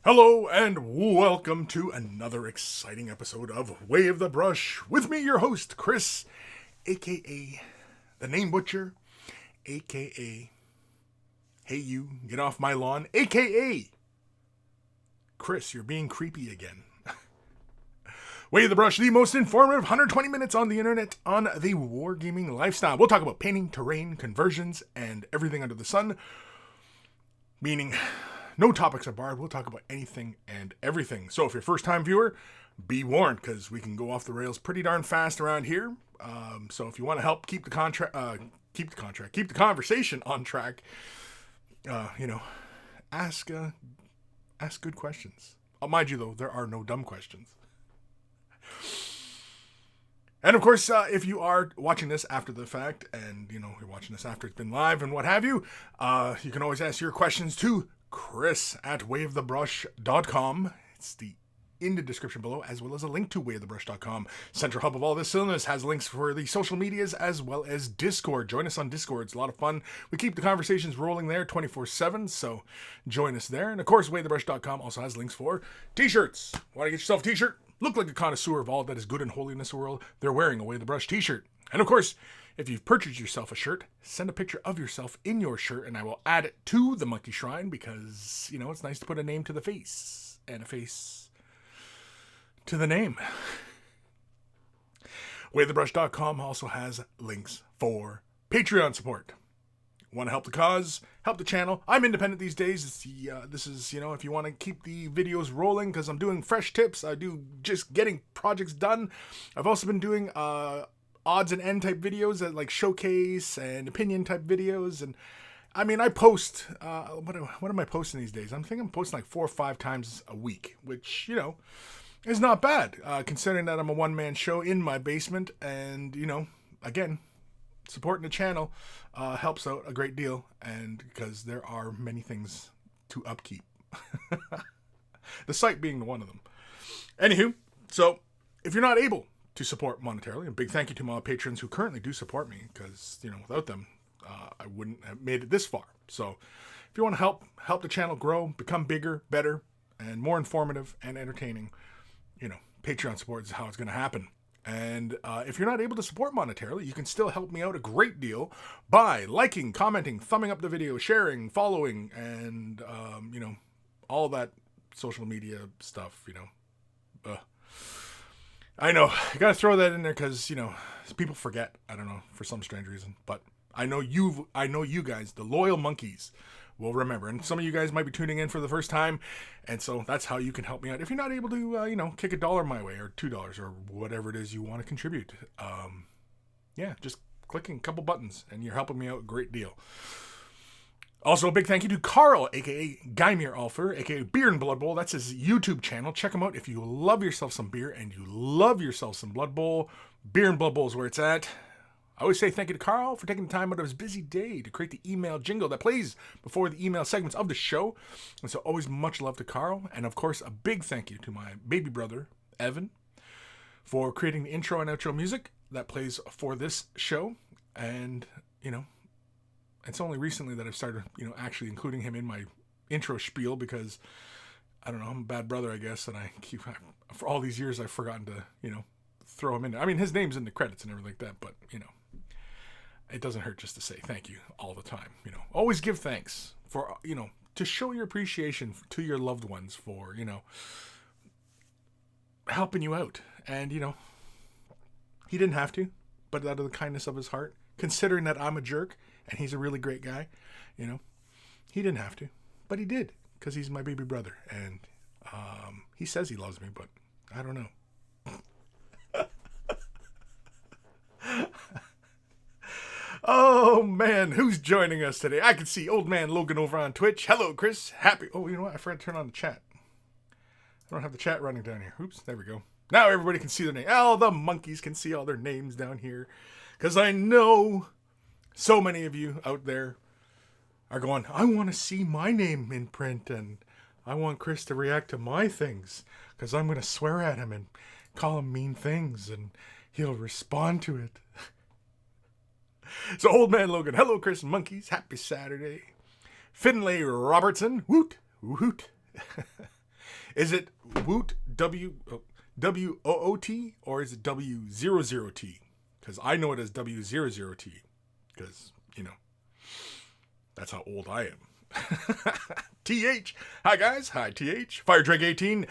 Hello and welcome to another exciting episode of Wave the Brush with me, your host, Kris, aka the Name Butcher, aka Hey You, Get Off My Lawn, aka Kris, you're being creepy again. Wave the Brush, the most informative 120 minutes on the internet on the wargaming lifestyle. We'll talk about painting, terrain, conversions, and everything under the sun, meaning no topics are barred. We'll talk about anything and everything. So if you're a first-time viewer, be warned, because we can go off the rails pretty darn fast around here. So if you want to help keep the conversation on track, ask good questions. Mind you, though, there are no dumb questions. And of course, if you are watching this after the fact, and you're watching this after it's been live and what have you, you can always ask your questions to Kris at wavethebrush.com. It's in the description below, as well as a link to wavethebrush.com. Central hub of all this silliness has links for the social medias as well as Discord. Join us on Discord. It's a lot of fun. We keep the conversations rolling there 24/7, so join us there. And of course, wavethebrush.com also has links for t-shirts. Want to get yourself a t-shirt? Look like a connoisseur of all that is good and holy in this world. They're wearing a Wave the Brush t-shirt. And of course, if you've purchased yourself a shirt, send a picture of yourself in your shirt and I will add it to the Monkey Shrine because, it's nice to put a name to the face and a face to the name. WaveTheBrush.com also has links for Patreon support. Want to help the cause, help the channel. I'm independent these days. This is, if you want to keep the videos rolling, because I'm doing fresh tips. I do just getting projects done. I've also been doing odds and end type videos that like showcase and opinion type videos. And I mean, I post, what am I posting these days? I'm posting like 4 or 5 times a week, which, is not bad, considering that I'm a one-man show in my basement. And, again, supporting the channel helps out a great deal, and because there are many things to upkeep. The site being one of them. Anywho, so if you're not able to support monetarily, a big thank you to my patrons who currently do support me, because without them I wouldn't have made it this far. So if you want to help the channel grow, become bigger, better, and more informative and entertaining, Patreon support is how it's going to happen. And if you're not able to support monetarily, you can still help me out a great deal by liking, commenting, thumbing up the video, sharing, following, and all that social media stuff. I know you gotta throw that in there because people forget. I don't know, for some strange reason, but I know you guys, the loyal monkeys, will remember. And some of you guys might be tuning in for the first time, and so that's how you can help me out. If you're not able to, kick $1 my way, or $2, or whatever it is you want to contribute, just clicking a couple buttons, and you're helping me out a great deal. Also, a big thank you to Carl, a.k.a. Geimir Alfer, a.k.a. Beer and Blood Bowl. That's his YouTube channel. Check him out if you love yourself some beer and you love yourself some Blood Bowl. Beer and Blood Bowl is where it's at. I always say thank you to Carl for taking the time out of his busy day to create the email jingle that plays before the email segments of the show. And so always much love to Carl. And of course, a big thank you to my baby brother, Evan, for creating the intro and outro music that plays for this show. And, it's only recently that I've started, actually including him in my intro spiel because, I don't know, I'm a bad brother, I guess. And for all these years, I've forgotten to, throw him in there. I mean, his name's in the credits and everything like that, but, it doesn't hurt just to say thank you all the time. Always give thanks for, to show your appreciation to your loved ones for, helping you out. And, he didn't have to, but out of the kindness of his heart, considering that I'm a jerk and he's a really great guy, he didn't have to, but he did because he's my baby brother. And he says he loves me, but I don't know. Oh man, who's joining us today? I can see old man Logan over on Twitch. Hello, Kris. Happy. Oh, you know what? I forgot to turn on the chat. I don't have the chat running down here. Oops, there we go. Now everybody can see their name. All the monkeys can see all their names down here. Because I know so many of you out there are going, I want to see my name in print, and I want Kris to react to my things. Because I'm going to swear at him and call him mean things, and he'll respond to it. So, old man Logan, hello, Kris Monkeys, happy Saturday. Finlay Robertson, woot, woot. Is it Woot WOOT or is it W00T? Because I know it as W00T. Because, that's how old I am. TH. Hi, guys. Hi, TH. Fire Drake 18.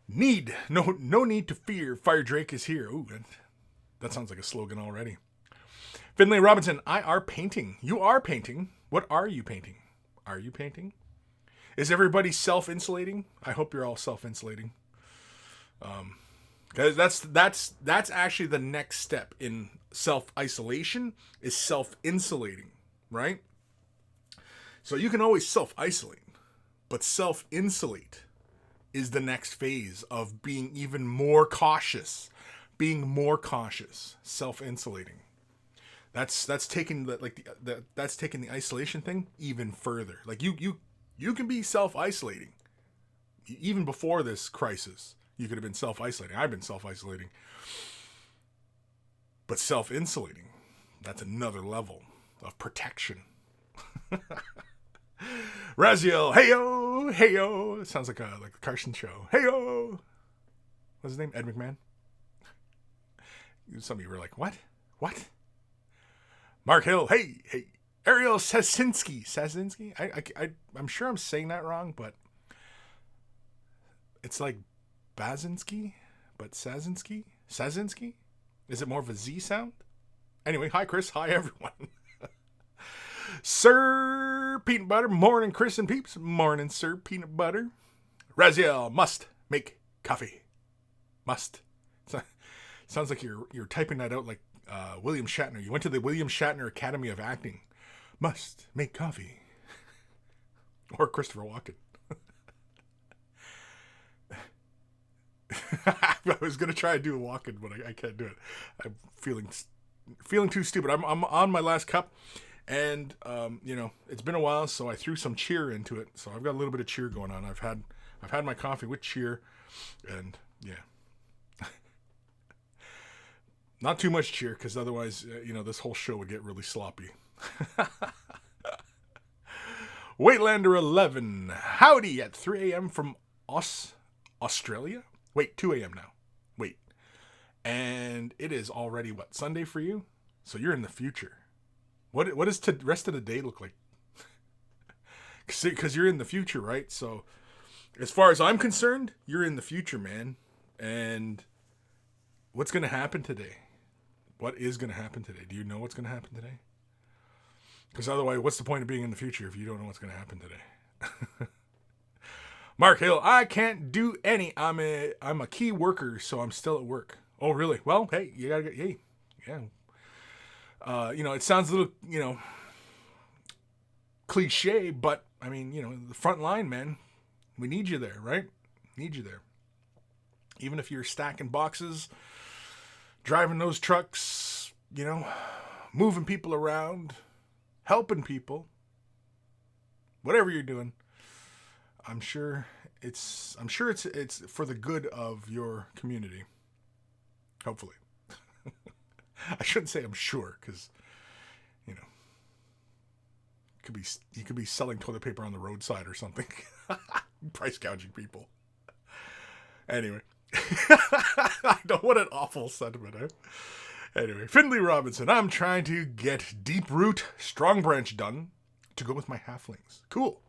No need to fear. Fire Drake is here. Ooh, that sounds like a slogan already. Finlay Robinson. I are painting. You are painting. What are you painting? Are you painting? Is everybody self-insulating? I hope you're all self-insulating. Because that's actually the next step in self-isolation is self-insulating, right? So you can always self-isolate, but self-insulate is the next phase of being even more cautious, self-insulating. That's taking that's taking the isolation thing even further. Like you can be self-isolating. Even before this crisis, you could have been self-isolating. I've been self-isolating. But self-insulating, that's another level of protection. Raziel, heyo. It sounds like the Carson show. Heyo. What's his name? Ed McMahon? Some of you were like, what? Mark Hill, hey. Ariel Sazinski. I'm sure I'm saying that wrong, but it's like Bazinski, but Sazinski? Is it more of a Z sound? Anyway, hi Kris, hi everyone. Sir Peanut Butter, morning Kris and peeps. Morning, Sir Peanut Butter. Raziel, must make coffee. Must. Sounds like you're typing that out like William Shatner. You went to the William Shatner Academy of Acting. Must make coffee. Or Christopher Walken. I was going to try to do a Walken, but I can't do it. I'm feeling too stupid. I'm on my last cup. And, it's been a while, so I threw some cheer into it. So I've got a little bit of cheer going on. I've had my coffee with cheer. And, yeah. Not too much cheer, because otherwise, this whole show would get really sloppy. Waitlander 11. Howdy at 3 a.m. from Australia? Wait, 2 a.m. now. Wait. And it is already, Sunday for you? So you're in the future. What does the rest of the day look like? Because you're in the future, right? So as far as I'm concerned, you're in the future, man. And what's going to happen today? What is going to happen today? Do you know what's going to happen today? Because otherwise, what's the point of being in the future if you don't know what's going to happen today? Mark Hill, I can't do any. I'm a key worker, so I'm still at work. Oh, really? Well, hey, you gotta get, yeah. It sounds a little, cliche, but I mean, the front line, man, we need you there, right? Need you there. Even if you're stacking boxes, driving those trucks, moving people around, helping people, whatever you're doing, I'm sure it's for the good of your community. Hopefully. I shouldn't say I'm sure, because you could be selling toilet paper on the roadside or something. Price gouging people. Anyway. I know, what an awful sentiment, eh? Anyway, Finley Robinson, I'm trying to get Deep Root Strong Branch done to go with my halflings. Cool.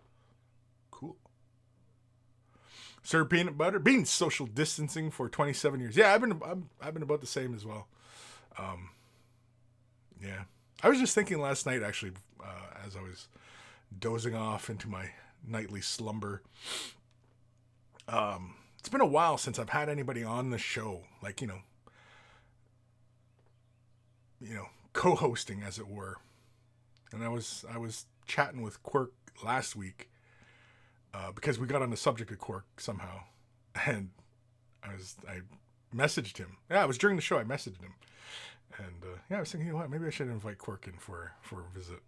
Sir Peanut Butter, been social distancing for 27 years. Yeah, I've been about the same as well. Yeah. I was just thinking last night, actually, as I was dozing off into my nightly slumber. It's been a while since I've had anybody on the show, like, co-hosting, as it were. And I was chatting with Quirk last week, because we got on the subject of Quirk somehow, and I messaged him. Yeah, it was during the show. I messaged him, and I was thinking, what? Maybe I should invite Quirk in for a visit.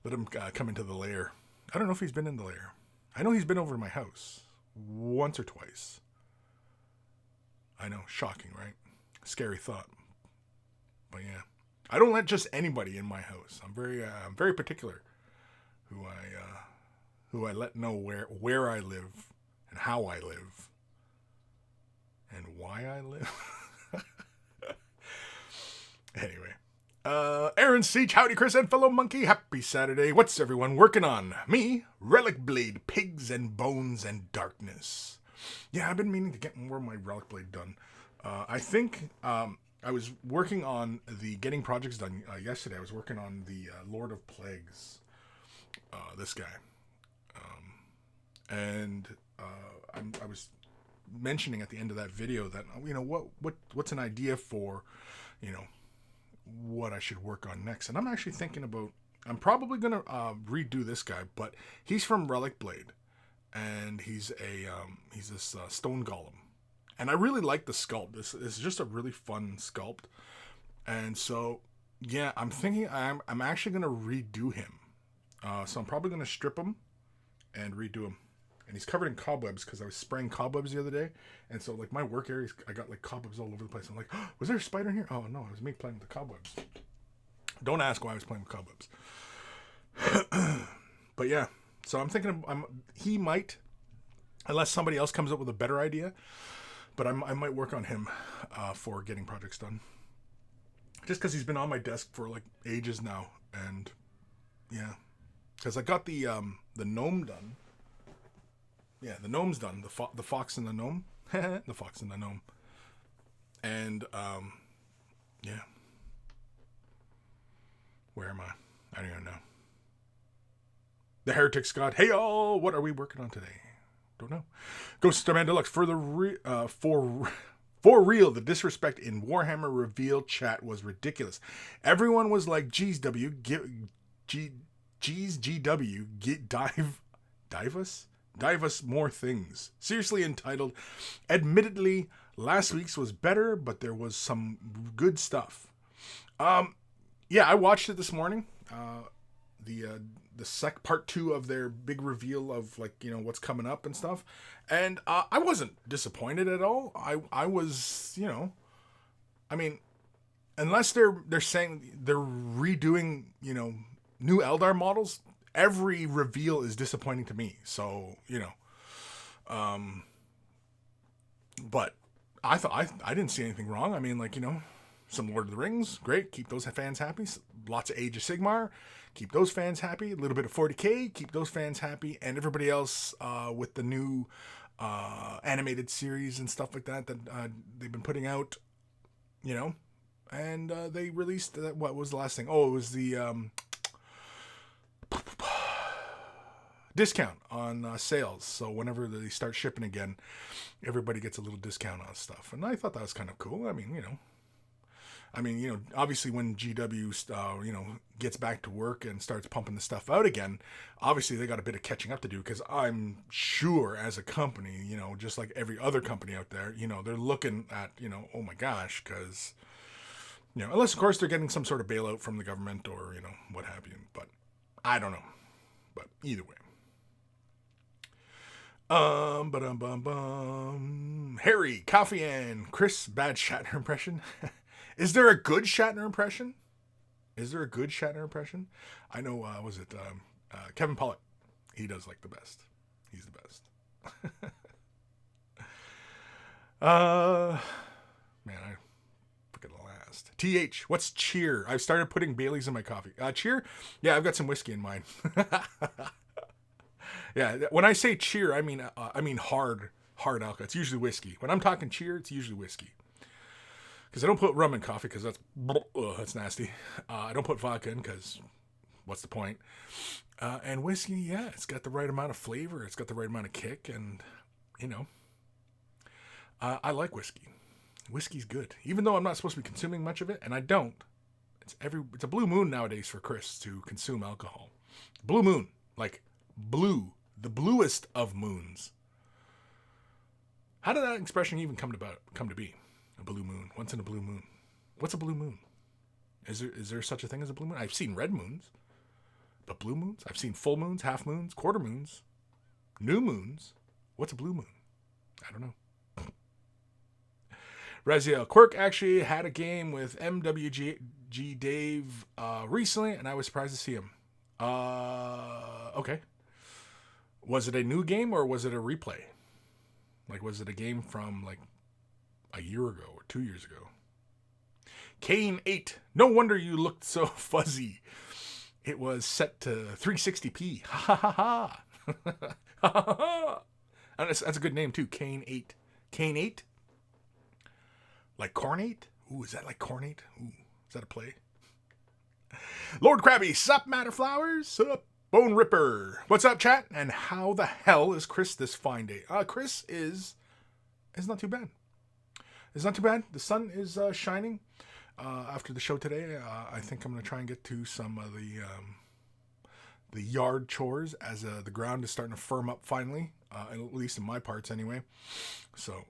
Let him come into the lair. I don't know if he's been in the lair. I know he's been over to my house once or twice. I know, shocking, right? Scary thought. But yeah, I don't let just anybody in my house. I'm very particular who who I let know where I live and how I live and why I live. Anyway. Aaron Seach, howdy Kris and fellow monkey, happy Saturday. What's everyone working on? Me, Relic Blade, Pigs and Bones and Darkness. Yeah, I've been meaning to get more of my Relic Blade done. I think I was working on the getting projects done yesterday. I was working on the Lord of Plagues, this guy. And I was mentioning at the end of that video that, you know, what's an idea for, you know, what I should work on next. And I'm actually thinking about, I'm probably going to redo this guy, but he's from Relic Blade. And he's this stone golem. And I really like the sculpt. This is just a really fun sculpt. And so, yeah, I'm thinking I'm actually going to redo him. So I'm probably going to strip him and redo him. And he's covered in cobwebs because I was spraying cobwebs the other day. And so, like, my work area, I got, like, cobwebs all over the place. I'm like, oh, was there a spider in here? Oh, no, it was me playing with the cobwebs. Don't ask why I was playing with cobwebs. But, yeah. So I'm thinking he might, unless somebody else comes up with a better idea, but I might work on him for getting projects done. Just because he's been on my desk for, like, ages now. And, yeah. Because I got the gnome done. Yeah, the gnome's done. The fox and the gnome. The fox and the gnome. And, yeah. Where am I? I don't even know. The Heretic Scott. Hey, all. What are we working on today? Don't know. Ghost Starman Deluxe. For real, the disrespect in Warhammer reveal chat was ridiculous. Everyone was like, geez, dive us more things. Seriously entitled. Admittedly, last week's was better, but there was some good stuff. Yeah, I watched it this morning. The part 2 of their big reveal of, like, you know, what's coming up and stuff. And I wasn't disappointed at all. I was, you know, I mean, unless they're saying they're redoing, you know, new Eldar models, every reveal is disappointing to me. So, you know, but I thought I didn't see anything wrong. I mean, like, you know, some Lord of the Rings, great. Keep those fans happy. Lots of Age of Sigmar, keep those fans happy. A little bit of 40K, keep those fans happy. And everybody else with the new animated series and stuff like that they've been putting out, you know. And they released, what was the last thing? Oh, it was the discount on sales. So whenever they start shipping again, everybody gets a little discount on stuff. And I thought that was kind of cool. I mean, you know, obviously when GW, you know, gets back to work and starts pumping the stuff out again, obviously they got a bit of catching up to do, because I'm sure as a company, you know, just like every other company out there, you know, they're looking at, you know, oh my gosh, because, you know, unless of course they're getting some sort of bailout from the government or, you know, what have you, but I don't know. But either way. Harry, Coffee, and Kris, bad Shatner impression. Is there a good Shatner impression? I know, was it Kevin Pollak? He does like the best. He's the best. Man, I forget the last. TH, what's cheer? I've started putting Bailey's in my coffee. Cheer? Yeah, I've got some whiskey in mine. Yeah, when I say cheer, I mean hard alcohol. It's usually whiskey. When I'm talking cheer, it's usually whiskey. Because I don't put rum in coffee, because that's nasty. I don't put vodka in, because what's the point? And whiskey, yeah, it's got the right amount of flavor. It's got the right amount of kick, and, you know, I like whiskey. Whiskey's good. Even though I'm not supposed to be consuming much of it, and I don't. It's a blue moon nowadays for Kris to consume alcohol. Blue moon. Like, blue. The bluest of moons. How did that expression even come to be? A blue moon. Once in a blue moon. What's a blue moon? Is there such a thing as a blue moon? I've seen red moons. But blue moons? I've seen full moons, half moons, quarter moons, new moons. What's a blue moon? I don't know. Raziel, Quirk actually had a game with MWG Dave recently, and I was surprised to see him. Okay. Was it a new game or was it a replay? Like, was it a game from like a year ago or 2 years ago? Kane 8. No wonder you looked so fuzzy. It was set to 360p. Ha ha ha. Ha ha ha. And that's a good name too. Kane 8. Kane 8? Like Cornate? Ooh, is that like Cornate? Ooh, is that a play? Lord Krabby, sup, Matter Flowers? Sup, Bone Ripper. What's up, chat? And how the hell is Kris this fine day? Kris is not too bad. It's not too bad. The sun is shining. After the show today, I think I'm going to try and get to some of the yard chores as the ground is starting to firm up finally, at least in my parts anyway. So,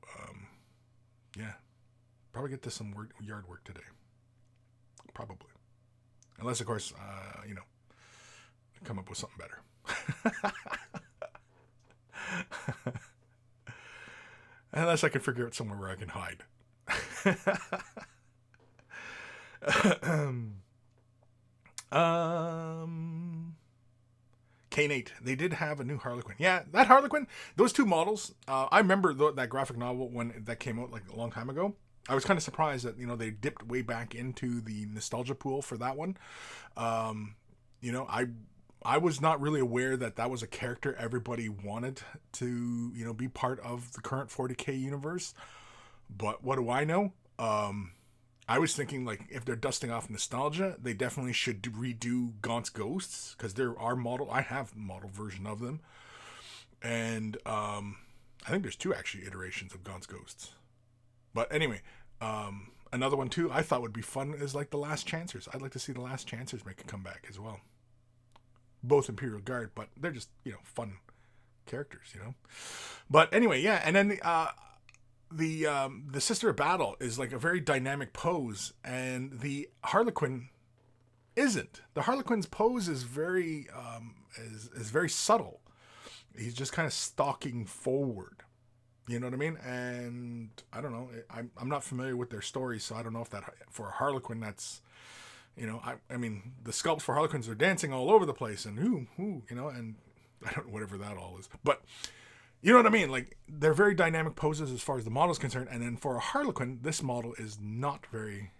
yeah, probably get to some yard work today. Probably. Unless, of course, come up with something better. Unless I can figure out somewhere where I can hide. Kane 8. They did have a new Harlequin. Yeah, that Harlequin, those two models, I remember that graphic novel when that came out like a long time ago. I was kind of surprised that, they dipped way back into the nostalgia pool for that one. I was not really aware that was a character everybody wanted to, be part of the current 40K universe. But what do I know? I was thinking, like, if they're dusting off nostalgia, they definitely should redo Gaunt's Ghosts, because there are I have a model version of them. And I think there's 2 actually iterations of Gaunt's Ghosts. But anyway, another one too I thought would be fun is like the Last Chancers. I'd like to see the Last Chancers make a comeback as well. Both Imperial Guard, but they're just, fun characters, But anyway, yeah, and then the Sister of Battle is like a very dynamic pose, and the Harlequin isn't. The Harlequin's pose is very is very subtle. He's just kind of stalking forward. You know what I mean? And I don't know. I'm not familiar with their stories, so I don't know if that for a Harlequin that's, I mean, the sculpts for Harlequins are dancing all over the place, and and I don't know whatever that all is, but you know what I mean? Like, they're very dynamic poses as far as the model is concerned, and then for a Harlequin, this model is not very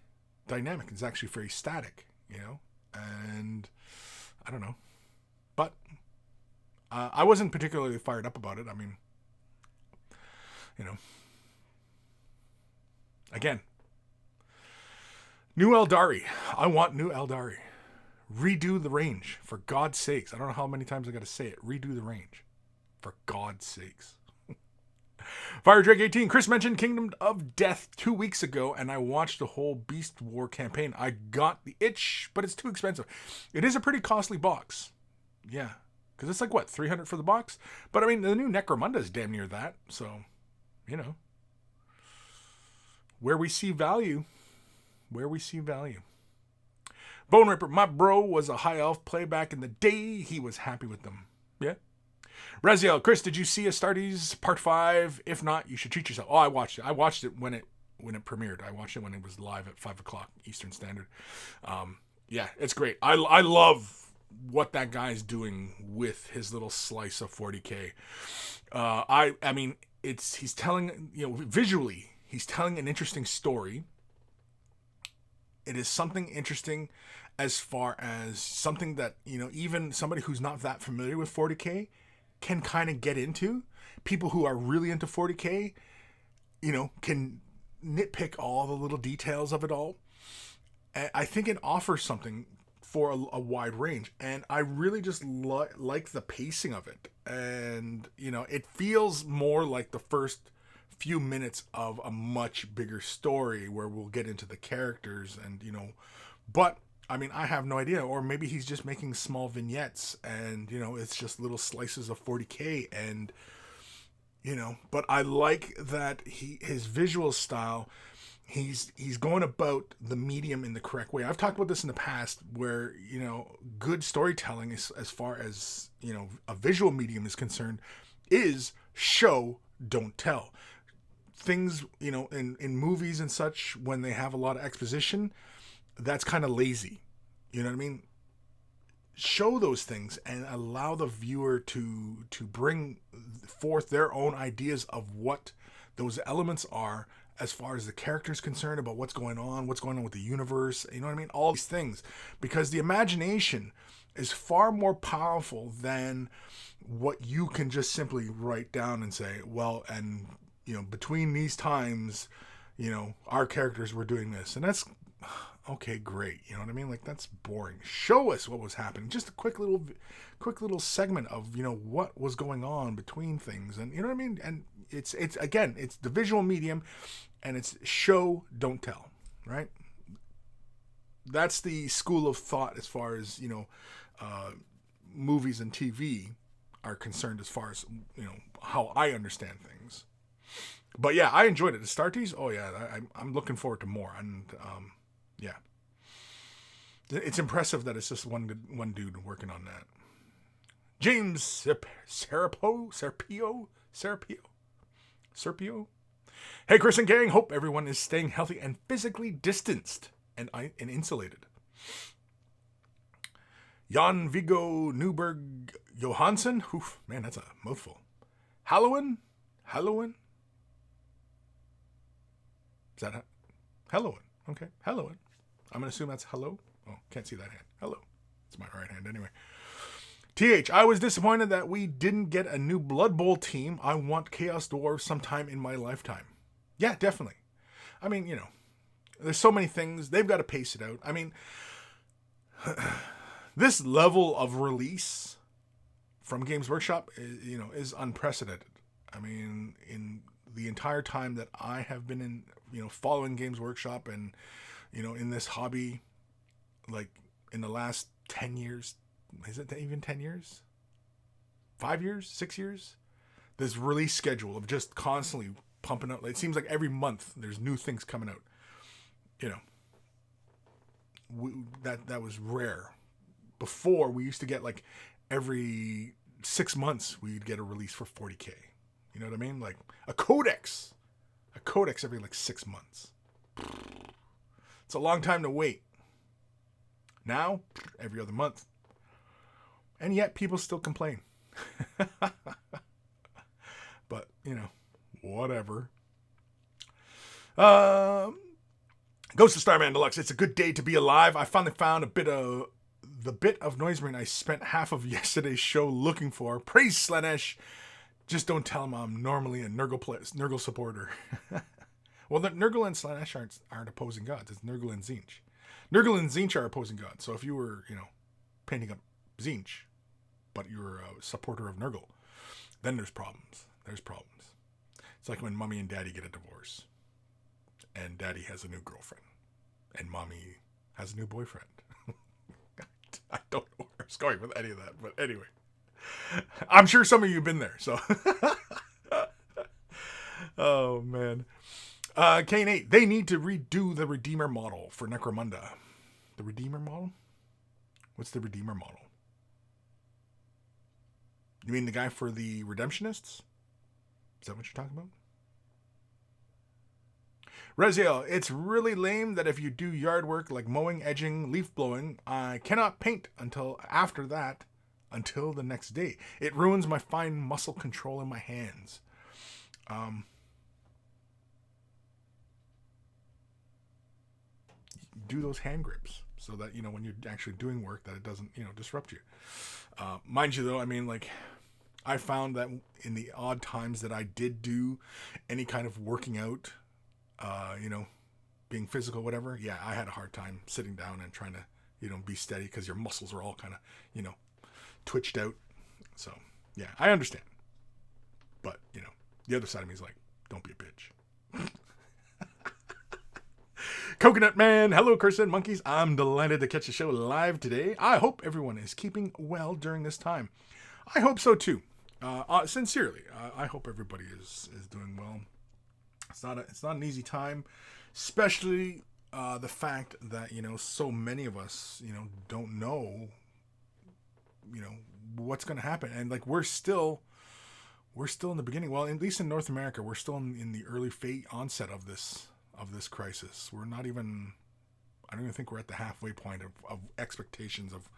dynamic. It's actually very static, and I don't know, but I wasn't particularly fired up about it. I mean, again, new Eldari. I want new Eldari. Redo the range, for God's sakes. I don't know how many times I got to say it. Redo the range, for God's sakes. Fire Drake 18. Kris mentioned Kingdom of Death 2 weeks ago, and I watched the whole Beast War campaign. I got the itch, but it's too expensive. It is a pretty costly box. Yeah, because it's like, what, $300 for the box? But I mean, the new Necromunda is damn near that, so, where we see value. Bone Ripper, my bro was a high elf play back in the day. He was happy with them. Yeah. Raziel, Kris, did you see Astartes Part 5? If not, you should treat yourself. Oh, I watched it. I watched it when it premiered. I watched it when it was live at 5 o'clock Eastern Standard. Yeah, it's great. I love what that guy's doing with his little slice of 40K. I mean, he's telling, visually, he's telling an interesting story. It is something interesting as far as something that, even somebody who's not that familiar with 40K can kind of get into. People who are really into 40K, can nitpick all the little details of it all. And I think it offers something for a wide range. And I really just like the pacing of it. And, it feels more like the first few minutes of a much bigger story where we'll get into the characters and, but I mean, I have no idea. Or maybe he's just making small vignettes and, it's just little slices of 40K and, but I like that his visual style, he's going about the medium in the correct way. I've talked about this in the past where, good storytelling is, as far as, a visual medium is concerned, is show, don't tell. Things, in movies and such, when they have a lot of exposition, that's kind of lazy. You know what I mean? show those things and allow the viewer to bring forth their own ideas of what those elements are, as far as the character's concerned, about what's going on with the universe, you know what I mean? All these things. Because the imagination is far more powerful than what you can just simply write down and say, well, and, you know, between these times, you know, our characters were doing this. And that's, okay, great. You know what I mean? Like, that's boring. Show us what was happening. Just a quick little segment of, you know, what was going on between things. And, you know what I mean? And it's again, it's the visual medium, and it's show, don't tell, right? That's the school of thought as far as, you know, movies and TV are concerned, as far as, you know, how I understand things. But yeah, I enjoyed it. The Starties, oh yeah, I'm looking forward to more. And yeah, it's impressive that it's just one dude working on that. James Serpio. Hey, Kris and gang, hope everyone is staying healthy and physically distanced and insulated. Jan Viggo Newberg Johansson. Oof, man, that's a mouthful. Halloween? Is that Halloween? Okay, Halloween. I'm going to assume that's hello. Oh, can't see that hand. Hello. It's my right hand anyway. TH, I was disappointed that we didn't get a new Blood Bowl team. I want Chaos Dwarves sometime in my lifetime. Yeah, definitely. I mean, you know, there's so many things. They've got to pace it out. I mean, this level of release from Games Workshop, you know, is unprecedented. I mean, in the entire time that I have been in, you know, following Games Workshop and, you know, in this hobby, like in the last 10 years, is it even 10 years? 5 years? 6 years? This release schedule of just constantly pumping out. It seems like every month there's new things coming out. You know, that was rare. Before, we used to get like every 6 months we'd get a release for 40K. You know what I mean? Like a codex every like 6 months. It's a long time to wait. Now, every other month. And yet people still complain. But, you know, whatever. Ghost of Starman Deluxe. It's a good day to be alive. I finally found the bit of noise marine I spent half of yesterday's show looking for. Praise Slanesh. Just don't tell him I'm normally a Nurgle supporter. Well, the Nurgle and Slanesh aren't opposing gods. It's Nurgle and Tzeentch. Nurgle and Tzeentch are opposing gods. So if you were, you know, painting up Tzeentch, but you're a supporter of Nurgle, then there's problems. It's like when mommy and daddy get a divorce, and daddy has a new girlfriend, and mommy has a new boyfriend. I don't know where I was going with any of that, but anyway. I'm sure some of you have been there, so. Oh, man. Kane 8, they need to redo the Redeemer model for Necromunda. The Redeemer model? What's the Redeemer model? You mean the guy for the Redemptionists? Is that what you're talking about? Reziel, it's really lame that if you do yard work like mowing, edging, leaf blowing, I cannot paint until the next day. It ruins my fine muscle control in my hands. Do those hand grips so that, you know, when you're actually doing work, that it doesn't, you know, disrupt you. Mind you, though, I mean, like, I found that in the odd times that I did do any kind of working out, you know, being physical, whatever, yeah, I had a hard time sitting down and trying to, you know, be steady because your muscles are all kind of, you know, twitched out. So, yeah, I understand. But, you know, the other side of me is like, don't be a bitch. Coconut Man, hello, Kris and Monkeys. I'm delighted to catch the show live today. I hope everyone is keeping well during this time. I hope so, too. Sincerely, I hope everybody is doing well. It's not an easy time, especially the fact that, you know, so many of us, you know, don't know, you know, what's going to happen. And like, we're still in the beginning. Well, at least in North America, we're still in the early onset of this crisis. We're not even, I don't even think we're at the halfway point of expectations of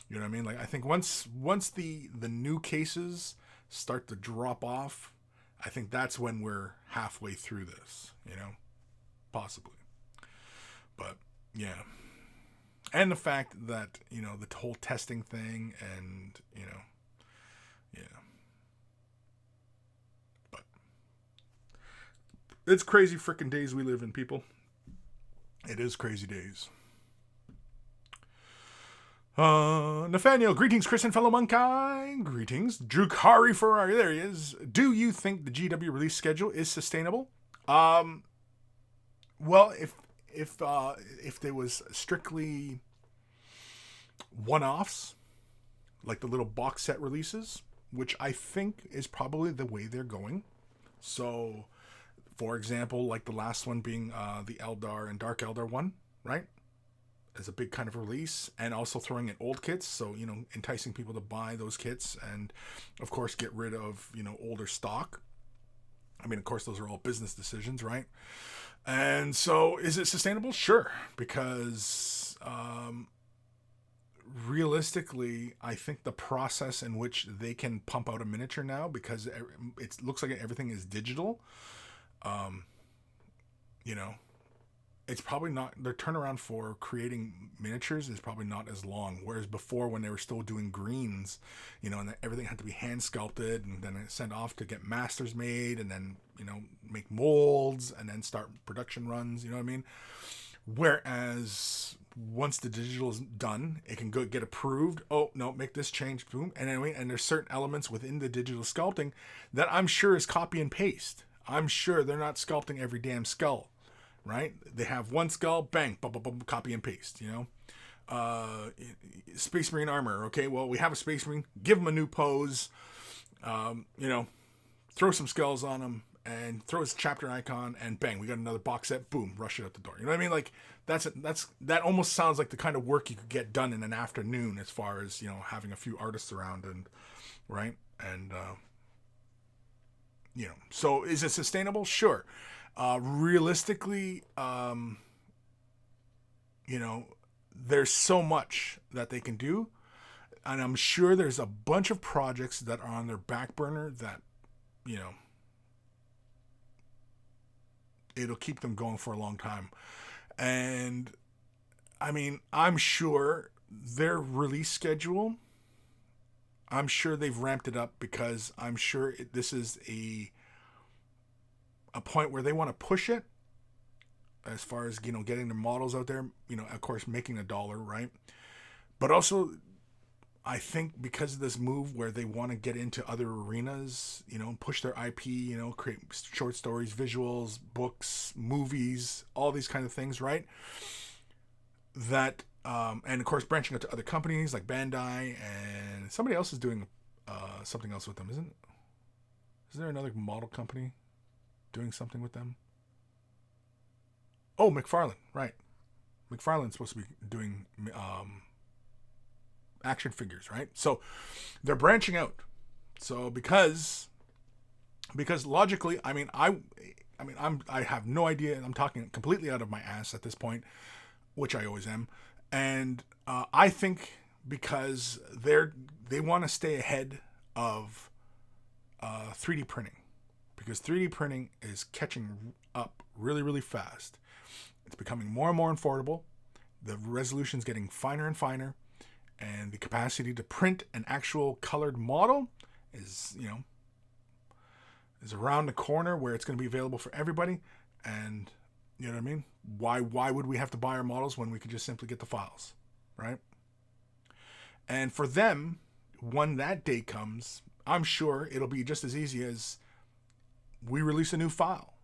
You know what I mean? Like, I think once the new cases start to drop off, I think that's when we're halfway through this, you know? Possibly. But yeah. And the fact that, you know, the whole testing thing and, you know, yeah. But it's crazy freaking days we live in, people. It is crazy days. Nathaniel, greetings, Kris and fellow Monkey. Greetings. Drukari Ferrari, there he is. Do you think the GW release schedule is sustainable? Well, if there was strictly one-offs, like the little box set releases, which I think is probably the way they're going. So, for example, like the last one being the Eldar and Dark Eldar one, right? As a big kind of release, and also throwing in old kits, so, you know, enticing people to buy those kits, and of course get rid of, you know, older stock. I mean, of course, those are all business decisions, right? And so, is it sustainable? Sure, because realistically, I think the process in which they can pump out a miniature now, because it looks like everything is digital, you know, it's probably not, their turnaround for creating miniatures is probably not as long. Whereas before, when they were still doing greens, you know, and everything had to be hand sculpted and then sent off to get masters made and then, you know, make molds and then start production runs, you know what I mean? Whereas once the digital is done, it can go get approved. Oh, no, make this change, boom. And anyway, and there's certain elements within the digital sculpting that I'm sure is copy and paste. I'm sure they're not sculpting every damn skull. Right? They have one skull, bang, bum, bum, bum, copy and paste, you know? Space Marine armor, okay, well, we have a Space Marine, give him a new pose, you know, throw some skulls on him, and throw his chapter icon, and bang, we got another box set, boom, rush it out the door. You know what I mean? Like, that almost sounds like the kind of work you could get done in an afternoon as far as, you know, having a few artists around, and, right? And, you know, so is it sustainable? Sure. Realistically, you know, there's so much that they can do, and I'm sure there's a bunch of projects that are on their back burner that, you know, it'll keep them going for a long time. And I mean, I'm sure their release schedule, I'm sure they've ramped it up, because I'm sure this is a point where they want to push it as far as, you know, getting their models out there, you know, of course, making $1, right? But also, I think because of this move where they want to get into other arenas, you know, push their IP, you know, create short stories, visuals, books, movies, all these kind of things, right? That, and of course, branching out to other companies like Bandai, and somebody else is doing something else with them, isn't it? Is there another model company doing something with them? Oh, McFarlane, right. McFarlane's supposed to be doing action figures, right? So they're branching out. So because logically, I have no idea, and I'm talking completely out of my ass at this point, which I always am. And I think because they want to stay ahead of 3D printing. Because 3D printing is catching up really, really fast. It's becoming more and more affordable. The resolution's getting finer and finer. And the capacity to print an actual colored model is, you know, is around the corner where it's going to be available for everybody. And, you know what I mean? Why would we have to buy our models when we could just simply get the files, right? And for them, when that day comes, I'm sure it'll be just as easy as we release a new file.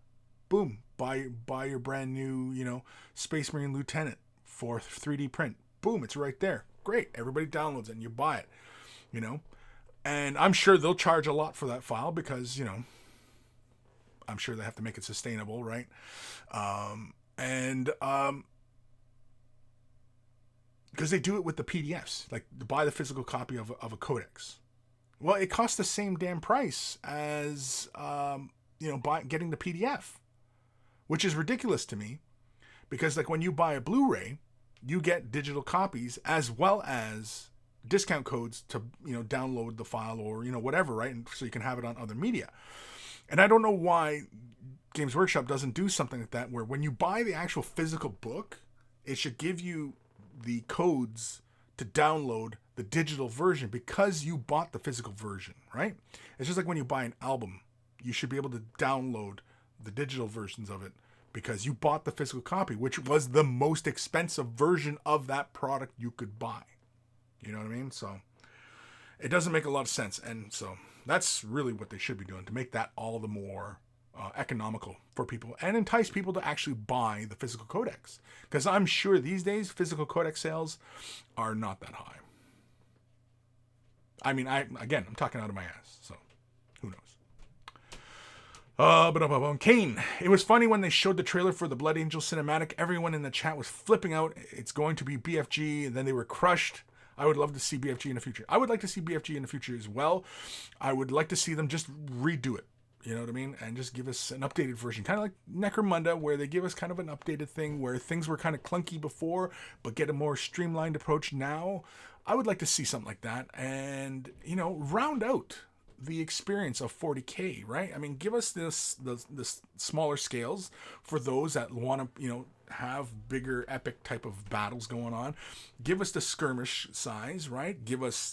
Boom. Buy your brand new, you know, Space Marine Lieutenant for 3D print. Boom, it's right there. Great. Everybody downloads it and you buy it, you know. And I'm sure they'll charge a lot for that file because, you know, I'm sure they have to make it sustainable, right? Because they do it with the PDFs, like to buy the physical copy of a codex. Well, it costs the same damn price as, you know, getting the PDF, which is ridiculous to me, because like when you buy a Blu-ray, you get digital copies as well as discount codes to, download the file or, whatever, right? And so you can have it on other media. And I don't know why Games Workshop doesn't do something like that, where when you buy the actual physical book, it should give you the codes to download the digital version because you bought the physical version, right? It's just like when you buy an album, you should be able to download the digital versions of it because you bought the physical copy, which was the most expensive version of that product you could buy. You know what I mean? So it doesn't make a lot of sense. And so that's really what they should be doing to make that all the more economical for people and entice people to actually buy the physical codex. Because I'm sure these days physical codex sales are not that high. I mean, I'm talking out of my ass, so who knows? Kane. It was funny when they showed the trailer for the Blood Angel cinematic. Everyone in the chat was flipping out. It's going to be BFG, and then they were crushed. I would love to see BFG in the future. I would like to see BFG in the future as well. I would like to see them just redo it. You know what I mean? And just give us an updated version. Kind of like Necromunda, where they give us kind of an updated thing where things were kind of clunky before, but get a more streamlined approach now. I would like to see something like that and, round out the experience of 40K, right? I mean, give us this smaller scales for those that want to, have bigger epic type of battles going on. Give us the skirmish size, right? Give us,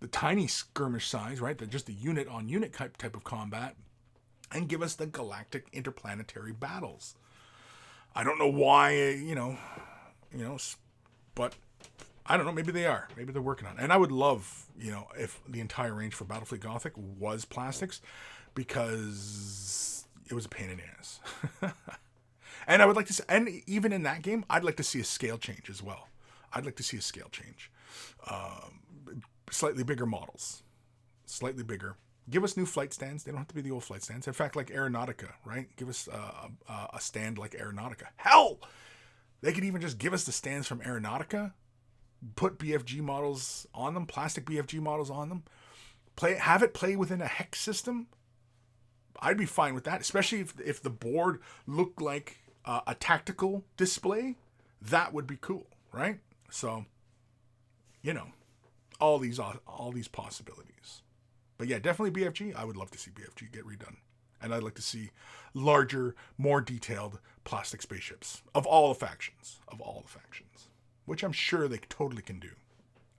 the tiny skirmish size, right? Just the unit on unit type of combat, and give us the galactic interplanetary battles. I don't know why, but I don't know. Maybe they are. Maybe they're working on it. And I would love, if the entire range for Battlefield Gothic was plastics, because it was a pain in the ass. And I would like to see, and even in that game, I'd like to see a scale change as well. I'd like to see a scale change. Slightly bigger models. Slightly bigger. Give us new flight stands. They don't have to be the old flight stands. In fact, like Aeronautica, right? Give us a stand like Aeronautica. Hell! They could even just give us the stands from Aeronautica, put BFG models on them, plastic BFG models on them, have it play within a hex system. I'd be fine with that, especially if the board looked like a tactical display. That would be cool, right? So, all these possibilities. But yeah, definitely BFG. I would love to see BFG get redone. And I'd like to see larger, more detailed plastic spaceships of all the factions. Which I'm sure they totally can do.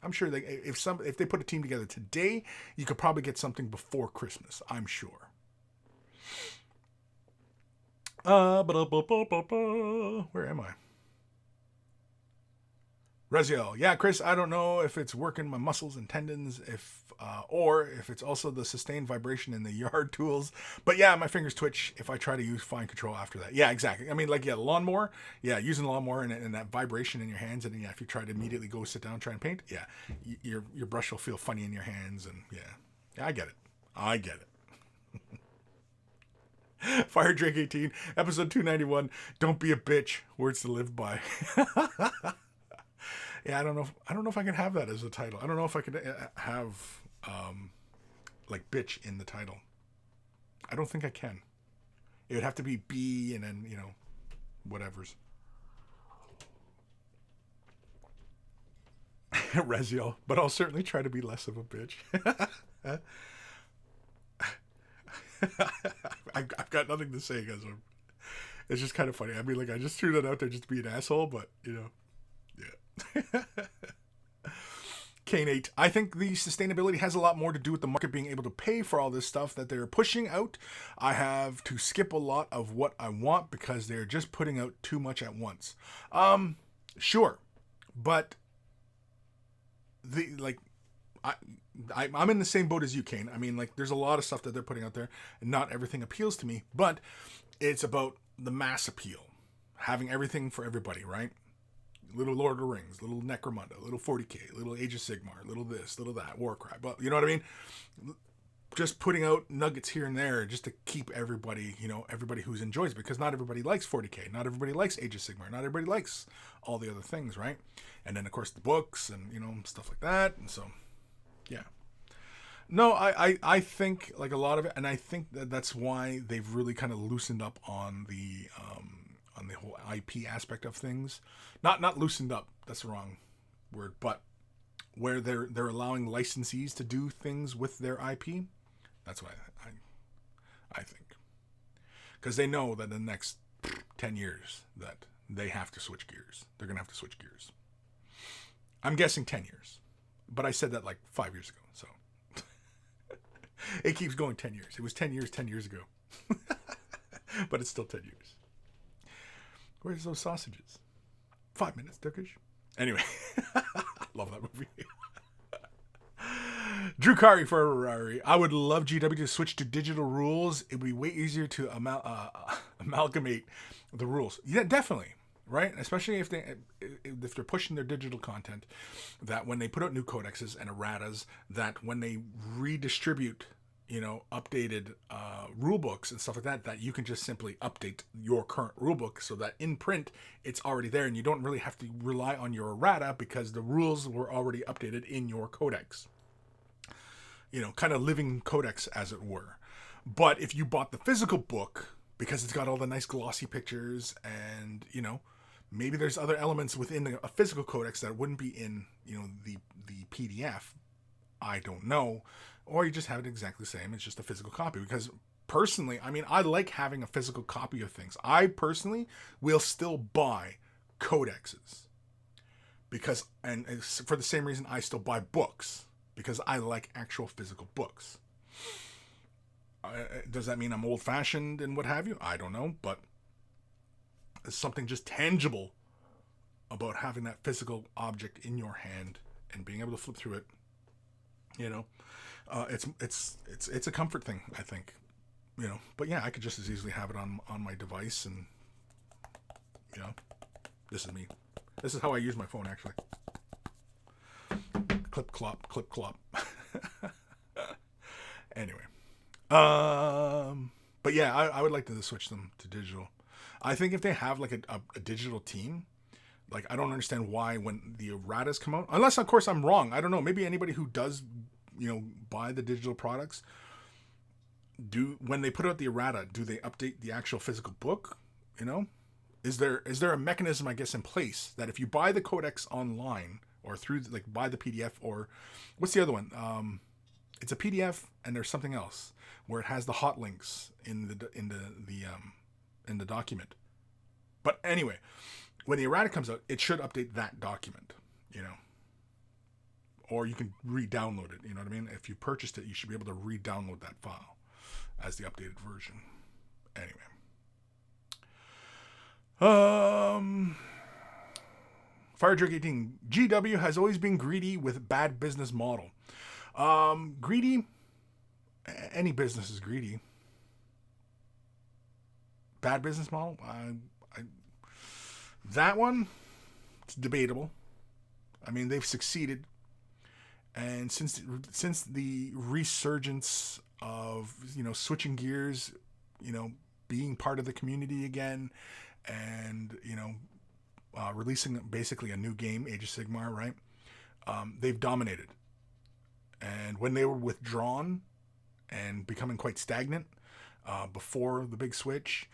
I'm sure if they put a team together today, you could probably get something before Christmas. I'm sure. Where am I? Raziel. Yeah, Kris, I don't know if it's working my muscles and tendons, or if it's also the sustained vibration in the yard tools. But yeah, my fingers twitch if I try to use fine control after that. Yeah, exactly. I mean, the lawnmower. Yeah, using the lawnmower and that vibration in your hands. And yeah, if you try to immediately go sit down and try and paint, yeah, your brush will feel funny in your hands. And yeah, I get it. Fire Drake 18, episode 291. Don't be a bitch. Words to live by. Yeah, I don't know if I can have that as a title. I don't know if I could have bitch in the title. I don't think I can. It would have to be B and then, whatever's. Reziel, but I'll certainly try to be less of a bitch. I've got nothing to say, guys. It's just kind of funny. I mean, I just threw that out there just to be an asshole, but, yeah. Kane 8. I think the sustainability has a lot more to do with the market being able to pay for all this stuff that they're pushing out. I have to skip a lot of what I want because they're just putting out too much at once. Sure. But I'm in the same boat as you, Kane. I mean, there's a lot of stuff that they're putting out there, and not everything appeals to me, but it's about the mass appeal. Having everything for everybody, right? Little Lord of the Rings, little Necromunda, little 40K, little Age of Sigmar, little this, little that, Warcry. But you know what I mean? Just putting out nuggets here and there just to keep everybody, everybody who enjoys it. Because not everybody likes 40K. Not everybody likes Age of Sigmar. Not everybody likes all the other things, right? And then, of course, the books and, stuff like that. And so, yeah. No, I think, a lot of it, and I think that's why they've really kind of loosened up on the whole IP aspect of things. Not loosened up, that's the wrong word, but where they're allowing licensees to do things with their IP. That's what I think, because they know that in the next 10 years that they have to switch gears. They're gonna have to switch gears. I'm guessing 10 years, but I said that like 5 years ago, so it keeps going 10 years. It was 10 years 10 years ago, but it's still 10 years. Where's those sausages? 5 minutes, Turkish. Anyway, love that movie. Drew Kari for Ferrari. I would love GW to switch to digital rules. It would be way easier to amalgamate the rules. Yeah, definitely. Right? Especially if they're pushing their digital content, that when they put out new codexes and erratas, that when they redistribute, updated rule books and stuff like that, that you can just simply update your current rule book so that in print it's already there and you don't really have to rely on your errata because the rules were already updated in your codex. Kind of living codex, as it were. But if you bought the physical book, because it's got all the nice glossy pictures and, maybe there's other elements within a physical codex that wouldn't be in, the PDF. I don't know. Or you just have it exactly the same. It's just a physical copy. Because personally, I like having a physical copy of things. I personally will still buy codexes. And it's for the same reason I still buy books. Because I like actual physical books. Does that mean I'm old-fashioned and what have you? I don't know, but there's something just tangible about having that physical object in your hand and being able to flip through it. It's a comfort thing, I think. But yeah, I could just as easily have it on my device, and this is me. This is how I use my phone, actually. Clip clop, clip clop. Anyway. But yeah, I would like to switch them to digital. I think if they have like a digital team, like I don't understand why when the erratas come out, unless of course I'm wrong. I don't know. Maybe anybody who does, buy the digital products, when they put out the errata, do they update the actual physical book? Is there a mechanism, I guess, in place that if you buy the codex online or through buy the PDF, or what's the other one? It's a PDF and there's something else where it has the hot links in the document. But anyway, when the errata comes out, it should update that document, or you can re-download it. You know what I mean? If you purchased it, you should be able to re-download that file as the updated version. Anyway. Fire Jerk 18. GW has always been greedy with bad business model. Greedy. Any business is greedy. Bad business model. That one, it's debatable. They've succeeded, and since the resurgence of switching gears, being part of the community again, and releasing basically a new game, Age of Sigmar, right? They've dominated. And when they were withdrawn and becoming quite stagnant before the big switch,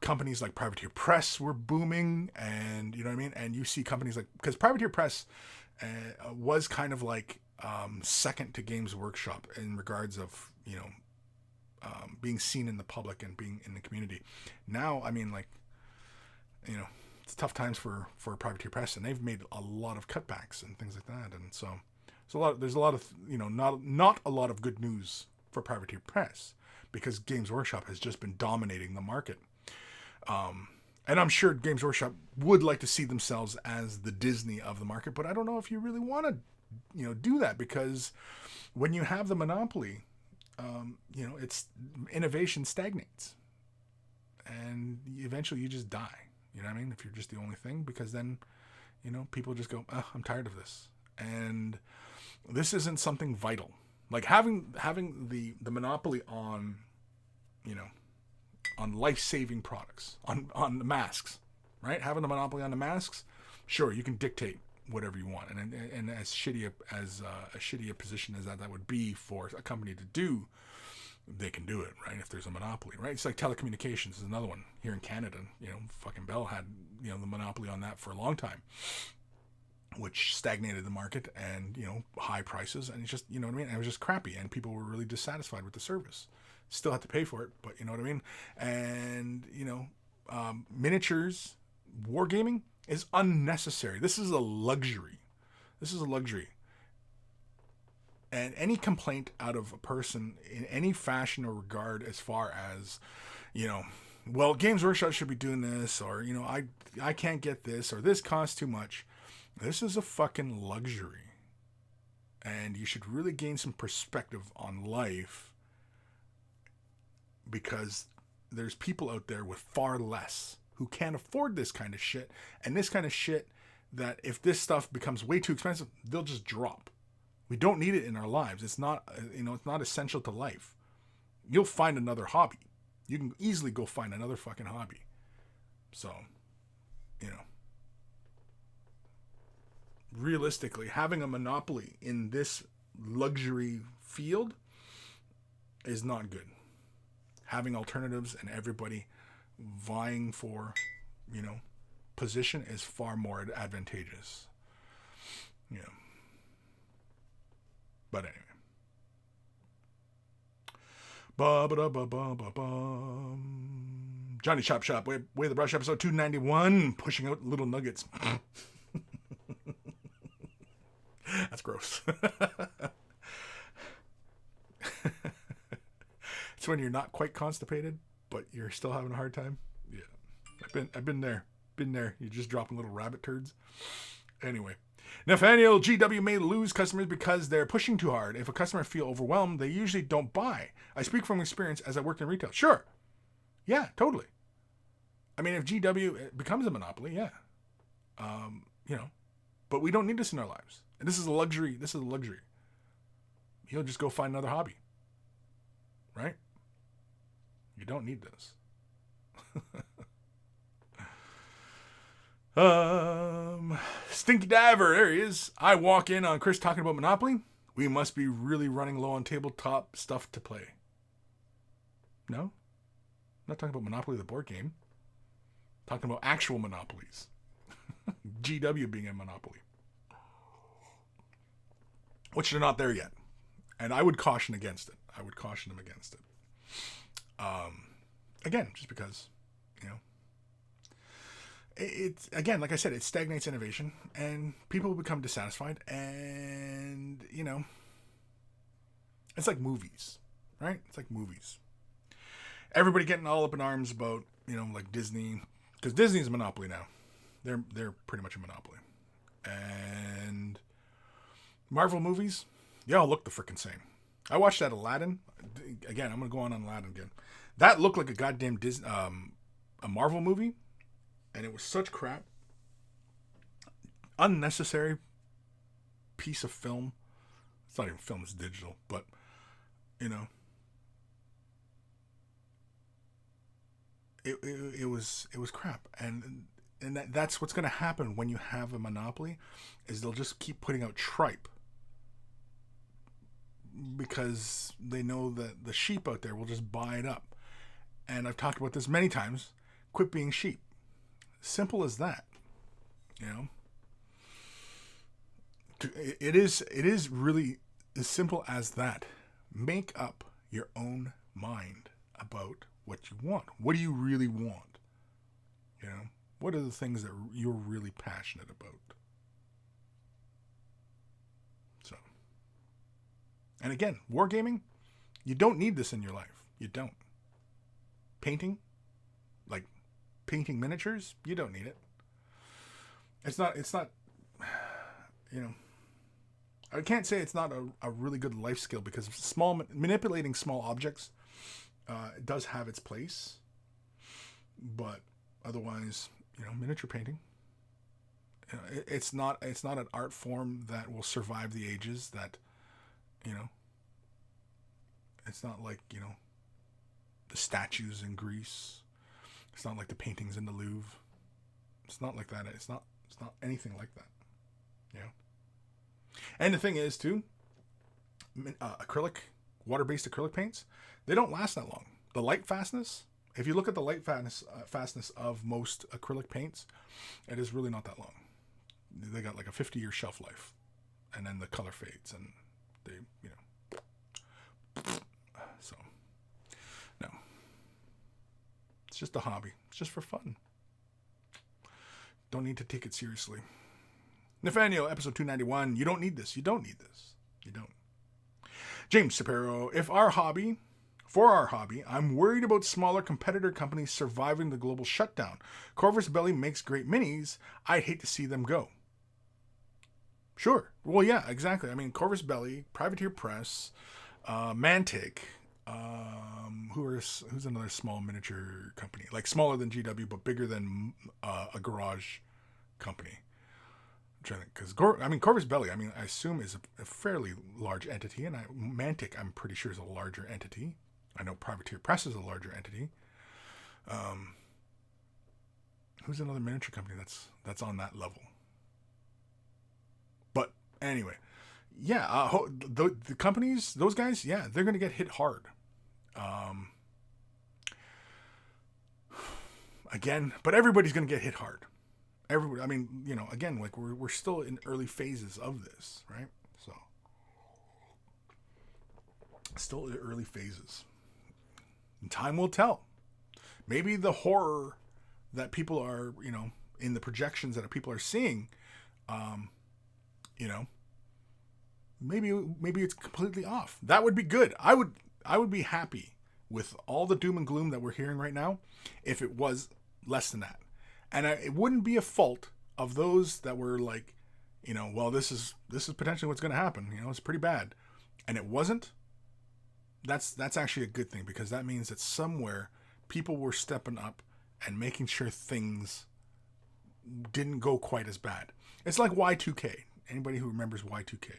companies like Privateer Press were booming, and and you see companies like, because Privateer Press was kind of like second to Games Workshop in regards of being seen in the public and being in the community. Now, it's tough times for Privateer Press, and they've made a lot of cutbacks and things like that, and so there's a lot of not a lot of good news for Privateer Press, because Games Workshop has just been dominating the market. And I'm sure Games Workshop would like to see themselves as the Disney of the market, but I don't know if you really want to do that, because when you have the monopoly, it's innovation stagnates, and eventually you just die. If you're just the only thing, because then, people just go, I'm tired of this. And this isn't something vital. Like having the monopoly on, on life-saving products, on the masks, right? Having the monopoly on the masks, sure, you can dictate whatever you want. And as shitty a position as that would be for a company to do, they can do it, right? If there's a monopoly, right? It's like telecommunications is another one here in Canada. Fucking Bell had, the monopoly on that for a long time. which stagnated the market and, high prices. And it's just, you know what I mean? And it was just crappy and people were really dissatisfied with the service. Still had to pay for it, but you know what I mean? And, miniatures, wargaming is unnecessary. This is a luxury. And any complaint out of a person in any fashion or regard as far as, well, Games Workshop should be doing this, or, I can't get this, or this costs too much. This is a fucking luxury. And you should really gain some perspective on life, because there's people out there with far less who can't afford this kind of shit, and this kind of shit that if this stuff becomes way too expensive, they'll just drop. We don't need it in our lives. It's not, it's not essential to life. You'll find another hobby. You can easily go find another fucking hobby. So, realistically, having a monopoly in this luxury field is not good. Having alternatives and everybody vying for, position is far more advantageous. Yeah. But anyway. Johnny Chop Shop, Way the Brush, episode 291, pushing out little nuggets. That's gross. It's when you're not quite constipated, but you're still having a hard time. Yeah, I've been there. You're just dropping little rabbit turds. Anyway, Nathaniel GW may lose customers because they're pushing too hard. If a customer feel overwhelmed, they usually don't buy. I speak from experience as I worked in retail. Sure. Yeah, totally. I mean, if GW becomes a monopoly, yeah. But we don't need this in our lives. And this is a luxury. He'll just go find another hobby. Right? You don't need this. Stinky Diver, there he is. I walk in on Kris talking about Monopoly. We must be really running low on tabletop stuff to play. No? I'm not talking about Monopoly the board game. I'm talking about actual monopolies. GW being a monopoly. Which they're not there yet. And I would caution against it. I would caution them against it. Again, just because, it's, again, like I said, it stagnates innovation and people become dissatisfied, and, it's like movies, right? It's like movies. Everybody getting all up in arms about, like Disney, because Disney's a monopoly now. They're pretty much a monopoly. And Marvel movies, they all look the freaking same. I watched that Aladdin. Again, I'm going to go on Aladdin again. That looked like a goddamn a Marvel movie. And it was such crap. Unnecessary piece of film. It's not even film, it's digital. But, it was crap. And that's what's going to happen when you have a monopoly, is they'll just keep putting out tripe. Because they know that the sheep out there will just buy it up. And I've talked about this many times. Quit being sheep. Simple as that. It is really as simple as that. Make up your own mind about what you want. What do you really want? What are the things that you're really passionate about? So, and again, wargaming, you don't need this in your life. You don't. Painting, like painting miniatures, you don't need it. It's not, I can't say it's not a really good life skill, because manipulating small objects does have its place, but otherwise, miniature painting, it's not an art form that will survive the ages. That, it's not like, the statues in Greece. It's not like the paintings in the Louvre. It's not like that. It's not anything like that. And the thing is, too, water-based acrylic paints, they don't last that long. The light fastness, if you look at the light fastness of most acrylic paints, it is really not that long. they got like a 50-year shelf life, and then the color fades, and they, so no, it's just a hobby. It's just for fun. Don't need to take it seriously. Nathaniel, episode 291. You don't need this. You don't need this. You don't. James Shapiro, for our hobby, I'm worried about smaller competitor companies surviving the global shutdown. Corvus Belli makes great minis. I'd hate to see them go. Sure. Well, yeah, exactly. I mean, Corvus Belli, Privateer Press, Mantic, who's another small miniature company, like smaller than GW but bigger than a garage company. Because Corvus Belli, I assume is a fairly large entity, and Mantic, I'm pretty sure, is a larger entity. I know Privateer Press is a larger entity. Who's another miniature company that's on that level? But anyway, yeah, the companies, those guys, yeah, they're going to get hit hard. Again, but everybody's going to get hit hard. Everybody, again, like we're still in early phases of this, right? So, still in early phases. And time will tell. Maybe the horror that people are, in the projections that people are seeing, maybe it's completely off. That would be good. I would be happy with all the doom and gloom that we're hearing right now if it was less than that. And it wouldn't be a fault of those that were like, well, this is potentially what's going to happen. It's pretty bad. And it wasn't. That's actually a good thing, because that means that somewhere people were stepping up and making sure things didn't go quite as bad. It's like Y2K. Anybody who remembers Y2K.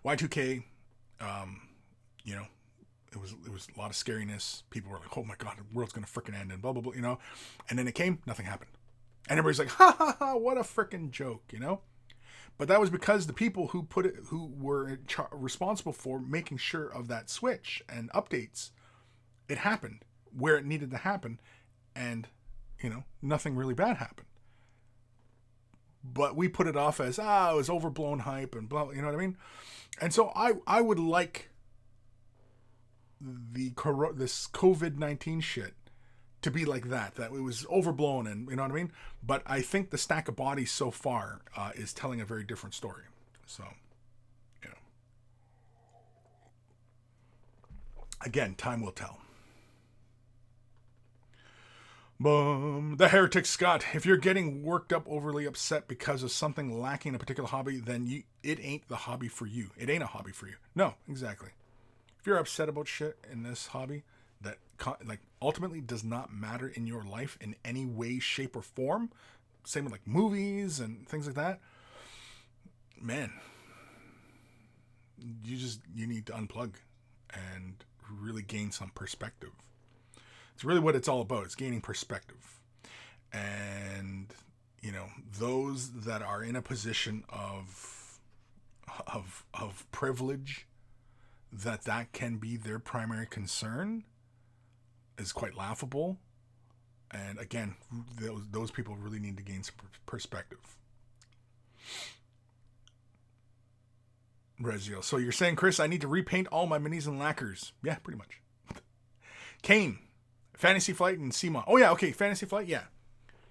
Y2K, it was a lot of scariness. People were like, oh my God, the world's going to frickin' end, and blah, blah, blah, And then it came, nothing happened. And everybody's like, ha ha ha, what a frickin' joke, But that was because the people who were responsible for making sure of that switch and updates, it happened where it needed to happen, and, nothing really bad happened. But we put it off as, it was overblown hype and blah, you know what I mean? And so I would like this COVID-19 shit to be like that it was overblown, and you know what I mean? But I think the stack of bodies so far is telling a very different story. So, again, time will tell. The Heretic Scott, if you're getting worked up, overly upset because of something lacking in a particular hobby, then it ain't the hobby for you. It ain't a hobby for you. No, exactly. If you're upset about shit in this hobby that ultimately does not matter in your life in any way, shape, or form, same with like movies and things like that, man, you need to unplug and really gain some perspective. It's really what it's all about. It's gaining perspective. And, those that are in a position of privilege, that can be their primary concern, is quite laughable. And again, those people really need to gain some perspective. Rezio. So you're saying, Kris, I need to repaint all my minis and lacquers. Yeah, pretty much. Kane. Fantasy Flight and Simon. Oh yeah, okay, Fantasy Flight, yeah.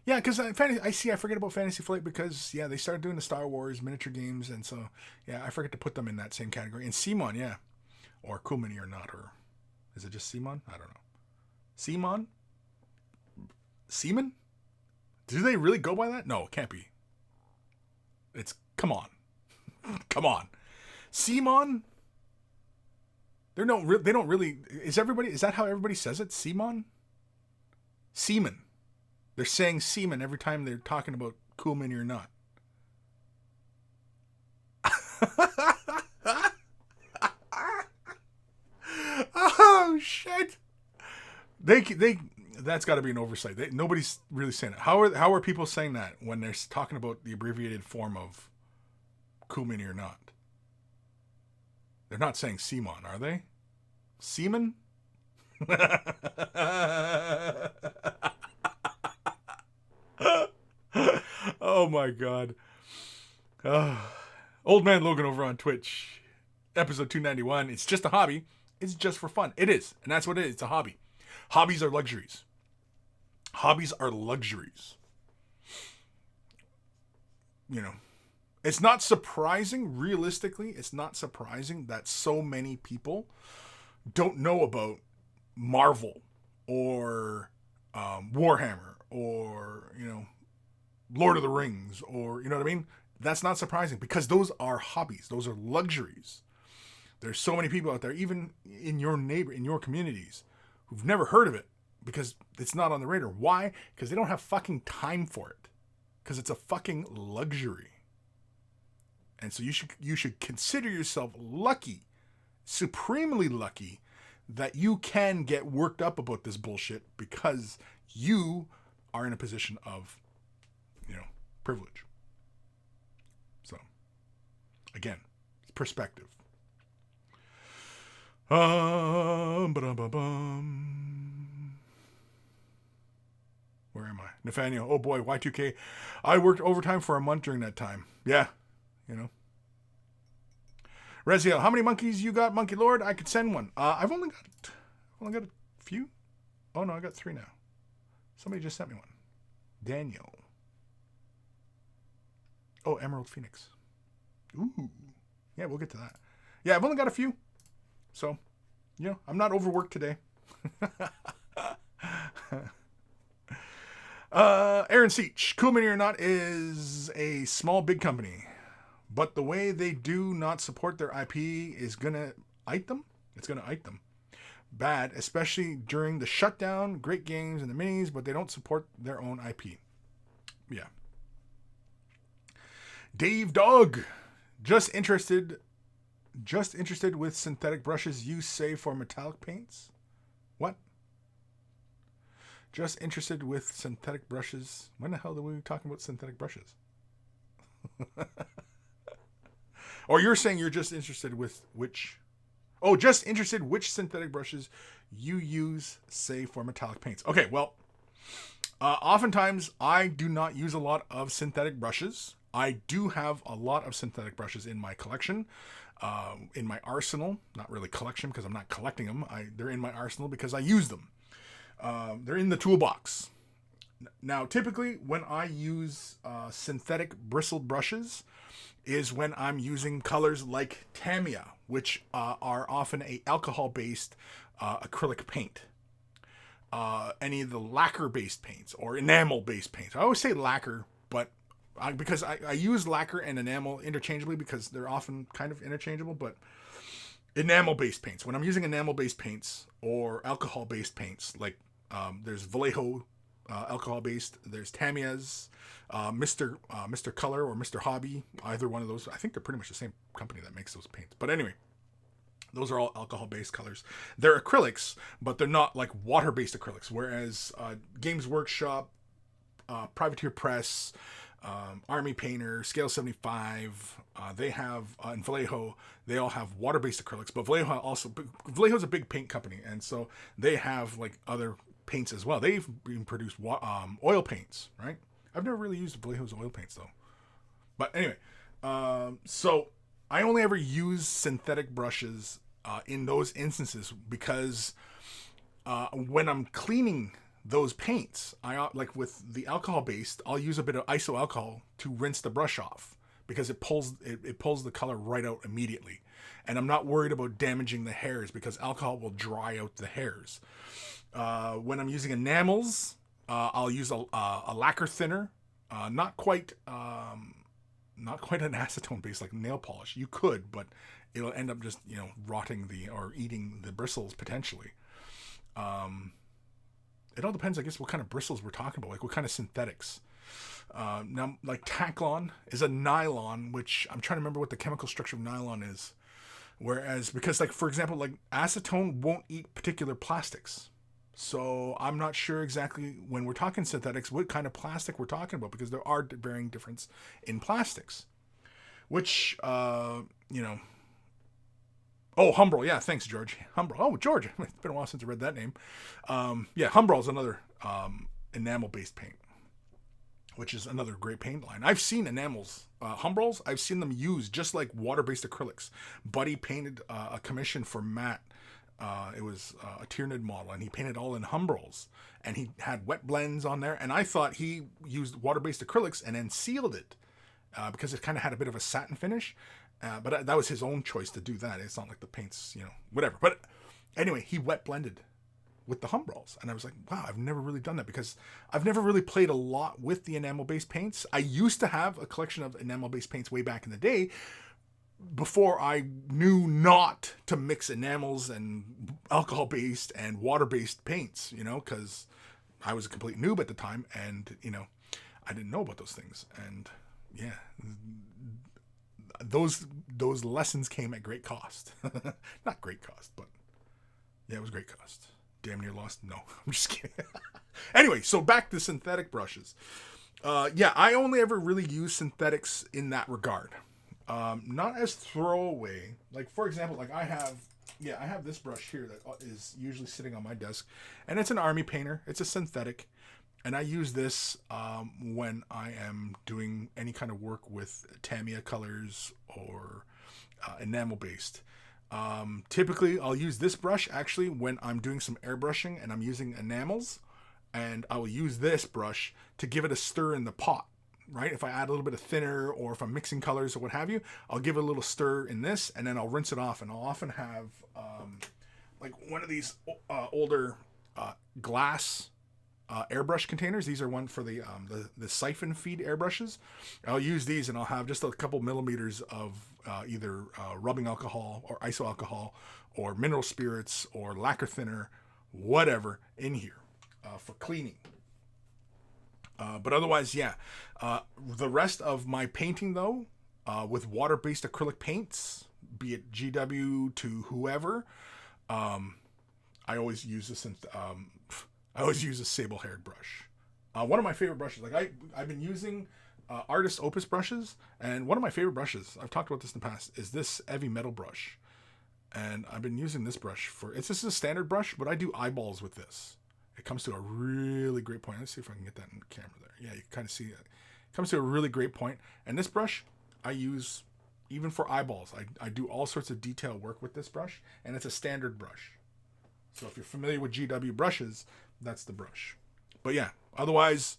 Yeah, because I forget about Fantasy Flight because, they started doing the Star Wars miniature games, and so, I forget to put them in that same category. And Simon, yeah. Or Cool Mini or not, or is it just Simon? I don't know. Simon? Seaman? Do they really go by that? No, it can't be. Come on. Come on. Simon? They don't really, is that how everybody says it? Simon? Seaman. They're saying seaman every time they're talking about Cool Mini or not. Oh shit! That's got to be an oversight. Nobody's really saying it. How are people saying that when they're talking about the abbreviated form of Cool Mini or not? They're not saying Simon, are they? Seaman? Oh Oh my God. Old Man Logan over on Twitch. Episode 291. It's just a hobby. It's just for fun. It is. And that's what it is. It's a hobby. Hobbies are luxuries. Hobbies are luxuries. You know, it's not surprising, realistically, it's not surprising that so many people don't know about Marvel or Warhammer or, you know, Lord of the Rings or, you know what I mean? That's not surprising because those are hobbies. Those are luxuries. There's so many people out there, even in your in your communities, who've never heard of it because it's not on the radar. Why? Because they don't have fucking time for it. Because it's a fucking luxury. And so you should consider yourself lucky, supremely lucky, that you can get worked up about this bullshit because you are in a position of, you know, privilege. So, again, it's perspective. Where am I? Nathaniel. Oh boy, Y2K. I worked overtime for a month during that time. Yeah, you know. Reziel, how many monkeys you got, Monkey Lord? I could send one. I've only got a few. Oh no, I got 3 now. Somebody just sent me one. Daniel. Oh, Emerald Phoenix. Ooh. Yeah, we'll get to that. Yeah, I've only got a few. So, you know, I'm not overworked today. Aaron Seach, Cool Mini or Not is a small, big company. But the way they do not support their IP is going to ite them. It's going to ite them. Bad, especially during the shutdown. Great games and the minis, but they don't support their own IP. Yeah. Dave Dog, just interested with synthetic brushes used, say, for metallic paints. What? Just interested with synthetic brushes. When the hell are we talking about synthetic brushes? Or you're saying you're just interested with which... Oh, just interested which synthetic brushes you use, say, for metallic paints. Okay, well, oftentimes I do not use a lot of synthetic brushes. I do have a lot of synthetic brushes in my collection, in my arsenal. Not really collection because I'm not collecting them. They're in my arsenal because I use them. They're in the toolbox. Now, typically, when I use synthetic bristled brushes is when I'm using colors like Tamiya, which are often a alcohol-based acrylic paint. Any of the lacquer-based paints or enamel-based paints. I always say lacquer, but because I use lacquer and enamel interchangeably because they're often kind of interchangeable, but enamel-based paints. When I'm using enamel-based paints or alcohol-based paints, like there's Vallejo alcohol-based, there's Tamiya's, Mr. Color or Mr. Hobby, either one of those. I think they're pretty much the same company that makes those paints. But anyway, those are all alcohol-based colors. They're acrylics, but they're not like water-based acrylics, whereas Games Workshop, Privateer Press, Army Painter, Scale 75, they have, and Vallejo, they all have water-based acrylics, but Vallejo's a big paint company, and so they have like other paints as well. They've even produced oil paints, right? I've never really used Vallejo's oil paints though. But anyway, so I only ever use synthetic brushes in those instances because when I'm cleaning those paints, I like with the alcohol based, I'll use a bit of iso alcohol to rinse the brush off because it pulls the color right out immediately, and I'm not worried about damaging the hairs because alcohol will dry out the hairs. When I'm using enamels, I'll use a lacquer thinner, not quite an acetone base like nail polish. You could, but it'll end up just rotting or eating the bristles potentially. It all depends, I guess, what kind of bristles we're talking about, like what kind of synthetics. Now, like Taclon is a nylon, which I'm trying to remember what the chemical structure of nylon is. Whereas, because like, for example, like acetone won't eat particular plastics. So I'm not sure exactly when we're talking synthetics, what kind of plastic we're talking about, because there are varying difference in plastics, which, Oh, Humbrol. Yeah, thanks, George. Humbrol. Oh, George. It's been a while since I read that name. Yeah, Humbrol is another enamel-based paint. which is another great paint line. I've seen enamels, Humbrals, I've seen them used just like water-based acrylics. Buddy painted a commission for Matt. It was a Tyranid model, and he painted all in Humbrals, and he had wet blends on there, and I thought he used water-based acrylics and then sealed it because it kind of had a bit of a satin finish, but that was his own choice to do that. It's not like the paints, whatever. But anyway, he wet blended with the Humbrals, and I was like, wow, I've never really done that because I've never really played a lot with the enamel-based paints. I used to have a collection of enamel-based paints way back in the day before I knew not to mix enamels and alcohol-based and water-based paints, because I was a complete noob at the time, and, I didn't know about those things. And yeah, those lessons came at great cost. Not great cost, but yeah, it was great cost. Damn near lost. No, I'm just kidding. Anyway, so back to synthetic brushes. I only ever really use synthetics in that regard. Not as throwaway. Like, for example, like I have this brush here that is usually sitting on my desk, and it's an army painter. It's a synthetic, and I use this when I am doing any kind of work with Tamiya colors or enamel based. Typically, I'll use this brush actually when I'm doing some airbrushing and I'm using enamels, and I will use this brush to give it a stir in the pot. Right? If I add a little bit of thinner, or if I'm mixing colors or what have you, I'll give it a little stir in this, and then I'll rinse it off. And I'll often have like one of these older glass airbrush containers. These are one for the siphon feed airbrushes. I'll use these, and I'll have just a couple millimeters of either rubbing alcohol or iso alcohol or mineral spirits or lacquer thinner, whatever, in here for cleaning. But otherwise, the rest of my painting, though, with water-based acrylic paints, be it GW to whoever, I always use a sable-haired brush. One of my favorite brushes, like I've been using Artist Opus brushes, and one of my favorite brushes, I've talked about this in the past, is this heavy metal brush. And I've been using this brush this is a standard brush, but I do eyeballs with this. It comes to a really great point. Let's see if I can get that in the camera there. Yeah, you can kind of see it. It comes to a really great point. And this brush I use even for eyeballs. I do all sorts of detail work with this brush, and it's a standard brush. So if you're familiar with GW brushes, that's the brush. But yeah, otherwise,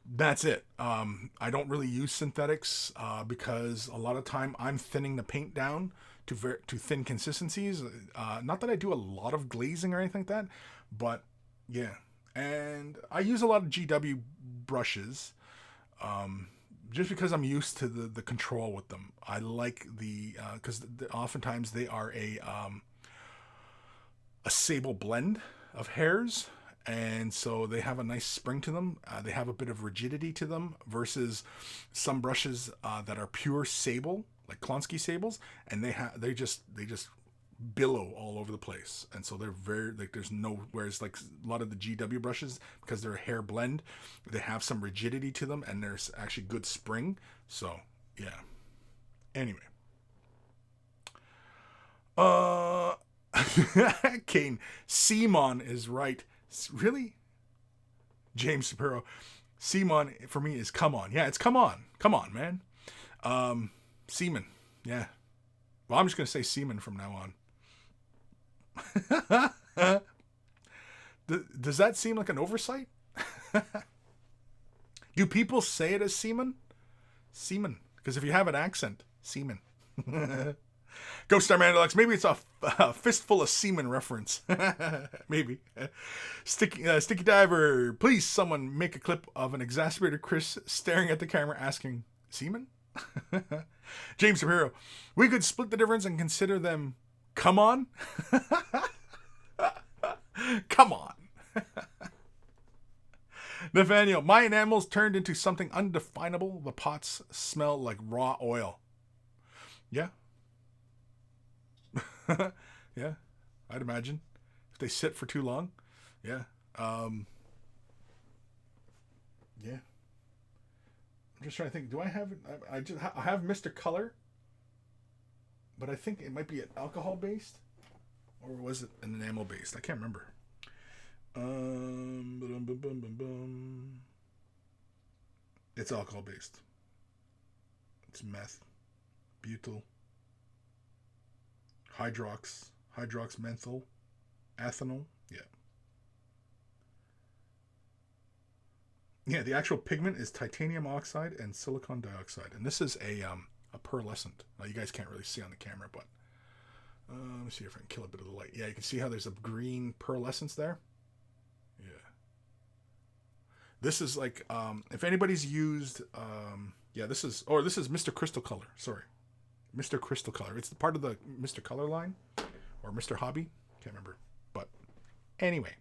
that's it. I don't really use synthetics because a lot of time I'm thinning the paint down to thin consistencies. Not that I do a lot of glazing or anything like that, but yeah, and I use a lot of GW brushes just because I'm used to the control with them. I like because oftentimes they are a sable blend of hairs, and so they have a nice spring to them. They have a bit of rigidity to them versus some brushes that are pure sable, like Klonsky sables, and they just billow all over the place, and so they're very there's no, whereas like a lot of the GW brushes, because they're a hair blend, they have some rigidity to them, and there's actually good spring. So yeah, anyway, Kane, Simon is right. Really, James Shapiro, Simon for me is come on. Yeah, it's come on, man. Seaman, yeah. Well, I'm just gonna say seaman from now on. Does that seem like an oversight? Do people say it as seaman? Seaman. Because if you have an accent, seaman. Ghost Star Mandalux, maybe it's a fistful of semen reference. Maybe. Sticky Diver, please someone make a clip of an exasperated Kris staring at the camera asking, semen? James Shapiro, we could split the difference and consider them come on. Come on. Nathaniel, my enamels turned into something undefinable. The pots smell like raw oil. Yeah. Yeah, I'd imagine if they sit for too long. Yeah. Yeah. I'm just trying to think. Do I have? I have Mr. Color, but I think it might be an alcohol based, or was it an enamel based? I can't remember. It's alcohol based. It's meth, butyl, hydroxymethyl, ethanol. Yeah. Yeah, the actual pigment is titanium oxide and silicon dioxide. And this is a pearlescent. Now, you guys can't really see on the camera, but let me see if I can kill a bit of the light. Yeah, you can see how there's a green pearlescence there. Yeah. This is like, if anybody's used, yeah, this is Mr. Crystal Color. Sorry. Mr. Crystal Color. It's part of the Mr. Color line or Mr. Hobby. Can't remember. But anyway.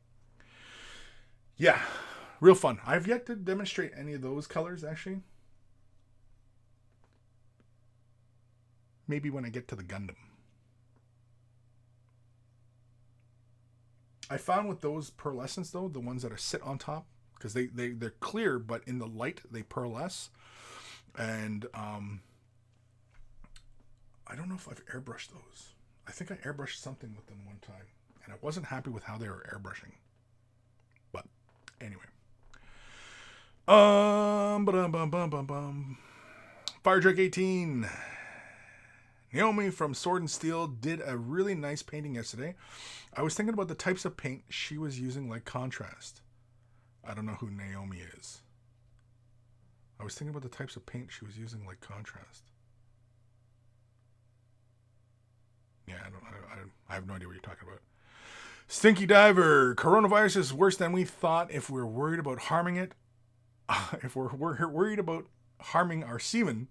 Yeah. Real fun. I've yet to demonstrate any of those colors, actually. Maybe when I get to the Gundam. I found with those pearlescents, though, the ones that are sit on top, because they're clear, but in the light, they pearlesce. And I don't know if I've airbrushed those. I think I airbrushed something with them one time, and I wasn't happy with how they were airbrushing. But anyway. Fire Drake 18. Naomi from Sword and Steel did a really nice painting yesterday. I was thinking about the types of paint she was using like contrast. I don't know who Naomi is. I was thinking about the types of paint she was using like contrast. Yeah, I have no idea what you're talking about. Stinky Diver. Coronavirus is worse than we thought. If we're worried about harming it, if we're worried about harming our semen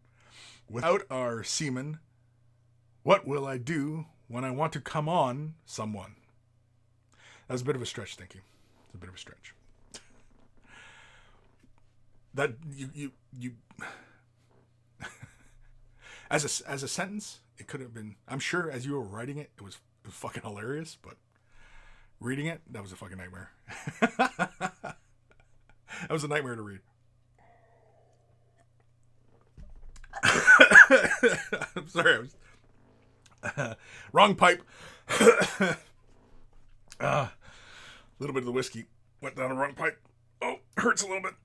without our semen, what will I do when I want to come on someone? That's a bit of a stretch, Stinky. It's a bit of a stretch. That you as a sentence, it could have been. I'm sure as you were writing it, it was fucking hilarious. But reading it, that was a fucking nightmare. That was a nightmare to read. I'm sorry. I was wrong pipe. A little bit of the whiskey went down the wrong pipe. Oh, hurts a little bit.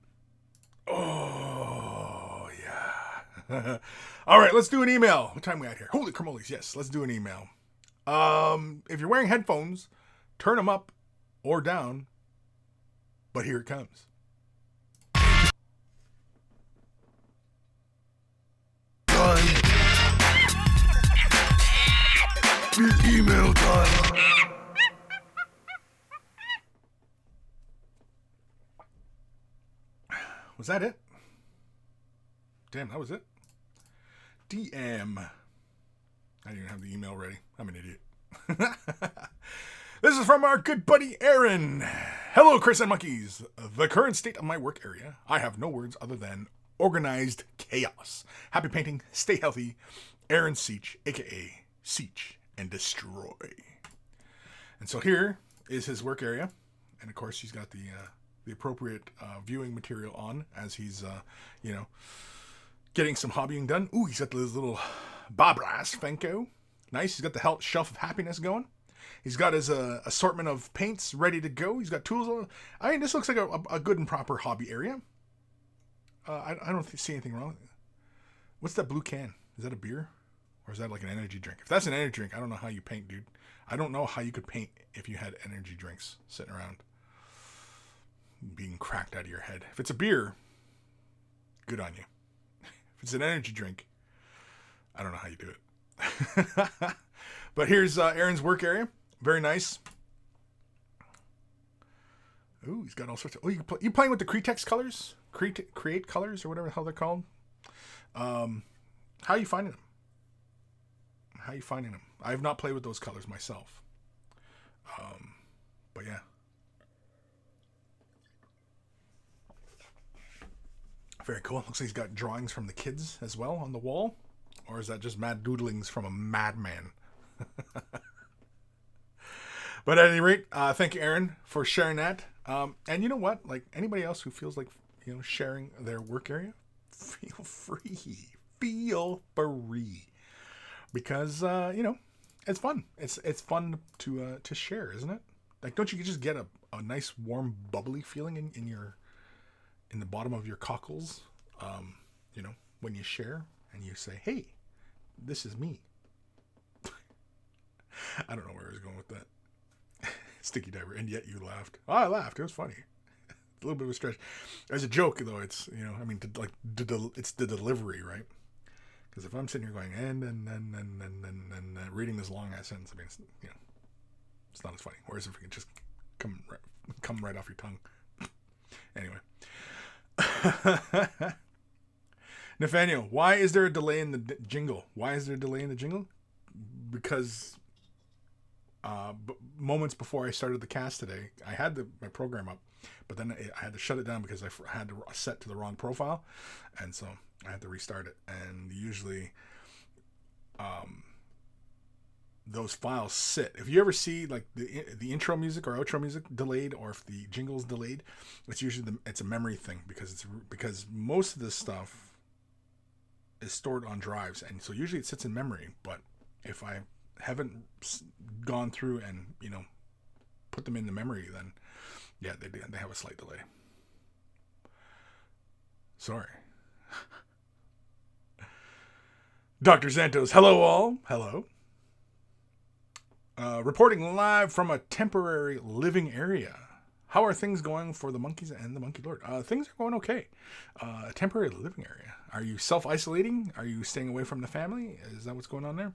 Oh, yeah. All right, let's do an email. What time are we at here? Holy cramoles. Yes, let's do an email. If you're wearing headphones, turn them up or down. But here it comes. It's email time. Was that it? Damn, that was it. DM. I didn't even have the email ready. I'm an idiot. This is from our good buddy Aaron. Hello, Kris and Monkeys. The current state of my work area, I have no words other than organized chaos. Happy painting. Stay healthy. Aaron Seach, a.k.a. Seach and Destroy. And so here is his work area. And, of course, he's got the appropriate viewing material on as he's, getting some hobbying done. Ooh, he's got this little Babras Fenko. Nice. He's got the shelf of happiness going. He's got his assortment of paints ready to go. He's got tools. I mean, this looks like a good and proper hobby area. I don't see anything wrong with it. What's that blue can? Is that a beer? Or is that like an energy drink? If that's an energy drink, I don't know how you paint, dude. I don't know how you could paint if you had energy drinks sitting around being cracked out of your head. If it's a beer, good on you. If it's an energy drink, I don't know how you do it. But here's Aaron's work area. Very nice. Ooh, he's got all sorts of... Oh, you playing with the Cretex colors? Create colors or whatever the hell they're called? How are you finding them? I have not played with those colors myself. But yeah. Very cool. Looks like he's got drawings from the kids as well on the wall. Or is that just mad doodlings from a madman? But at any rate, thank you, Aaron, for sharing that. And you know what? Like anybody else who feels like, sharing their work area, feel free. Feel free. Because, it's fun. It's fun to share, isn't it? Like, don't you just get a nice, warm, bubbly feeling in the bottom of your cockles You know, when you share and you say, hey, this is me. I don't know where I was going with that. Sticky diver. And yet you laughed. Oh, I laughed. It was funny. A little bit of a stretch. As a joke, though, it's, you know, I mean, it's the delivery, right? Because if I'm sitting here going, and reading this long ass sentence, I mean, it's, you know, it's not as funny. Whereas if it could just come right off your tongue. Anyway. Nathaniel, why is there a delay in the jingle? Why is there a delay in the jingle? Because moments before I started the cast today, I had my program up, but then I had to shut it down because I had to set to the wrong profile, and so I had to restart it. And usually those files sit. If you ever see like the intro music or outro music delayed, or if the jingle's delayed, it's usually it's a memory thing, because most of this stuff is stored on drives, and so usually it sits in memory. But if I haven't gone through and, you know, put them in the memory, then yeah, they have a slight delay. Sorry. Dr. Santos, hello all. Hello. Reporting live from a temporary living area. How are things going for the monkeys and the monkey lord? Things are going okay. A temporary living area. Are you self-isolating? Are you staying away from the family? Is that what's going on there?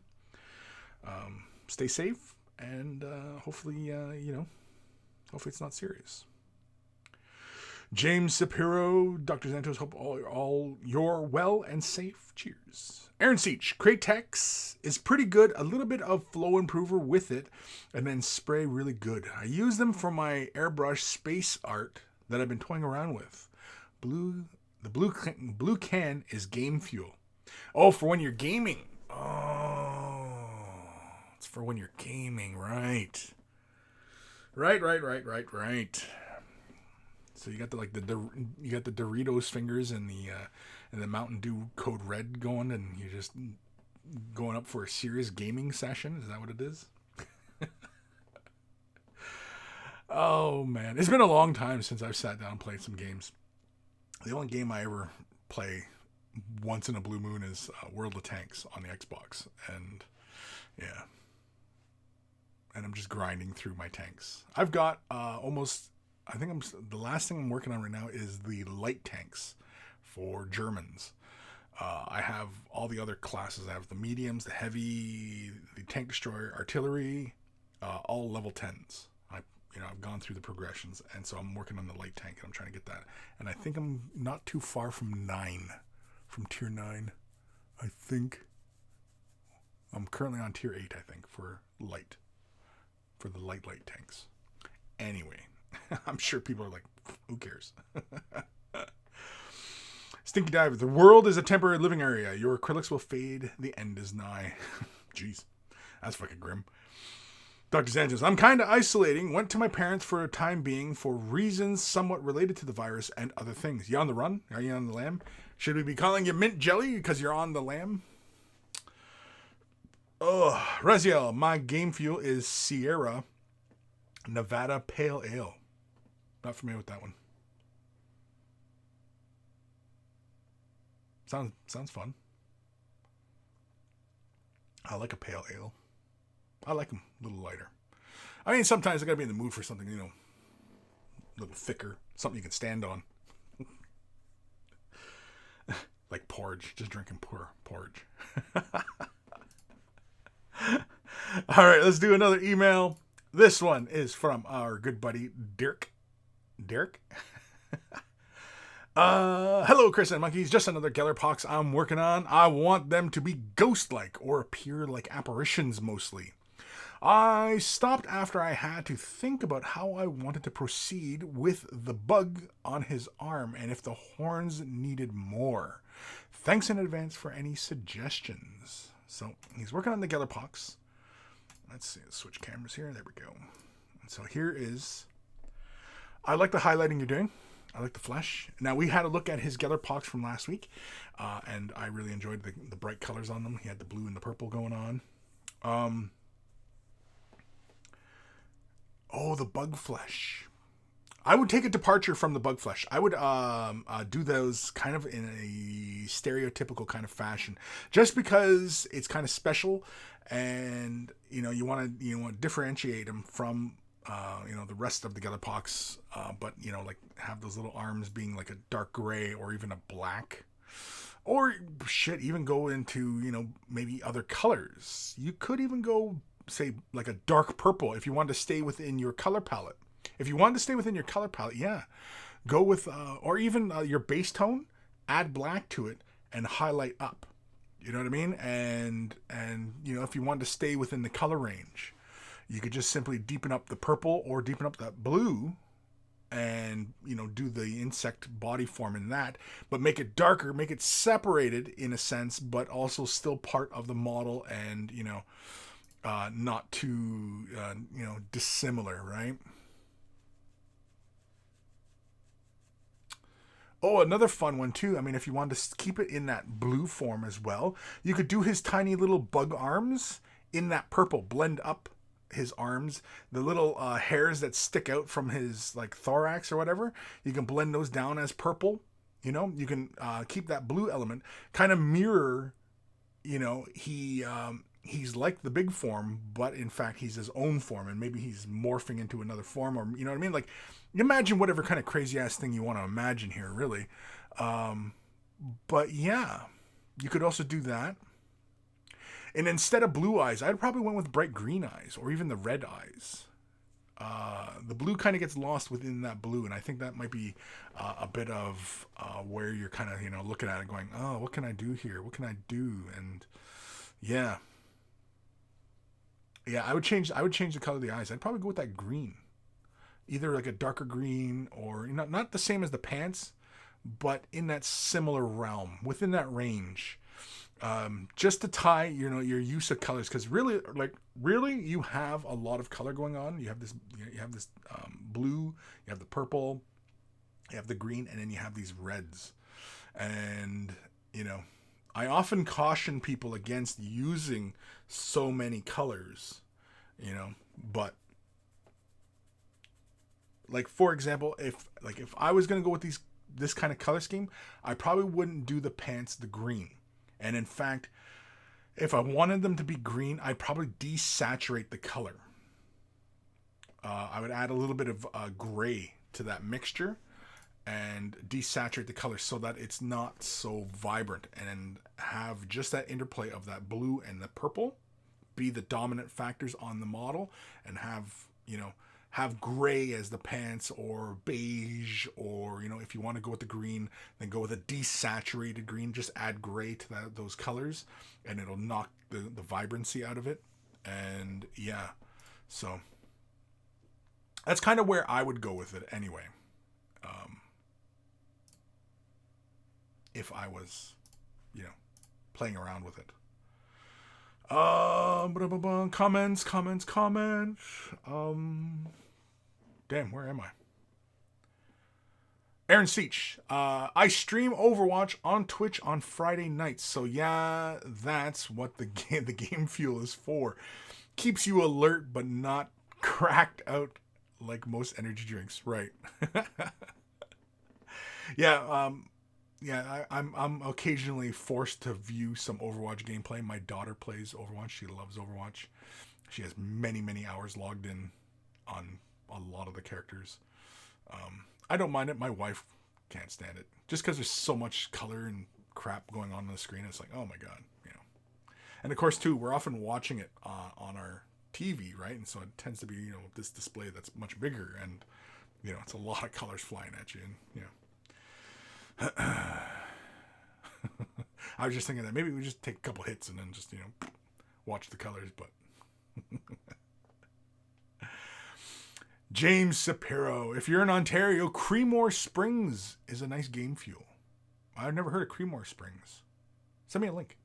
Stay safe, and hopefully, you know, hopefully it's not serious. James Shapiro, Dr. Santos, hope all you're well and safe. Cheers. Aaron Seach, Cratex is pretty good. A little bit of flow improver with it, and then spray really good. I use them for my airbrush space art that I've been toying around with. The blue can is game fuel. Oh, for when you're gaming. Oh, it's for when you're gaming, right? Right. So you got you got the Doritos fingers and the Mountain Dew Code Red going, and you're just going up for a serious gaming session. Is that what it is? Oh man, it's been a long time since I've sat down and played some games. The only game I ever play once in a blue moon is World of Tanks on the Xbox, and yeah, and I'm just grinding through my tanks. I've got the last thing I'm working on right now is the light tanks for Germans. I have all the other classes. I have the mediums, the heavy, the tank destroyer, artillery, all level 10s. I've gone through the progressions, and so I'm working on the light tank, and I'm trying to get that. And I think I'm not too far from tier 9. I think I'm currently on tier 8. I think for the light tanks. Anyway. I'm sure people are like, who cares? Stinky Diver, the world is a temporary living area. Your acrylics will fade. The end is nigh. Jeez, that's fucking grim. Dr. Sanchez, I'm kind of isolating. Went to my parents for a time being for reasons somewhat related to the virus and other things. You on the run? Are you on the lam? Should we be calling you Mint Jelly because you're on the lam? Oh, Raziel, my game fuel is Sierra Nevada Pale Ale. Not familiar with that one. Sounds fun. I like a pale ale. I like them a little lighter. I mean, sometimes I gotta be in the mood for something, you know, a little thicker, something you can stand on. Like porridge, just drinking porridge. All right, let's do another email. This one is from our good buddy Dirk. Hello, Kris and Monkeys. Just another Gellerpox I'm working on. I want them to be ghost-like or appear like apparitions mostly. I stopped after I had to think about how I wanted to proceed with the bug on his arm and if the horns needed more. Thanks in advance for any suggestions. So he's working on the Gellerpox. Let's see, let's switch cameras here. There we go. And so here is... I like the highlighting you're doing. I like the flesh. Now, we had a look at his Gellerpox from last week, and I really enjoyed the bright colors on them. He had the blue and the purple going on. The bug flesh. I would take a departure from the bug flesh. I would do those kind of in a stereotypical kind of fashion, just because it's kind of special, and you want to differentiate them from the rest of the Gellerpox, but like have those little arms being like a dark gray or even a black, or shit, even go into maybe other colors. You could even go say like a dark purple if you want to stay within your color palette. If you want to stay within your color palette, yeah, go with, or even your base tone, add black to it and highlight up. You know what I mean? And if you want to stay within the color range, you could just simply deepen up the purple or deepen up that blue, and do the insect body form in that, but make it darker, make it separated in a sense, but also still part of the model, and not too dissimilar, right? Oh, another fun one too. I mean, if you wanted to keep it in that blue form as well, you could do his tiny little bug arms in that purple. Blend up his arms, the little hairs that stick out from his like thorax or whatever. You can blend those down as purple. You can keep that blue element, kind of mirror. He's like the big form, but in fact he's his own form, and maybe he's morphing into another form, or you know what I mean? Like, imagine whatever kind of crazy ass thing you want to imagine here, really. But yeah, you could also do that. And instead of blue eyes, I'd probably went with bright green eyes, or even the red eyes. The blue kind of gets lost within that blue, and I think that might be a bit of where you're kind of looking at it, going, oh, what can I do here? What can I do? And yeah. Yeah, I would change the color of the eyes. I'd probably go with that green. Either like a darker green, or not the same as the pants, but in that similar realm, within that range. Just to tie your use of colors, because really you have a lot of color going on. You have this blue, you have the purple, you have the green, and then you have these reds. And I often caution people against using so many colors, but like, for example, if I was going to go with this kind of color scheme, I probably wouldn't do the pants the green. And in fact, if I wanted them to be green, I'd probably desaturate the color. I would add a little bit of gray to that mixture and desaturate the color so that it's not so vibrant, and have just that interplay of that blue and the purple be the dominant factors on the model, and have gray as the pants, or beige, or if you want to go with the green, then go with a desaturated green. Just add gray to those colors, and it'll knock the vibrancy out of it. And yeah, so that's kind of where I would go with it anyway. If I was, playing around with it. Comments. Damn, where am I? Aaron Seach. I stream Overwatch on Twitch on Friday nights. So yeah, that's what the game fuel is for. Keeps you alert, but not cracked out like most energy drinks. Right. Yeah. Yeah, I'm occasionally forced to view some Overwatch gameplay. My daughter plays Overwatch. She loves Overwatch. She has many hours logged in on a lot of the characters. I don't mind it. My wife can't stand it. Just because there's so much color and crap going on the screen. It's like, oh my God. And of course, too, we're often watching it on our TV, right? And so it tends to be, this display that's much bigger. And, it's a lot of colors flying at you. And, I was just thinking that maybe we just take a couple hits and then just watch the colors. But James Sapiro, if you're in Ontario, Creemore Springs is a nice game fuel. I've never heard of Creemore Springs. Send me a link.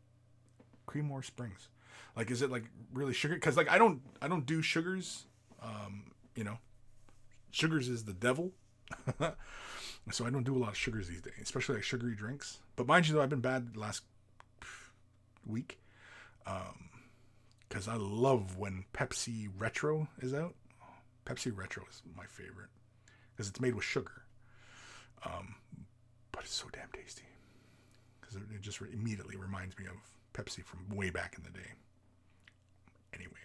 Creemore Springs, like, is it like really sugar? Because like I don't do sugars. Sugars is the devil. So I don't do a lot of sugars these days, especially like sugary drinks. But mind you, though, I've been bad the last week, because I love when Pepsi Retro is out. Pepsi Retro is my favorite. because it's made with sugar. But it's so damn tasty because it just immediately reminds me of Pepsi from way back in the day. Anyway.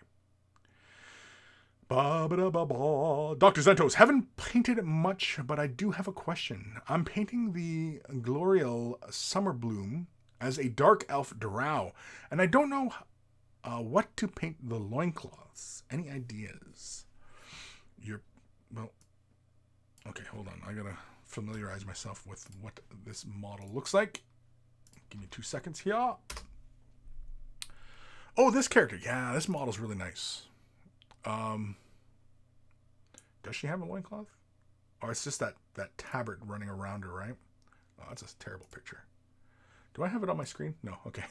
Dr. Zentos, haven't painted much, but I do have a question. I'm painting the Glorial Summer Bloom as a dark elf drow, and I don't know what to paint the loincloths. Any ideas? Well, okay, hold on. I gotta familiarize myself with what this model looks like. Give me 2 seconds here. Oh, this character. Yeah, this model's really nice. Does she have a loincloth? Or it's just that tabard running around her, right? Oh, that's a terrible picture. Do I have it on my screen? No, okay.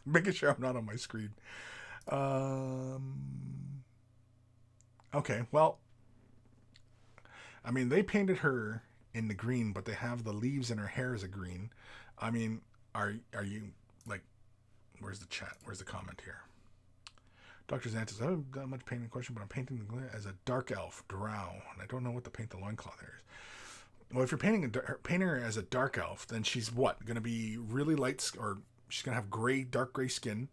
Making sure I'm not on my screen. Okay, well, I mean, they painted her in the green, but they have the leaves in her hair as a green. I mean, are you, like, where's the chat? Where's the comment here? Dr. Xanthus, I haven't done much painting question, but I'm painting the as a dark elf, drow, and I don't know what to paint the loincloth there is. Well, if you're painting her as a dark elf, then she's what? Going to be really light, or she's going to have dark gray skin,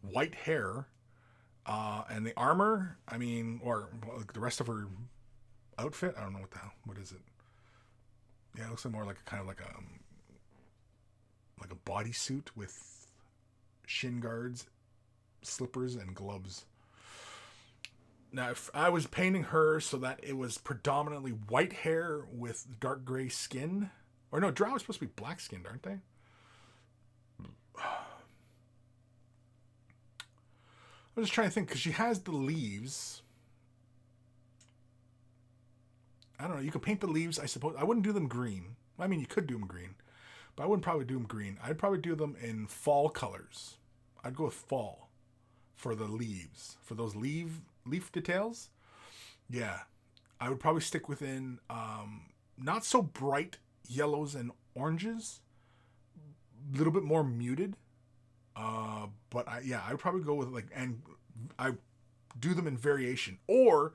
white hair, and the armor, I mean, or the rest of her outfit, I don't know what is it? Yeah, it looks more like like a bodysuit with shin guards, slippers, and gloves. Now, if I was painting her so that it was predominantly white hair with dark gray skin, or no, drow are supposed to be black skinned, aren't they? I'm just trying to think, because she has the leaves. I don't know. You could paint the leaves, I suppose. I wouldn't do them green. I mean, you could do them green, but I wouldn't probably do them green. I'd probably do them in fall colors. I'd go with fall for the leaves, for those leaf details. Yeah, I would probably stick within not so bright yellows and oranges, a little bit more muted. But I would probably go with and I do them in variation, or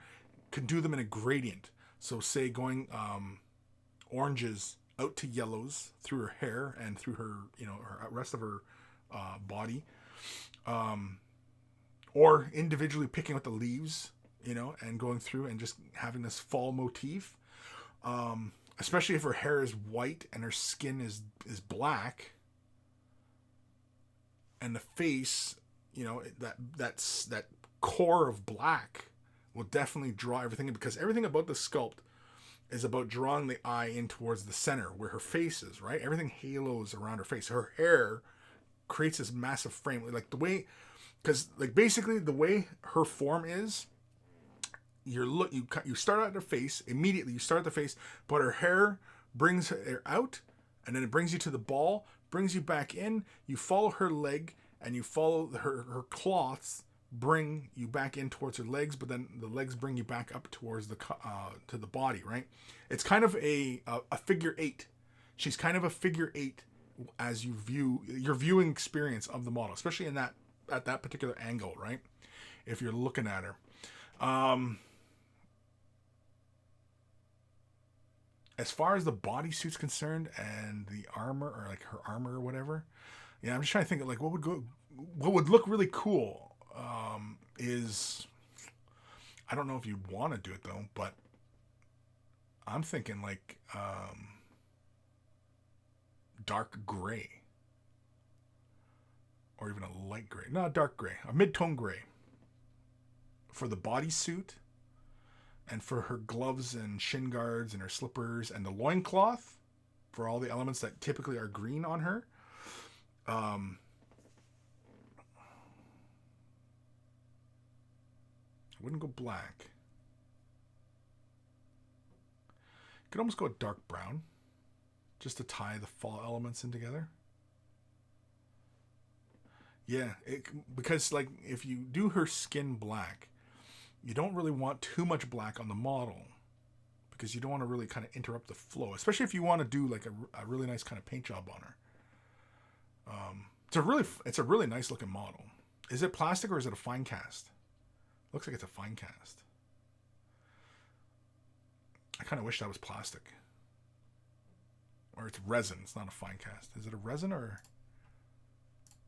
could do them in a gradient. So say going oranges out to yellows through her hair and through her, her rest of her body, or individually picking out the leaves, and going through and just having this fall motif. Especially if her hair is white and her skin is black, and the face, that core of black will definitely draw everything in, because everything about the sculpt is about drawing the eye in towards the center where her face is, right? Everything halos around her face. Her hair creates this massive frame, like the way, because basically the way her form is, you start out at her face immediately. You start at the face, but her hair brings her out, and then it brings you to the ball, brings you back in. You follow her leg, and you follow her cloths bring you back in towards her legs, but then the legs bring you back up towards to the body, right? It's kind of a figure eight. She's kind of a figure eight as you view your viewing experience of the model, especially at that particular angle, right? If you're looking at her. As far as the bodysuit's concerned and the armor, or her armor or whatever, I'm just trying to think of what would look really cool. Is, I don't know if you'd want to do it though, but I'm thinking dark gray, or even a light gray, not dark gray, a mid-tone gray for the bodysuit, and for her gloves and shin guards and her slippers, and the loincloth for all the elements that typically are green on her. Wouldn't go black. Could almost go a dark brown, just to tie the fall elements in together. Yeah, because if you do her skin black, you don't really want too much black on the model, because you don't want to really kind of interrupt the flow, especially if you want to do a really nice kind of paint job on her. It's a really nice looking model. Is it plastic or is it a fine cast? Looks like it's a fine cast. I kind of wish that was plastic. Or it's resin. It's not a fine cast. Is it a resin or...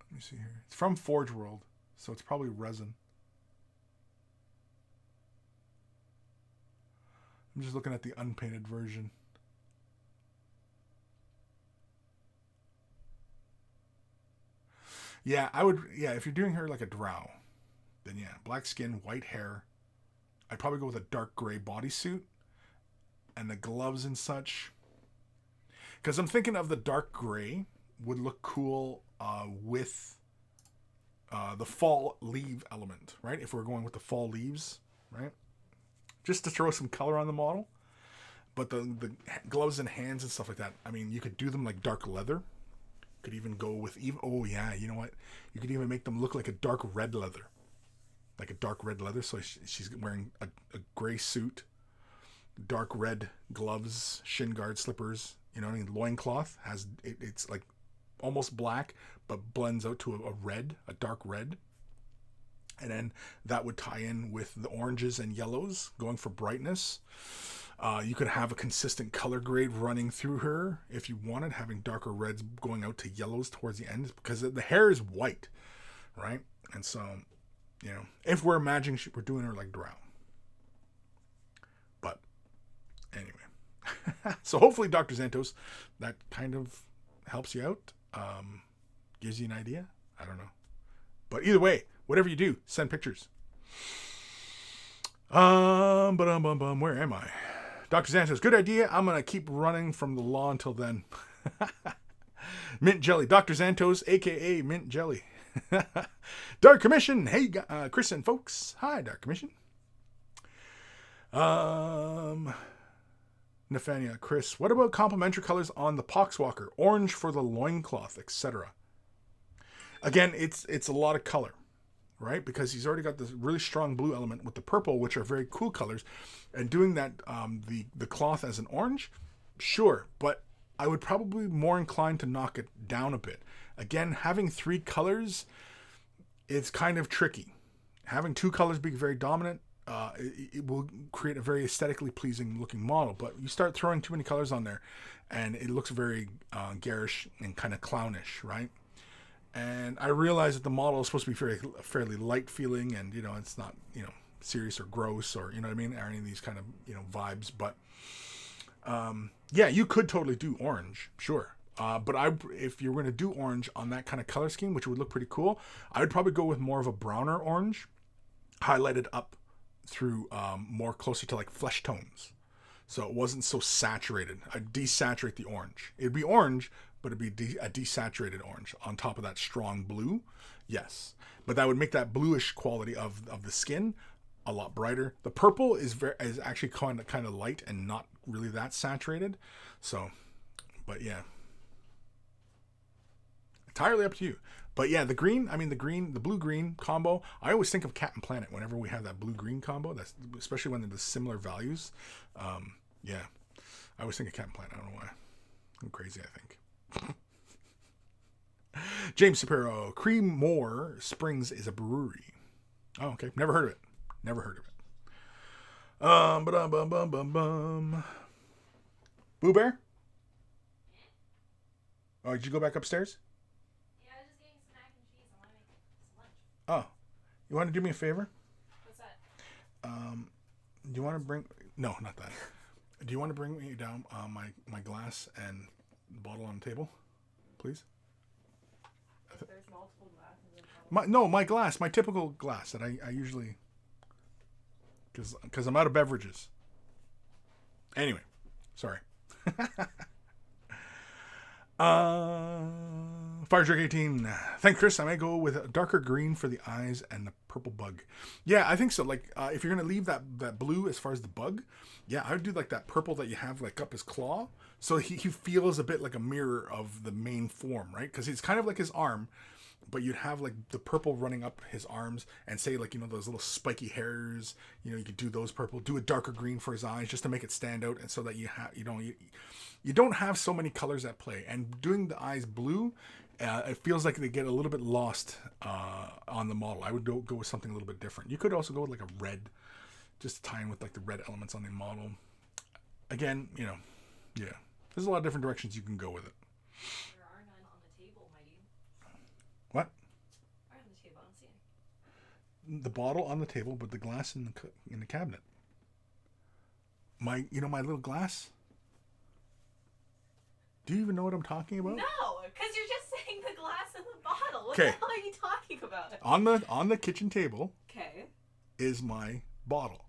Let me see here. It's from Forge World, so it's probably resin. I'm just looking at the unpainted version. Yeah, I would... Yeah, if you're doing her like a drow, then yeah, black skin, white hair. I'd probably go with a dark gray bodysuit. And the gloves and such. Because I'm thinking of the dark gray would look cool with the fall leaf element, right? If we're going with the fall leaves, right? Just to throw some color on the model. But the gloves and hands and stuff like that, I mean, you could do them like dark leather. Could even go with even... Oh, yeah, you know what? You could even make them look like a dark red leather. Like a dark red leather. So she's wearing a gray suit. Dark red gloves, shin guard, slippers, you know what I mean? Loincloth has it's like almost black, but blends out to a red, a dark red. And then that would tie in with the oranges and yellows, going for brightness. You could have a consistent color grade running through her if you wanted, having darker reds going out to yellows towards the end, because the hair is white, right? And so, you know, if we're imagining we're doing her like drow. Anyway, so hopefully, Dr. Xantos, that kind of helps you out, gives you an idea. I don't know. But either way, whatever you do, send pictures. Where am I? Dr. Xantos, good idea. I'm going to keep running from the law until then. Mint Jelly. Dr. Xantos, a.k.a. Mint Jelly. Dark Commission. Hey, Kris and folks. Hi, Dark Commission. Nathania, Kris, what about complementary colors on the Poxwalker? Orange for the loincloth, etc. Again, it's a lot of color, right? Because he's already got this really strong blue element with the purple, which are very cool colors. And doing that, the cloth as an orange, sure. But I would probably be more inclined to knock it down a bit. Again, having 3 colors, it's kind of tricky. Having 2 colors being very dominant, it will create a very aesthetically pleasing looking model, but you start throwing too many colors on there and it looks very garish and kind of clownish, right? And I realize that the model is supposed to be fairly light feeling, and you know, it's not, you know, serious or gross or, you know what I mean, or any of these kind of, you know, vibes. But yeah, you could totally do orange, sure. But if you're going to do orange on that kind of color scheme, which would look pretty cool, I would probably go with more of a browner orange, highlighted up through more closer to like flesh tones, so it wasn't so saturated. I'd desaturate the orange. It'd be orange, but it'd be a desaturated orange on top of that strong blue. Yes, but that would make that bluish quality of the skin a lot brighter. The purple is actually kind of light and not really that saturated. So, but yeah, entirely up to you. But yeah, the blue-green combo, I always think of Captain Planet whenever we have that blue-green combo, that's especially when there's similar values. Yeah, I always think of Captain Planet. I don't know why. I'm crazy, I think. James Shapiro, Creedmoor Springs is a brewery. Oh, okay. Never heard of it. Boo Bear? Oh, did you go back upstairs? Oh, you want to do me a favor? What's that? Do you want to bring... No, not that. Do you want to bring me down my glass and bottle on the table, please? There's multiple glasses. My glass, my typical glass that I usually... Because I'm out of beverages. Anyway, sorry. Fire Jerk 18. Thank Kris. I may go with a darker green for the eyes and the purple bug. Yeah, I think so. Like, if you're gonna leave that blue as far as the bug, yeah, I would do like that purple that you have like up his claw, so he feels a bit like a mirror of the main form, right? Because it's kind of like his arm, but you'd have like the purple running up his arms, and say like, you know, those little spiky hairs. You know, you could do those purple. Do a darker green for his eyes just to make it stand out, and so that you don't have so many colors at play. And doing the eyes blue, it feels like they get a little bit lost on the model. I would go with something a little bit different. You could also go with like a red, just to tie in with like the red elements on the model. again, yeah. There's a lot of different directions you can go with it. There are none on the table, mighty. What? Right on the table, I don't see any. The bottle on the table, but the glass in the cabinet. My little glass. Do you even know what I'm talking about? No, because you're just saying the glass in the bottle. What 'Kay. the hell are you talking about? On the kitchen table Okay. is my bottle.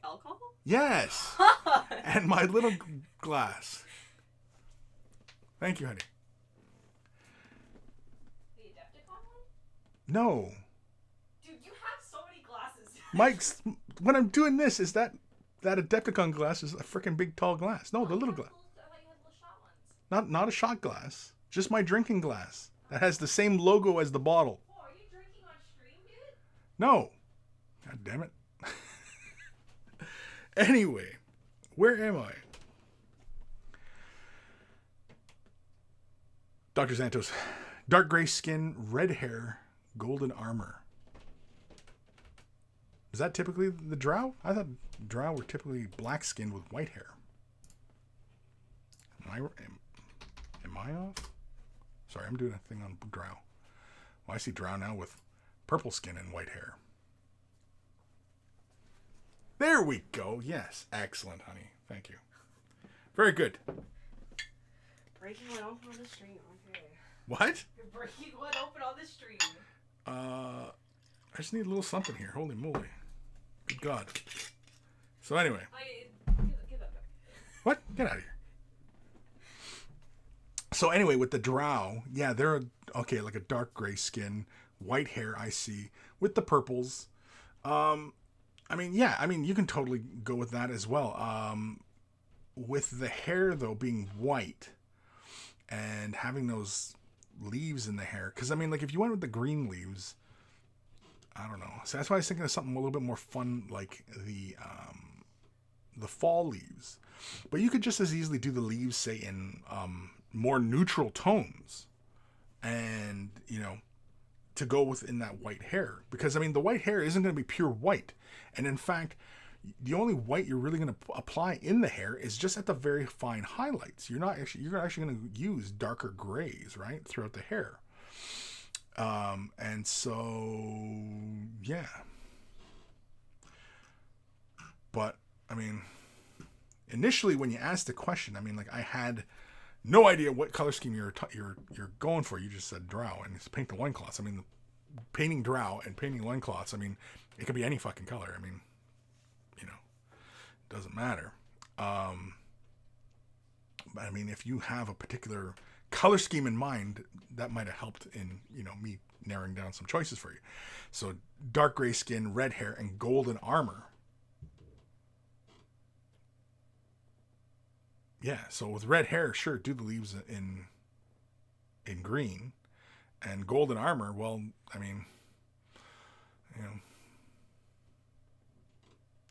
Alcohol? Yes. And my little glass. Thank you, honey. The Adepticon one? No. Dude, you have so many glasses. Mike's, when I'm doing this, is that Adepticon glass is a freaking big tall glass. No, the little glass. I thought you had little shot ones. Not a shot glass. Just my drinking glass. That has the same logo as the bottle. Oh, are you drinking on stream, dude? No. God damn it. Anyway, where am I? Dr. Santos. Dark gray skin, red hair, golden armor. Is that typically the drow? I thought drow were typically black skinned with white hair. Am I off? Sorry, I'm doing a thing on drow. Well, I see drow now with purple skin and white hair. There we go. Yes. Excellent, honey. Thank you. Very good. Breaking one open on the stream. Okay. What? You're breaking one open on the stream. I just need a little something here. Holy moly. Good God. So anyway. Give that back. What? Get out of here. So anyway, with the drow, yeah, they're okay, like a dark gray skin, white hair, I see, with the purples. You can totally go with that as well. With the hair, though, being white and having those leaves in the hair. Because, if you went with the green leaves, I don't know. So that's why I was thinking of something a little bit more fun, like the fall leaves. But you could just as easily do the leaves, say, in more neutral tones. And, to go within that white hair. Because, the white hair isn't going to be pure white. And in fact, the only white you're really going to apply in the hair is just at the very fine highlights. You're actually going to use darker grays, right, throughout the hair. And so, yeah. But, initially when you asked the question, I had no idea what color scheme you're going for. You just said drow, and it's paint the loincloths. Painting drow and painting loincloths, it could be any fucking color. It doesn't matter. But if you have a particular color scheme in mind, that might have helped in, me narrowing down some choices for you. So dark gray skin, red hair, and golden armor. Yeah, so with red hair, sure, do the leaves in green. And golden armor, well, you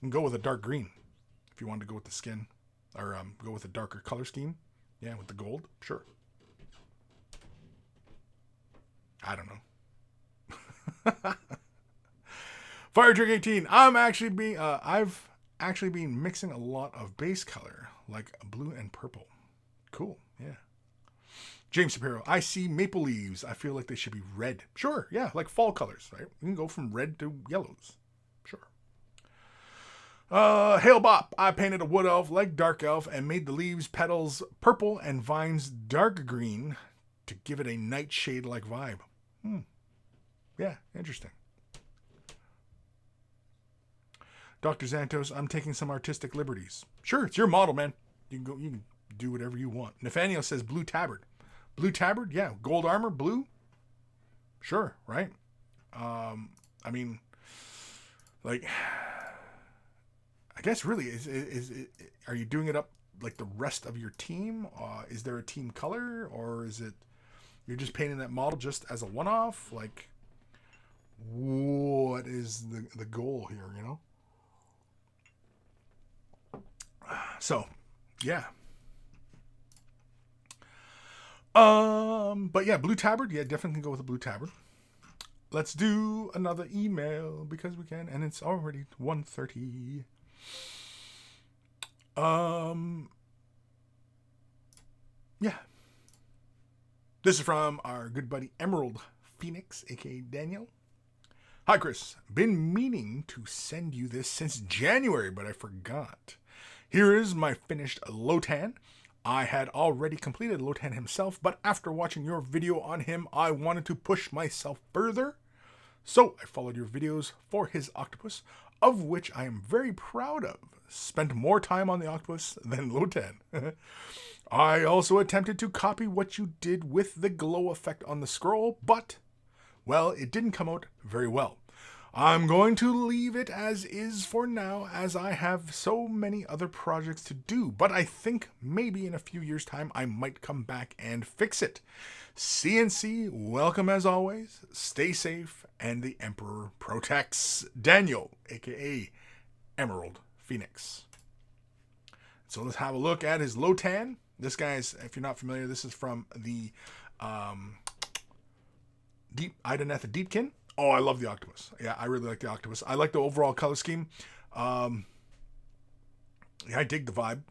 can go with a dark green if you wanted to go with the skin. Or go with a darker color scheme. Yeah, with the gold, sure. I don't know. Fire Trick 18. I've actually been mixing a lot of base color, like blue and purple. Cool, yeah. James Shapiro, I see maple leaves. I feel like they should be red. Sure, yeah, like fall colors, right? You can go from red to yellows. Sure. Hail Bop, I painted a wood elf like dark elf and made the leaves, petals purple and vines dark green to give it a nightshade-like vibe. Yeah, interesting. Dr. Santos, I'm taking some artistic liberties. Sure, it's your model, man. You can do whatever you want. Nathaniel says blue tabard. Blue tabard, yeah. Gold armor, blue. Sure, right? I guess really, are you doing it up like the rest of your team? Is there a team color, or is it you're just painting that model just as a one-off? Like, what is the goal here? So, yeah. But yeah, blue tabard. Yeah, definitely can go with a blue tabard. Let's do another email because we can, and it's already 1:30. Yeah. This is from our good buddy Emerald Phoenix, aka Daniel. Hi, Kris. Been meaning to send you this since January, but I forgot. Here is my finished Lotan. I had already completed Lotan himself, but after watching your video on him, I wanted to push myself further. So I followed your videos for his octopus, of which I am very proud of. Spent more time on the octopus than Lotan. I also attempted to copy what you did with the glow effect on the scroll, but, well, it didn't come out very well. I'm going to leave it as is for now, as I have so many other projects to do, but I think maybe in a few years' time I might come back and fix it. CNC, welcome as always, stay safe, and the Emperor protects. Daniel, aka Emerald Phoenix. So let's have a look at his Lotan. This guy's, if you're not familiar, this is from the Idanetha Deepkin. Oh, I love the octopus. Yeah, I really like the octopus. I like the overall color scheme. Yeah, I dig the vibe.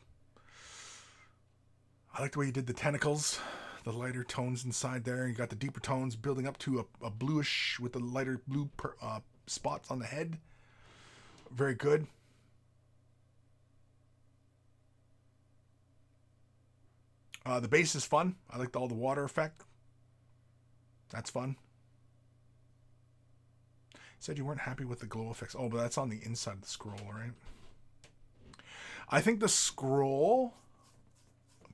I like the way you did the tentacles, the lighter tones inside there. You got the deeper tones building up to a bluish with the lighter blue spots on the head. Very good. The base is fun. I like all the water effect. That's fun. Said you weren't happy with the glow effects. Oh, but that's on the inside of the scroll, right? I think the scroll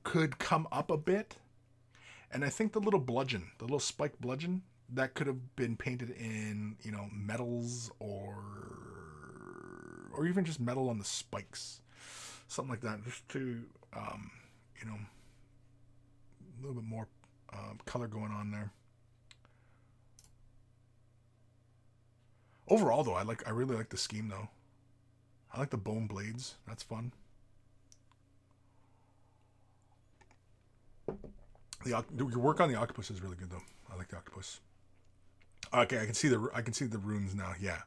could come up a bit. And I think the little bludgeon, the little spiked bludgeon, that could have been painted in, metals or even just metal on the spikes. Something like that. Just to, a little bit more color going on there. Overall, though, I really like the scheme, though. I like the bone blades. That's fun. Your work on the octopus is really good, though. I like the octopus. Okay, I can see the runes now. Yeah,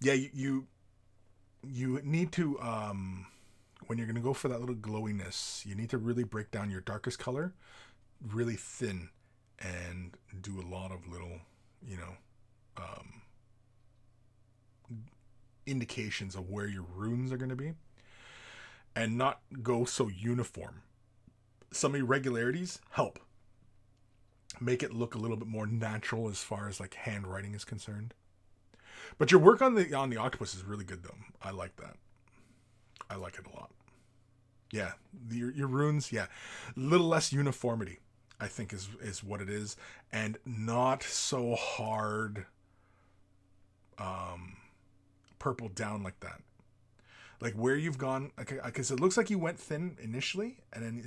you need to when you're gonna go for that little glowiness, you need to really break down your darkest color really thin and do a lot of little, indications of where your runes are going to be and not go so uniform. Some irregularities help make it look a little bit more natural as far as like handwriting is concerned. But your work on the octopus is really good, though. I like that. I like it a lot. Yeah, your runes, yeah, a little less uniformity, I think is what it is, and not so hard purple down like that. Like where you've gone, because it looks like you went thin initially, and then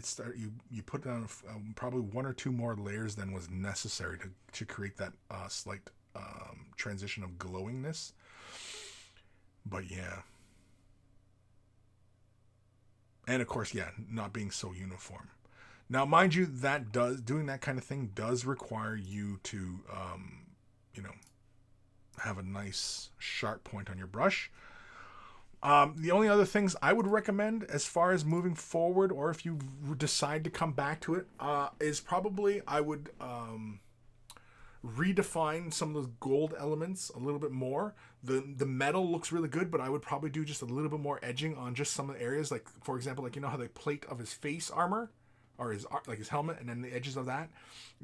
you put down probably one or two more layers than was necessary to create that slight transition of glowingness. But yeah. And of course, yeah, not being so uniform. Now, mind you, doing that kind of thing does require you to, have a nice sharp point on your brush. The only other things I would recommend as far as moving forward, or if you decide to come back to it, is probably I would redefine some of those gold elements a little bit more. The metal looks really good, but I would probably do just a little bit more edging on just some of the areas. Like, for example, like, how the plate of his face armor or his helmet, and then the edges of that,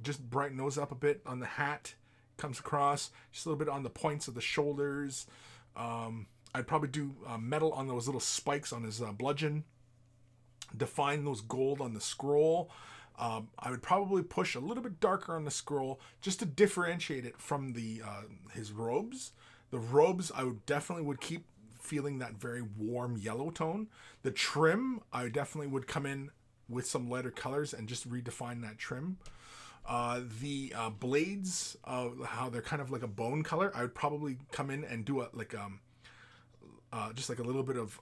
just brighten those up a bit on the hat. Comes across just a little bit on the points of the shoulders. I'd probably do metal on those little spikes on his bludgeon. Define those gold on the scroll. I would probably push a little bit darker on the scroll just to differentiate it from his robes. The robes I would keep feeling that very warm yellow tone. The trim I definitely would come in with some lighter colors and just redefine that trim. The blades, how they're kind of like a bone color, I would probably come in and do just like a little bit of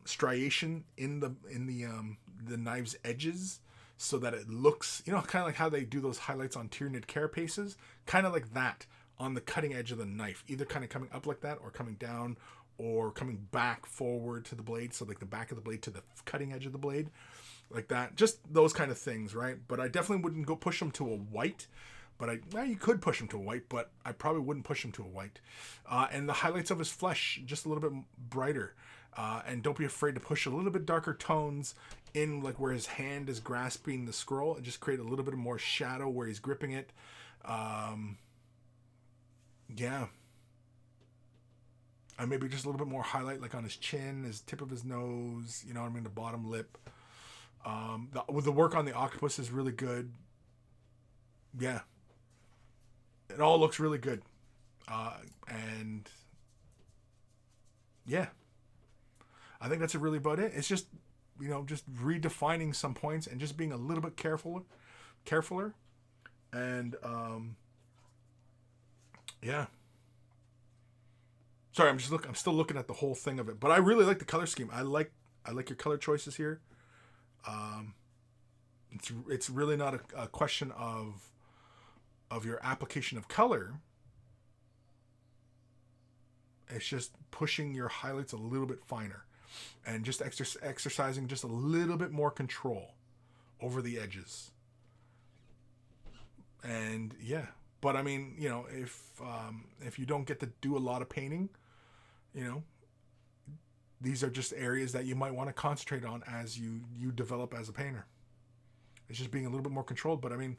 striation in the knife's edges, so that it looks, kind of like how they do those highlights on Tyranid carapaces, kind of like that on the cutting edge of the knife, either kind of coming up like that or coming down, or coming back forward to the blade. So like the back of the blade to the cutting edge of the blade, like that. Just those kind of things, right? But I definitely wouldn't go push them to a white. But you could push him to a white, but I probably wouldn't push him to a white. And the highlights of his flesh, just a little bit brighter. And don't be afraid to push a little bit darker tones in, like where his hand is grasping the scroll, and just create a little bit more shadow where he's gripping it. Yeah. And maybe just a little bit more highlight, like on his chin, his tip of his nose, you know what I mean, the bottom lip. The work on the octopus is really good. Yeah. It all looks really good. And yeah, I think that's really about it. It's just, just redefining some points and just being a little bit carefuler. And, yeah. Sorry, I'm still looking at the whole thing of it, but I really like the color scheme. I like your color choices here. It's really not a question of your application of color. It's just pushing your highlights a little bit finer and just exercising just a little bit more control over the edges. And yeah, but I mean, if you don't get to do a lot of painting, these are just areas that you might want to concentrate on as you develop as a painter. It's just being a little bit more controlled, but I mean,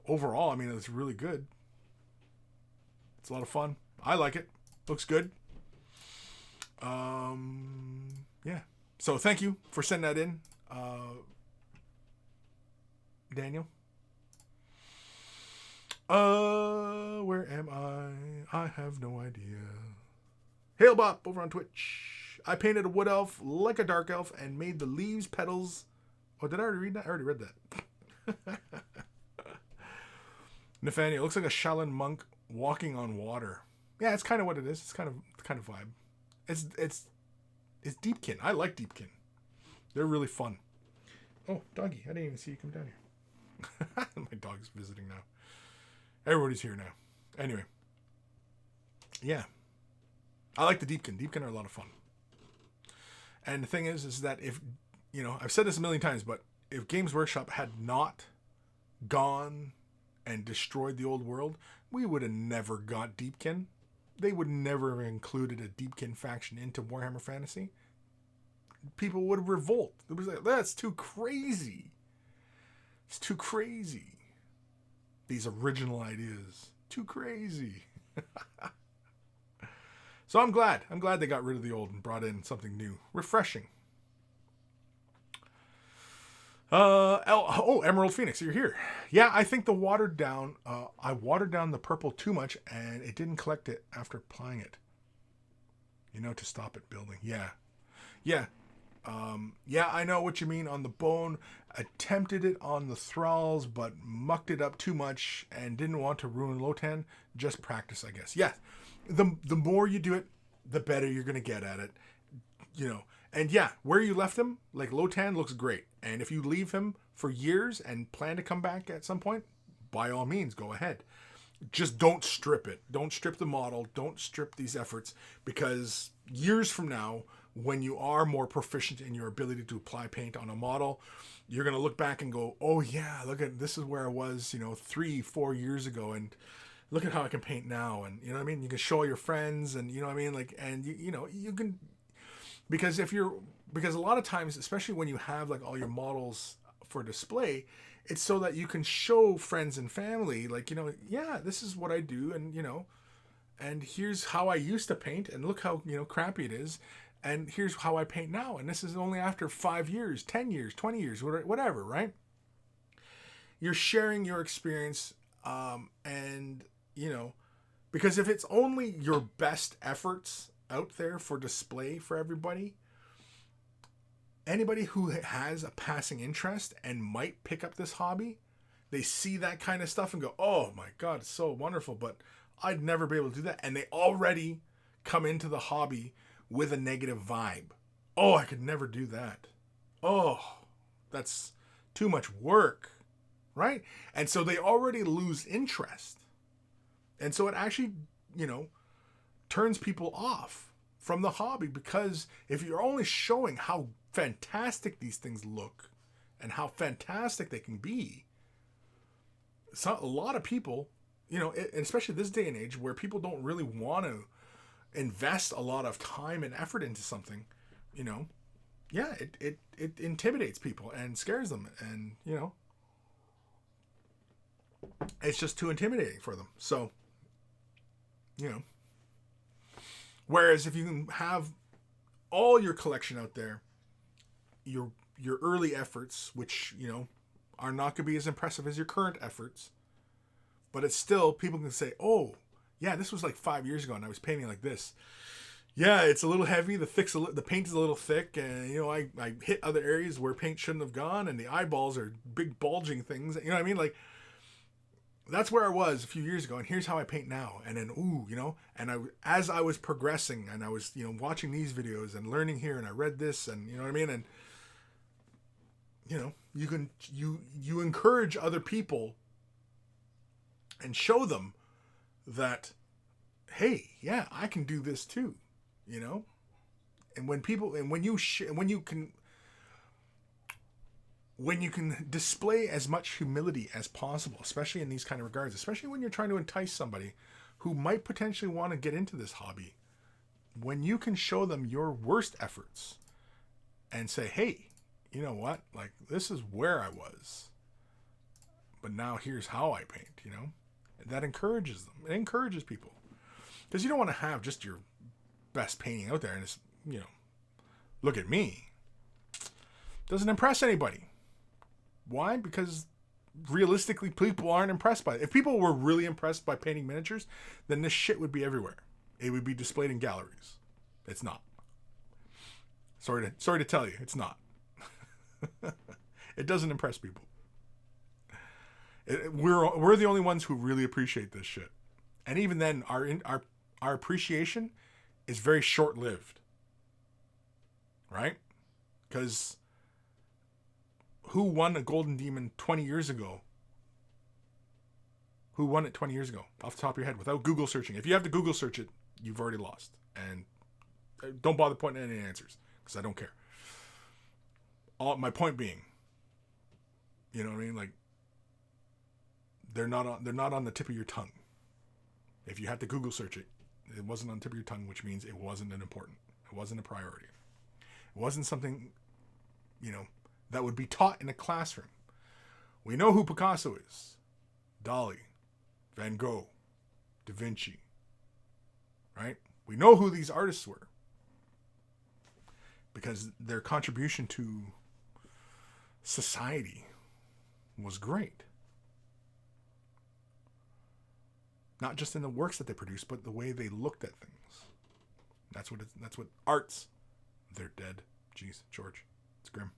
overall, it's really good. It's a lot of fun. I like it. Looks good. Yeah. So thank you for sending that in, Daniel. Where am I? I have no idea. Hail Bop over on Twitch. I painted a wood elf like a dark elf and made the leaves, petals. Oh, did I already read that? I already read that. Nathaniel, looks like a Shaolin monk walking on water. Yeah, it's kind of what it is. It's kind of vibe. It's Deepkin. I like Deepkin. They're really fun. Oh, doggy! I didn't even see you come down here. My dog's visiting now. Everybody's here now. Anyway, yeah, I like the Deepkin. Deepkin are a lot of fun. And the thing is that if I've said this a million times, but if Games Workshop had not gone and destroyed the old world, we would have never got Deepkin. They would never have included a Deepkin faction into Warhammer Fantasy. People would revolt. It was like, that's too crazy. It's too crazy. These original ideas. Too crazy. So I'm glad. I'm glad they got rid of the old and brought in something new. Refreshing. Emerald Phoenix, you're here. Yeah, I think I watered down the purple too much and it didn't collect it after applying it. To stop it building. Yeah. Yeah, I know what you mean on the bone. Attempted it on the thralls, but mucked it up too much and didn't want to ruin Lotan. Just practice, I guess. Yeah, the more you do it, the better you're going to get at it. And yeah, where you left him, like Lotan looks great. And if you leave him for years and plan to come back at some point, by all means, go ahead. Just don't strip it. Don't strip the model. Don't strip these efforts, because years from now, when you are more proficient in your ability to apply paint on a model, you're going to look back and go, oh yeah, this is where I was, 3-4 years ago. And look at how I can paint now. And you know what I mean? You can show all your friends and you know what I mean? Like, and you can, because a lot of times, especially when you have like all your models for display, it's so that you can show friends and family, like, yeah, this is what I do. And, and here's how I used to paint and look how, crappy it is. And here's how I paint now. And this is only after 5 years, 10 years, 20 years, whatever, right? You're sharing your experience. And, because if it's only your best efforts out there for display for everybody, anybody who has a passing interest and might pick up this hobby, they see that kind of stuff and go, oh my God, it's so wonderful, but I'd never be able to do that. And they already come into the hobby with a negative vibe. Oh, I could never do that. Oh, that's too much work, right? And so they already lose interest. And so it actually, turns people off from the hobby, because if you're only showing how fantastic these things look and how fantastic they can be, a lot of people, you know, especially this day and age where people don't really want to invest a lot of time and effort into something, you know, yeah, it intimidates people and scares them, and, you know, it's just too intimidating for them. So, you know, whereas if you can have all your collection out there, your early efforts, which, you know, are not going to be as impressive as your current efforts, but it's still, people can say, oh, yeah, this was like 5 years ago and I was painting like this. Yeah, it's a little heavy. The paint is a little thick, and, you know, I hit other areas where paint shouldn't have gone, and the eyeballs are big bulging things. You know what I mean? Like, that's where I was a few years ago, and here's how I paint now. And then, ooh, you know, and as I was progressing, and I was, you know, watching these videos and learning here, and I read this, and, you know what I mean? And, you know, you encourage other people and show them that, hey, yeah, I can do this too, you know? And when you can display as much humility as possible, especially in these kind of regards, especially when you're trying to entice somebody who might potentially want to get into this hobby, when you can show them your worst efforts and say, hey, you know what? Like, this is where I was, but now here's how I paint, you know? That encourages them. It encourages people. Because you don't want to have just your best painting out there and it's, you know, look at me. Doesn't impress anybody. Why? Because realistically, people aren't impressed by it. If people were really impressed by painting miniatures, then this shit would be everywhere. It would be displayed in galleries. It's not. Sorry to tell you, it's not. It doesn't impress people. We're the only ones who really appreciate this shit, and even then, our appreciation is very short-lived, right? Because who won a Golden Demon 20 years ago? Who won it 20 years ago? Off the top of your head, without Google searching. If you have to Google search it, you've already lost. And don't bother pointing any answers, because I don't care. My point being, you know what I mean? Like, they're not on the tip of your tongue. If you had to Google search it, it wasn't on the tip of your tongue, which means it wasn't important. It wasn't a priority. It wasn't something, you know, that would be taught in a classroom. We know who Picasso is. Dali, Van Gogh, Da Vinci, right? We know who these artists were because their contribution to society was great. Not just in the works that they produced, but the way they looked at things. That's what arts. They're dead. Jeez, George. It's grim.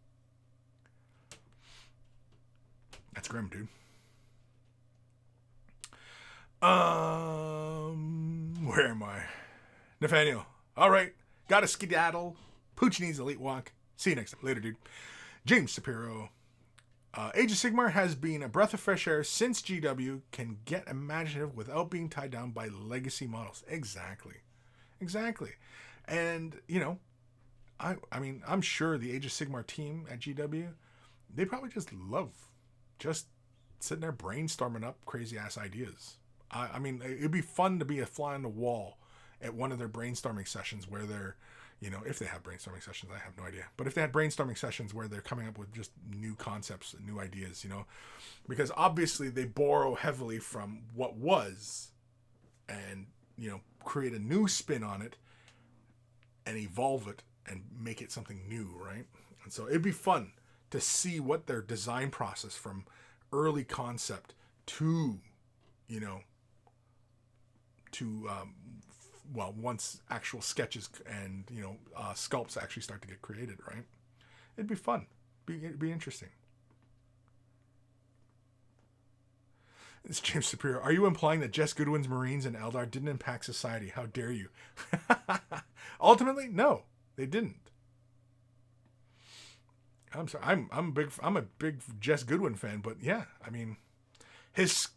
That's grim, dude. Where am I? Nathaniel. All right. Gotta skedaddle. Pooch needs a late walk. See you next time. Later, dude. James Shapiro. Age of Sigmar has been a breath of fresh air since GW can get imaginative without being tied down by legacy models. Exactly. And, you know, I mean, I'm sure the Age of Sigmar team at GW, they probably just love just sitting there brainstorming up crazy ass ideas. I mean, it'd be fun to be a fly on the wall at one of their brainstorming sessions where they're, you know, if they have brainstorming sessions, I have no idea. But if they had brainstorming sessions where they're coming up with just new concepts and new ideas, you know, because obviously they borrow heavily from what was and, you know, create a new spin on it and evolve it and make it something new, right? And so it'd be fun to see what their design process from early concept to, you know, to, well, once actual sketches and, you know, sculpts actually start to get created, right? It'd be fun. It'd be interesting. It's James Superior. Are you implying that Jess Goodwin's Marines and Eldar didn't impact society? How dare you? Ultimately, no, they didn't. I'm sorry. I'm a big Jess Goodwin fan, but yeah, I mean, his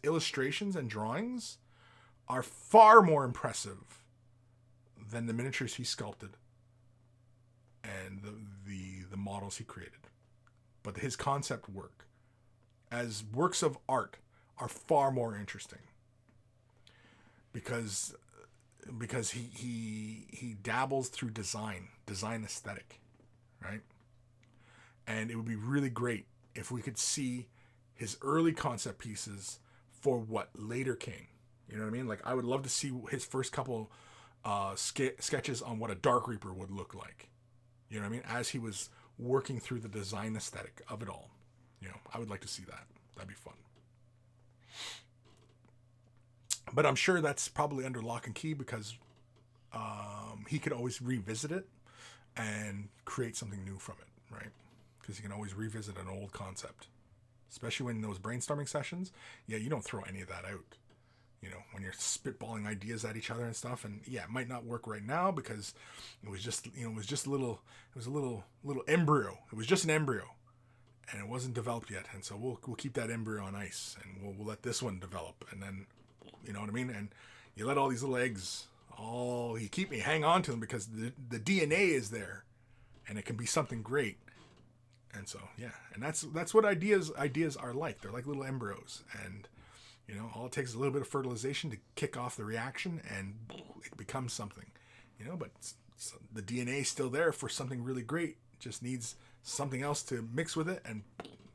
illustrations and drawings are far more impressive than the miniatures he sculpted and the models he created. But his concept work as works of art are far more interesting because he dabbles through design aesthetic, right? And it would be really great if we could see his early concept pieces for what later came. You know what I mean? Like, I would love to see his first couple sketches on what a Dark Reaper would look like. You know what I mean? As he was working through the design aesthetic of it all. You know, I would like to see that. That'd be fun. But I'm sure that's probably under lock and key because he could always revisit it and create something new from it, right? Because he can always revisit an old concept. Especially when in those brainstorming sessions, yeah, you don't throw any of that out. You know, when you're spitballing ideas at each other and stuff, and yeah, it might not work right now because it was just, you know, it was a little embryo. It was just an embryo, and it wasn't developed yet. And so we'll keep that embryo on ice, and we'll let this one develop, and then, you know what I mean. And you let all these little eggs, you hang on to them because the DNA is there, and it can be something great. And so yeah, and that's what ideas are like. They're like little embryos, and you know, all it takes is a little bit of fertilization to kick off the reaction, and it becomes something. You know, but the DNA is still there for something really great. It just needs something else to mix with it, and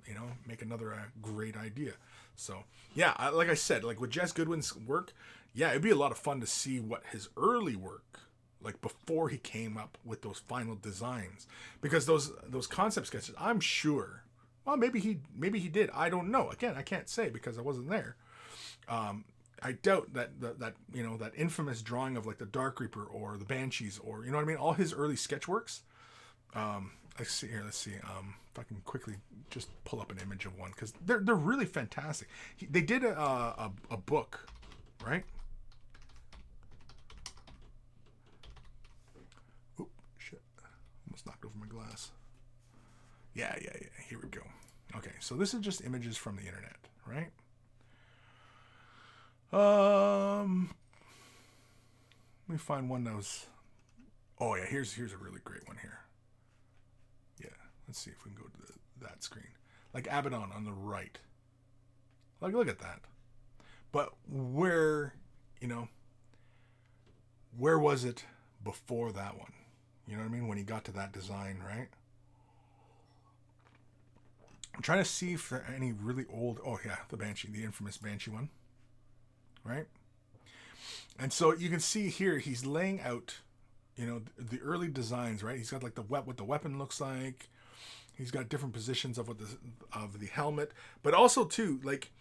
you know, make another great idea. So yeah, like I said, like with Jess Goodwin's work, yeah, it'd be a lot of fun to see what his early work, like before he came up with those final designs, because those concept sketches, I'm sure, well, maybe he did. I don't know. Again, I can't say because I wasn't there. I doubt that you know, that infamous drawing of like the Dark Reaper or the Banshees, or you know what I mean, all his early sketch works. Let's see. If I can quickly just pull up an image of one, because they're really fantastic. They did a book, right? Oop, shit! Almost knocked over my glass. Yeah. Here we go. Okay, so this is just images from the internet, right? Let me find one that was. Oh yeah, here's a really great one here. Yeah, let's see if we can go to that screen. Like Abaddon on the right. Like, look at that. But where was it before that one? You know what I mean? When he got to that design, right? I'm trying to see if there are any really old. Oh yeah, the Banshee, the infamous Banshee one. Right? And so you can see here he's laying out, you know, the early designs, right? He's got like what the weapon looks like. He's got different positions of the helmet, but also too, like,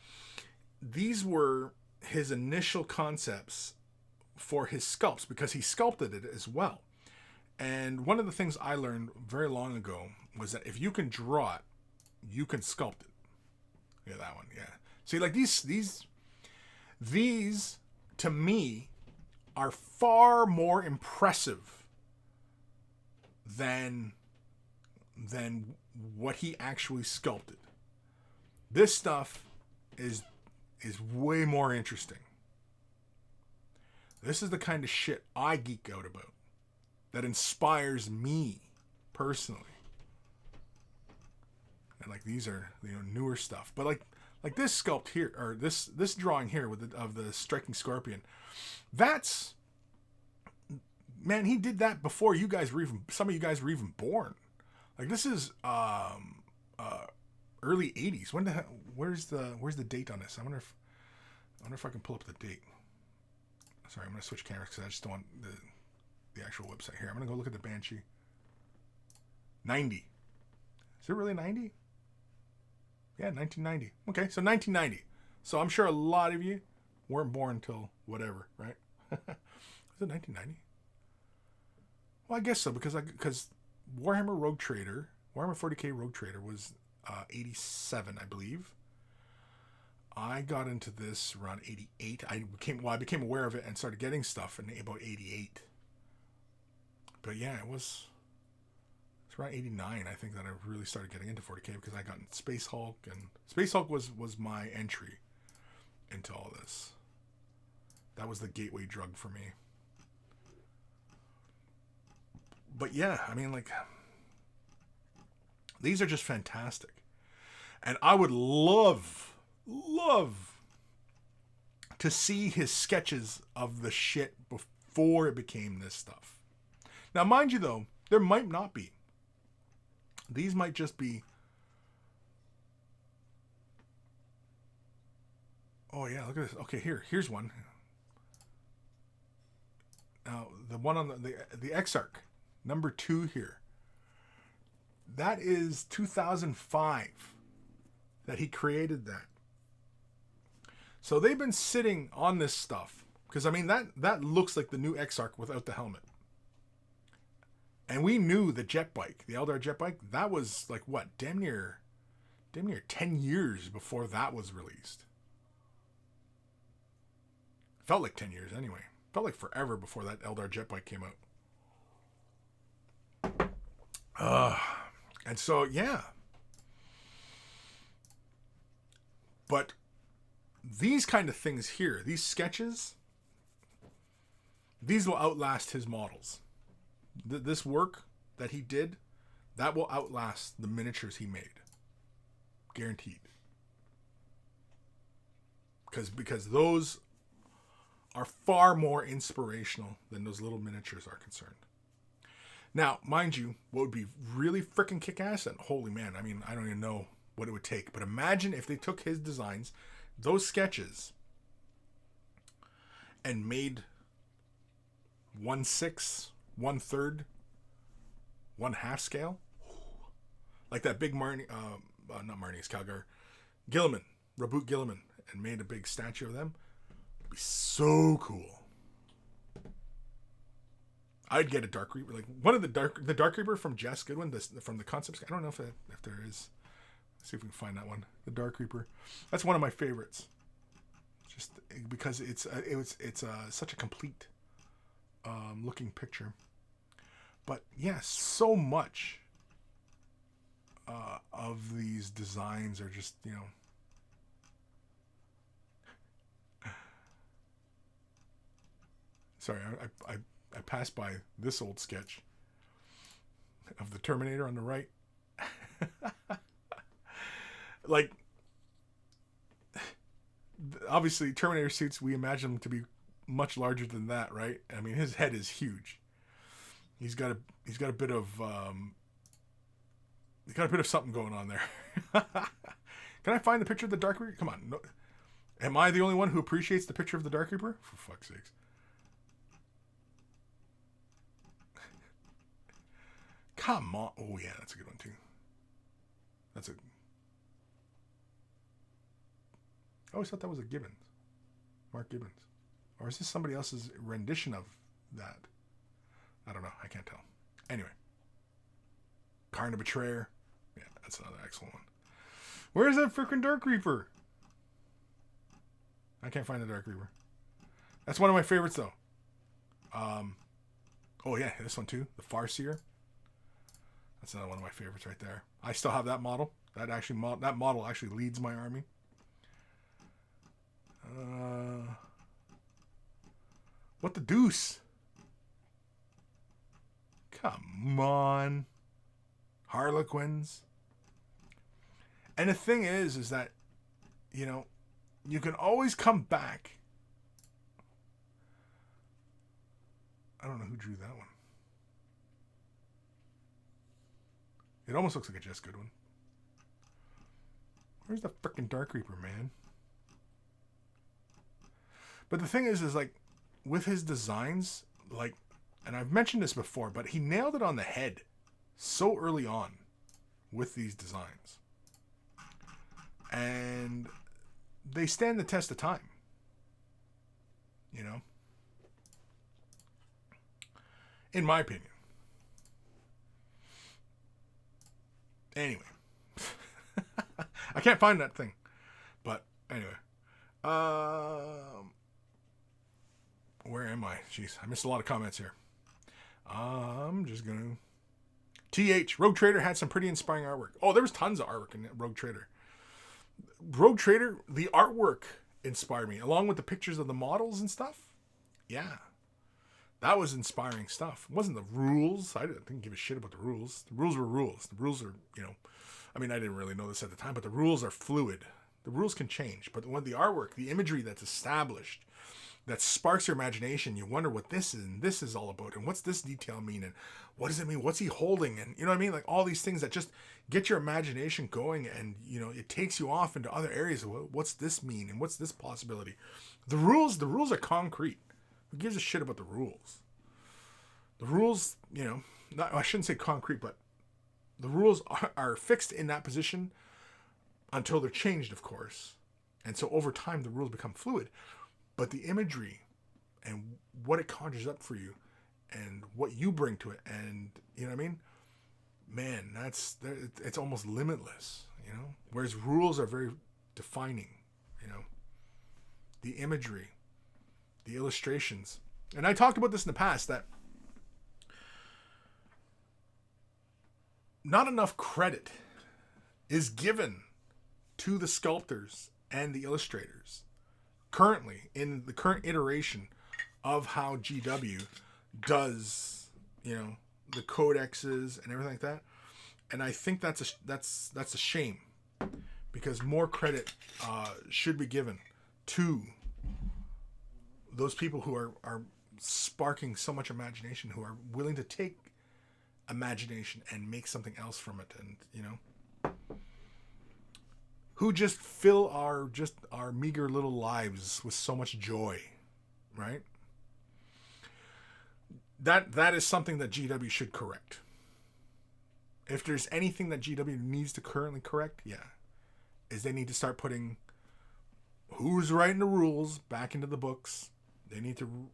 these were his initial concepts for his sculpts, because he sculpted it as well. And one of the things I learned very long ago was that if you can draw it, you can sculpt it. Yeah, that one. Yeah. See, like these to me are far more impressive than what he actually sculpted. This stuff is way more interesting. This is the kind of shit I geek out about, that inspires me personally. And like, these are, you know, newer stuff, but like this sculpt here, or this drawing here of the striking scorpion, that's, man, he did that before some of you guys were even born. Like, this is early 80s. When the hell, where's the date on this? I wonder if I can pull up the date. Sorry, I'm gonna switch cameras because I just don't want the actual website here. I'm gonna go look at the Banshee. 90. Is it really 90? Yeah, 1990. Okay, so 1990. So I'm sure a lot of you weren't born until whatever, right? Is it 1990? Well, I guess so, because Warhammer 40K Rogue Trader was 87, I believe. I got into this around 88. I became aware of it and started getting stuff in about 88. But yeah, it's around 89, I think, that I really started getting into 40K, because I got Space Hulk, and Space Hulk was my entry into all this. That was the gateway drug for me. But yeah, I mean, like, these are just fantastic. And I would love to see his sketches of the shit before it became this stuff. Now, mind you, though, there might not be. These might just be... Oh, yeah, look at this. Okay, here's one. Now, the one on the Exarch, number 2 here. That is 2005 that he created that. So they've been sitting on this stuff. Because, I mean, that looks like the new Exarch without the helmet. And we knew the jet bike, the Eldar jet bike, that was like what? Damn near 10 years before that was released. Felt like 10 years anyway. Felt like forever before that Eldar jet bike came out. And so, yeah. But these kind of things here, these sketches, these will outlast his models. This work that he did, that will outlast the miniatures he made. Guaranteed. Because those are far more inspirational than those little miniatures are concerned. Now, mind you, what would be really freaking kick-ass, and holy man, I mean, I don't even know what it would take, but imagine if they took his designs, those sketches, and made 1/6, 1/3, 1/2 scale, like that big Marnie, not Marnie, it's Calgar, Gilliman, Raboot Gilliman, and made a big statue of them. It'd be so cool. I'd get a Dark Reaper, like one of the Dark Reaper from Jess Goodwin, from the concepts. I don't know if there is. Let's see if we can find that one. The Dark Reaper. That's one of my favorites. Just because it's such a complete looking picture. But yeah, so much of these designs are just, you know. Sorry, I passed by this old sketch of the Terminator on the right. Like, obviously, Terminator suits, we imagine them to be much larger than that, right? I mean, his head is huge. He's got a bit of something going on there. Can I find the picture of the Dark Reaper? Come on, no. Am I the only one who appreciates the picture of the Dark Reaper? For fuck's sakes. Come on. Oh, yeah, that's a good one, too. I always thought that was a Gibbons. Mark Gibbons. Or is this somebody else's rendition of that? I don't know. I can't tell. Anyway. Karna Betrayer. Yeah, that's another excellent one. Where's that freaking Dark Reaper? I can't find the Dark Reaper. That's one of my favorites, though. Oh, yeah, this one, too. The Farseer. That's another one of my favorites right there. I still have that model. That model actually leads my army. What the deuce? Come on. Harlequins. And the thing is that, you know, you can always come back. I don't know who drew that one. It almost looks like a Jess Goodwin. Where's the frickin' Dark Reaper, man? But the thing is like, with his designs, like, and I've mentioned this before, but he nailed it on the head so early on with these designs. And they stand the test of time. You know? In my opinion. Anyway. I can't find that thing. But anyway. Where am I? Jeez, I missed a lot of comments here. I'm just going to... Rogue Trader had some pretty inspiring artwork. Oh, there was tons of artwork in Rogue Trader. Rogue Trader, the artwork inspired me, along with the pictures of the models and stuff. Yeah. That was inspiring stuff. It wasn't the rules. I didn't give a shit about the rules. The rules were rules. The rules are, I mean, I didn't really know this at the time, but the rules are fluid. The rules can change. But when the artwork, the imagery that's established, that sparks your imagination, you wonder what this is and this is all about. And what's this detail mean? And what does it mean? What's he holding? And you know what I mean? Like all these things that just get your imagination going, and, it takes you off into other areas of what's this mean? And what's this possibility? The rules are concrete. Who gives a shit about the rules? The rules, I shouldn't say concrete, but the rules are fixed in that position until they're changed, of course. And so over time, the rules become fluid. But the imagery and what it conjures up for you and what you bring to it, and, you know what I mean? Man, it's almost limitless, Whereas rules are very defining, The imagery, the illustrations. And I talked about this in the past, that not enough credit is given to the sculptors and the illustrators currently in the current iteration of how GW does, the codexes and everything like that. And I think that's a shame, because more credit should be given to those people who are sparking so much imagination, who are willing to take imagination and make something else from it, and who just fill our meager little lives with so much joy, right? That is something that GW should correct. If there's anything that GW needs to currently correct, is they need to start putting who's writing the rules back into the books. They need to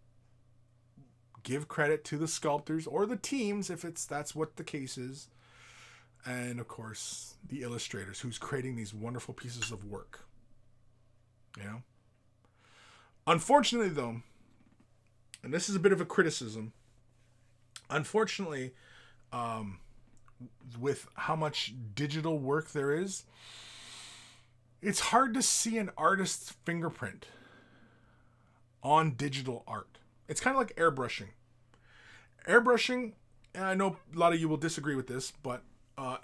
give credit to the sculptors or the teams, if that's what the case is. And of course, the illustrators who's creating these wonderful pieces of work. Unfortunately, though, and this is a bit of a criticism, unfortunately, with how much digital work there is, it's hard to see an artist's fingerprint on digital art. It's kind of like airbrushing. Airbrushing, and I know a lot of you will disagree with this, but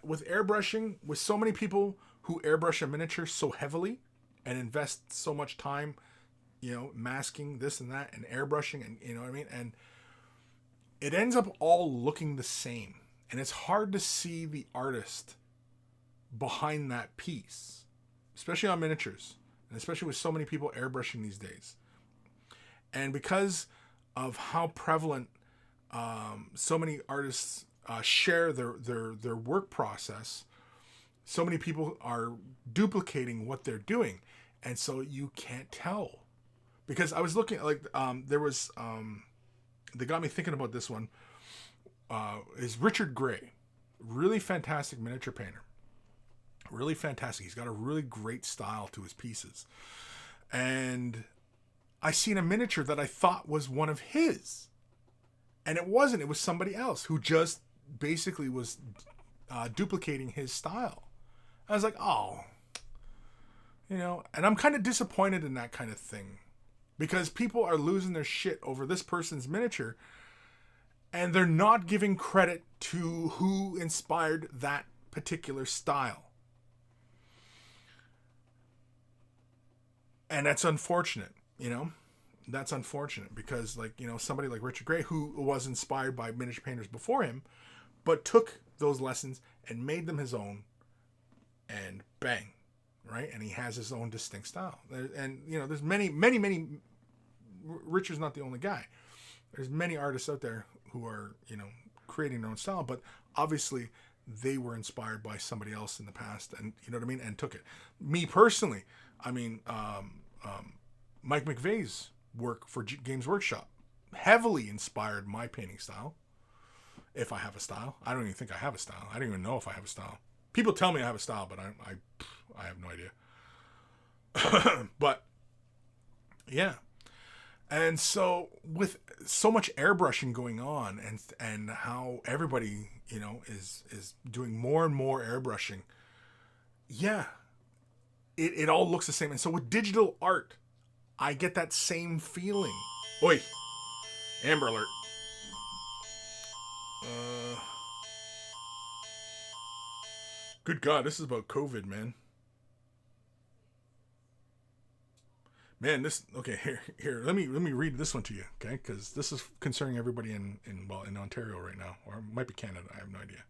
with airbrushing, with so many people who airbrush a miniature so heavily and invest so much time, masking this and that and airbrushing, and you know what I mean? And it ends up all looking the same. And it's hard to see the artist behind that piece, especially on miniatures, and especially with so many people airbrushing these days. And because of how prevalent so many artists share their work process, so many people are duplicating what they're doing, and so you can't tell. Because I was looking, there was that got me thinking about this one. Is Richard Gray, really fantastic miniature painter, really fantastic. He's got a really great style to his pieces, and I seen a miniature that I thought was one of his, and it wasn't. It was somebody else who just basically was duplicating his style. I was like, oh, and I'm kind of disappointed in that kind of thing, because people are losing their shit over this person's miniature, and they're not giving credit to who inspired that particular style. And that's unfortunate, That's unfortunate, because, somebody like Richard Gray, who was inspired by miniature painters before him, but took those lessons and made them his own, and bang, right? And he has his own distinct style. And, there's many, Richard's not the only guy. There's many artists out there who are, creating their own style, but obviously they were inspired by somebody else in the past, and you know what I mean, and took it. Me personally, Mike McVeigh's work for Games Workshop heavily inspired my painting style. If I have a style, I don't even think I have a style. I don't even know if I have a style. People tell me I have a style, but I have no idea. But yeah. And so with so much airbrushing going on, and how everybody, is doing more and more airbrushing, it all looks the same. And so with digital art, I get that same feeling. Oi, Amber Alert. Good God, this is about COVID, man. Man, this okay. Here. Let me read this one to you, okay? Because this is concerning everybody in Ontario right now, or it might be Canada. I have no idea.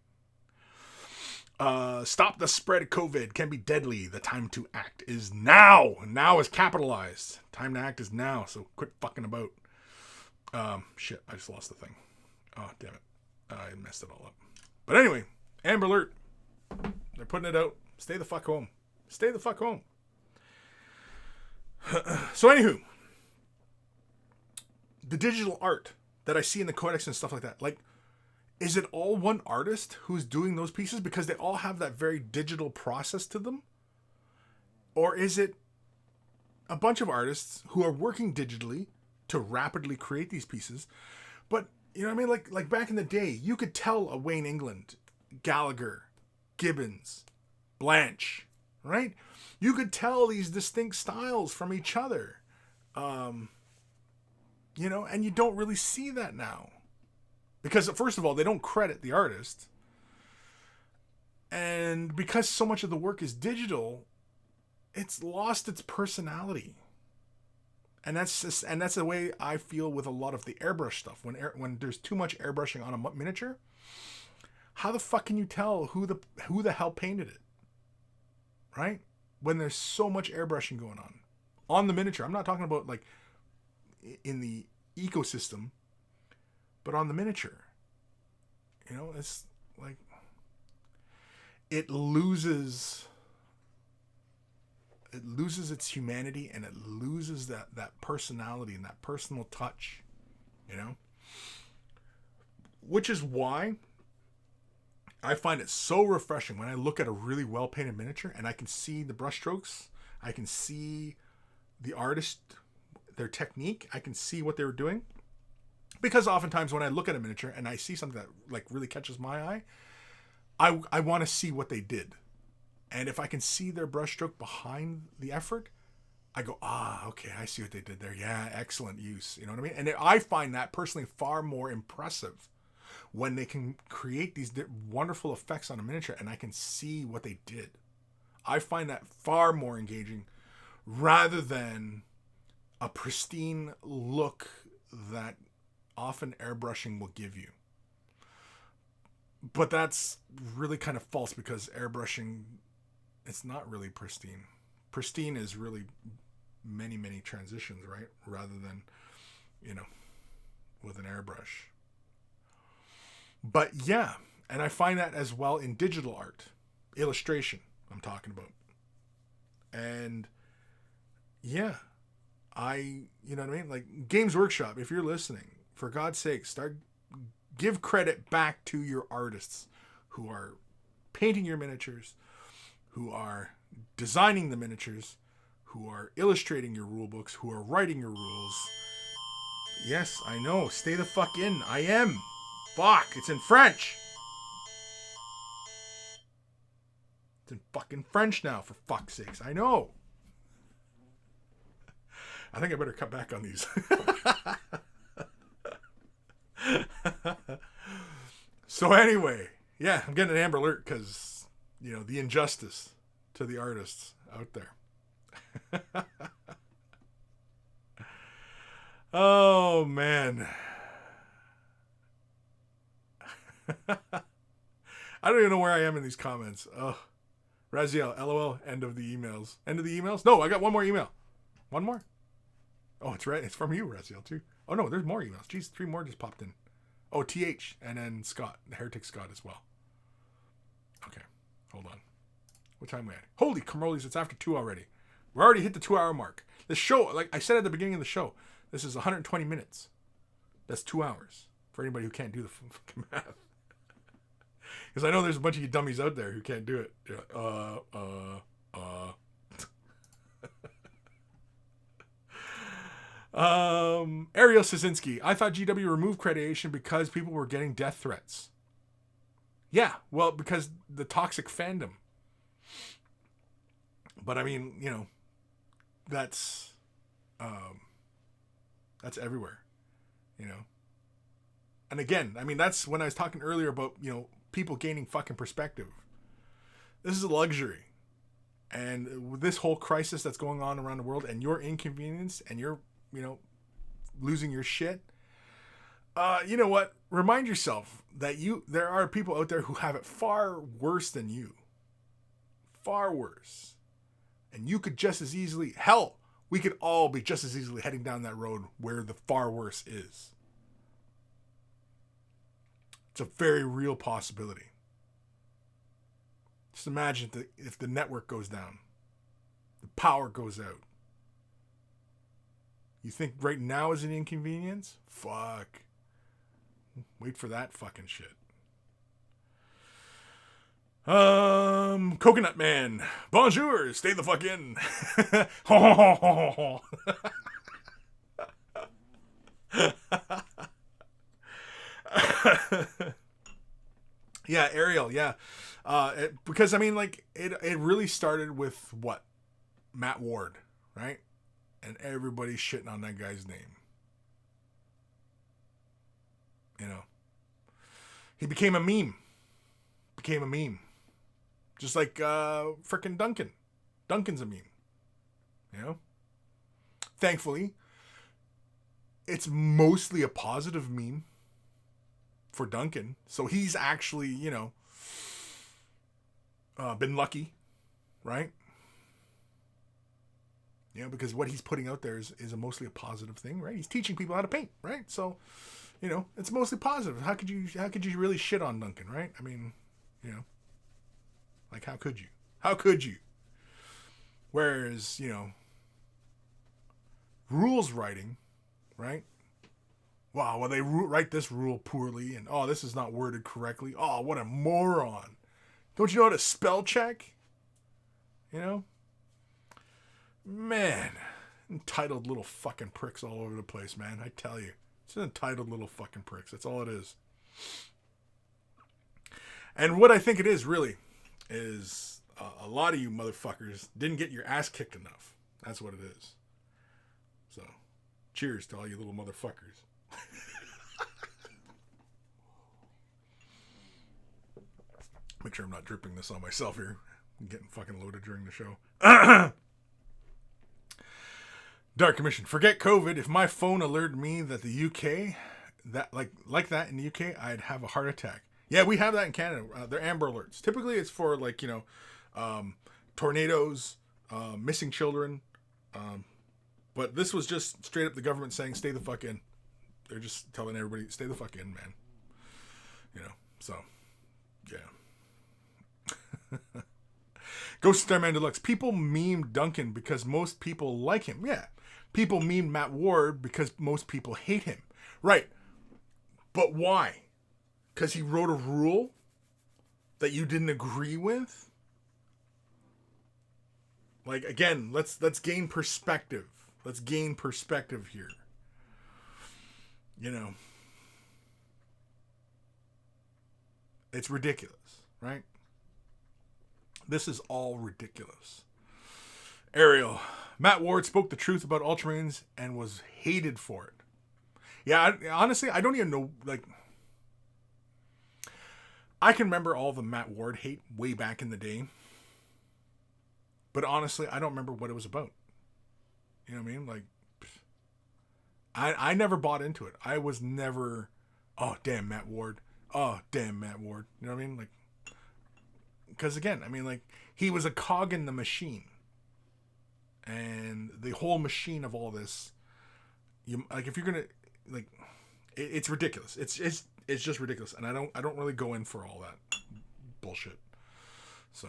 Stop the spread of COVID can be deadly. The time to act is now. Now is capitalized. Time to act is now. So quit fucking about. Shit, I just lost the thing. Oh, damn it. I messed it all up. But anyway, Amber Alert. They're putting it out. Stay the fuck home. Stay the fuck home. So anywho, the digital art that I see in the codex and stuff like that, like, is it all one artist who's doing those pieces because they all have that very digital process to them? Or is it a bunch of artists who are working digitally to rapidly create these pieces? But, you know what I mean? Like back in the day, you could tell a Wayne England, Gallagher, Gibbons, Blanche, right? You could tell these distinct styles from each other. And you don't really see that now. Because, first of all, they don't credit the artist. And because so much of the work is digital, it's lost its personality. And that's the way I feel with a lot of the airbrush stuff. When there's too much airbrushing on a miniature, how the fuck can you tell who the hell painted it? Right? When there's so much airbrushing going on the miniature. I'm not talking about like in the ecosystem, but on the miniature. It's like it loses its humanity, and it loses that personality and that personal touch, which is why I find it so refreshing when I look at a really well painted miniature and I can see the brushstrokes, I can see the artist, their technique, I can see what they were doing. Because oftentimes when I look at a miniature and I see something that like really catches my eye, I want to see what they did. And if I can see their brushstroke behind the effort, I go, okay, I see what they did there. Yeah, excellent use. You know what I mean? And I find that personally far more impressive when they can create these wonderful effects on a miniature and I can see what they did. I find that far more engaging rather than a pristine look that often airbrushing will give you. But that's really kind of false because airbrushing, it's not really pristine. Pristine is really many, many transitions, right? Rather than, with an airbrush. But yeah, and I find that as well in digital art, illustration I'm talking about. And yeah, you know what I mean? Like Games Workshop, if you're listening, for God's sake, give credit back to your artists who are painting your miniatures, who are designing the miniatures, who are illustrating your rule books, who are writing your rules. Yes, I know. Stay the fuck in. I am. Fuck. It's in French. It's in fucking French now, for fuck's sakes. I know. I think I better cut back on these. So anyway, yeah, I'm getting an Amber Alert because, the injustice to the artists out there. Oh, man. I don't even know where I am in these comments. Oh, Raziel, LOL, end of the emails. End of the emails? No, I got one more email. One more? Oh, it's right. It's from you, Raziel, too. Oh, no, there's more emails. Jeez, 3 more just popped in. Oh, TH, and then Scott, the Heretic Scott as well. Okay, hold on. What time are we at? Holy camoles, it's after 2 already. We're already hit the 2-hour mark. The show, like I said at the beginning of the show, this is 120 minutes. That's 2 hours for anybody who can't do the fucking math. Because I know there's a bunch of you dummies out there who can't do it. You're like, Ariel Sazinski, I thought GW removed creditation because people were getting death threats. Yeah, well, because the toxic fandom. But I mean, that's everywhere, And again, I mean, that's when I was talking earlier about, people gaining fucking perspective. This is a luxury. And with this whole crisis that's going on around the world and your inconvenience and you're, losing your shit, you know what? Remind yourself that there are people out there who have it far worse than you. Far worse. And you could just as easily, hell, we could all be just as easily heading down that road where the far worse is. It's a very real possibility. Just imagine if the network goes down, the power goes out. You think right now is an inconvenience? Fuck. Wait for that fucking shit. Coconut Man. Bonjour. Stay the fuck in. Yeah, Ariel. Yeah. Because I mean, like, it really started with what? Matt Ward, right? And everybody's shitting on that guy's name. He became a meme. Just like frickin' Duncan. Duncan's a meme. Thankfully, it's mostly a positive meme for Duncan. So he's actually, been lucky, right? Because what he's putting out there is mostly a positive thing, right? He's teaching people how to paint, right? So, it's mostly positive. How could you really shit on Duncan, right? I mean, like, how could you? How could you? Whereas, rules writing, right? Wow, well, they write this rule poorly, and this is not worded correctly. Oh, what a moron. Don't you know how to spell check? Man, entitled little fucking pricks all over the place, man. I tell you. It's entitled little fucking pricks. That's all it is. And what I think it is, really, is a lot of you motherfuckers didn't get your ass kicked enough. That's what it is. So, cheers to all you little motherfuckers. Make sure I'm not dripping this on myself here. I'm getting fucking loaded during the show. Dark Commission. Forget COVID. If my phone alerted me that the UK, that like that in the UK, I'd have a heart attack. Yeah, we have that in Canada. They're Amber Alerts. Typically, it's for tornadoes, missing children. But this was just straight up the government saying, "Stay the fuck in." They're just telling everybody, "Stay the fuck in, man." So yeah. Ghost Starman Deluxe. People meme Duncan because most people like him. Yeah. People meme Matt Ward because most people hate him. Right. But why? Because he wrote a rule that you didn't agree with? Like, again, let's gain perspective. Let's gain perspective here. It's ridiculous, right? This is all ridiculous. Ariel. Matt Ward spoke the truth about Ultramarines and was hated for it. Yeah, honestly, I don't even know, I can remember all the Matt Ward hate way back in the day. But honestly, I don't remember what it was about. You know what I mean? I never bought into it. I was never, oh, damn, Matt Ward. Oh, damn, Matt Ward. You know what I mean? Because again, he was a cog in the machine. And the whole machine of all this, if you're going to, it's ridiculous. It's just ridiculous. And I don't really go in for all that bullshit. So,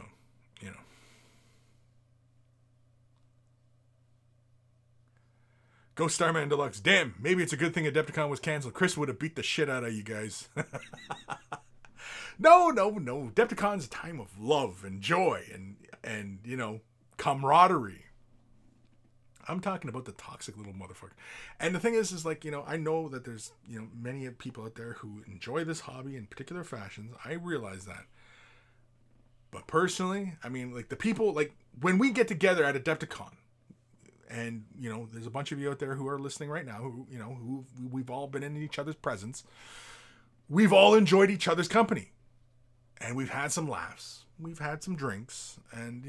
Ghost Starman Deluxe. Damn, maybe it's a good thing Adepticon was canceled. Kris would have beat the shit out of you guys. No. Adepticon's a time of love and joy and camaraderie. I'm talking about the toxic little motherfucker. And the thing is I know that there's, many people out there who enjoy this hobby in particular fashions. I realize that. But personally, the people, when we get together at Adepticon, and, there's a bunch of you out there who are listening right now who we've all been in each other's presence. We've all enjoyed each other's company. And we've had some laughs. we've had some drinks, and,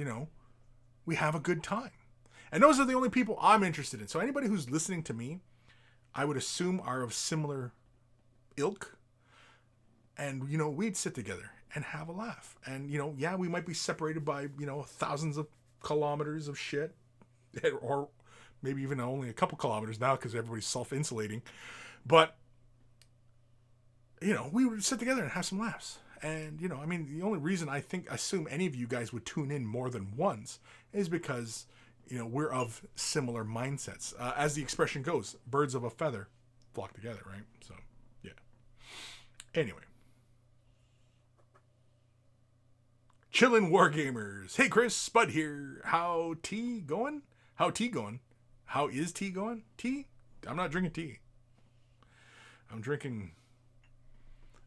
we have a good time. And those are the only people I'm interested in. So anybody who's listening to me, I would assume are of similar ilk. And, we'd sit together and have a laugh. And, yeah, we might be separated by, thousands of kilometers of shit. Or maybe even only a couple kilometers now because everybody's self-insulating. But, we would sit together and have some laughs. And, the only reason I assume any of you guys would tune in more than once is because, we're of similar mindsets. As the expression goes, birds of a feather flock together, right? So, yeah. Anyway. Chillin' Wargamers. Hey, Kris, Spud here. How tea going? How tea going? How is tea going? Tea? I'm not drinking tea. I'm drinking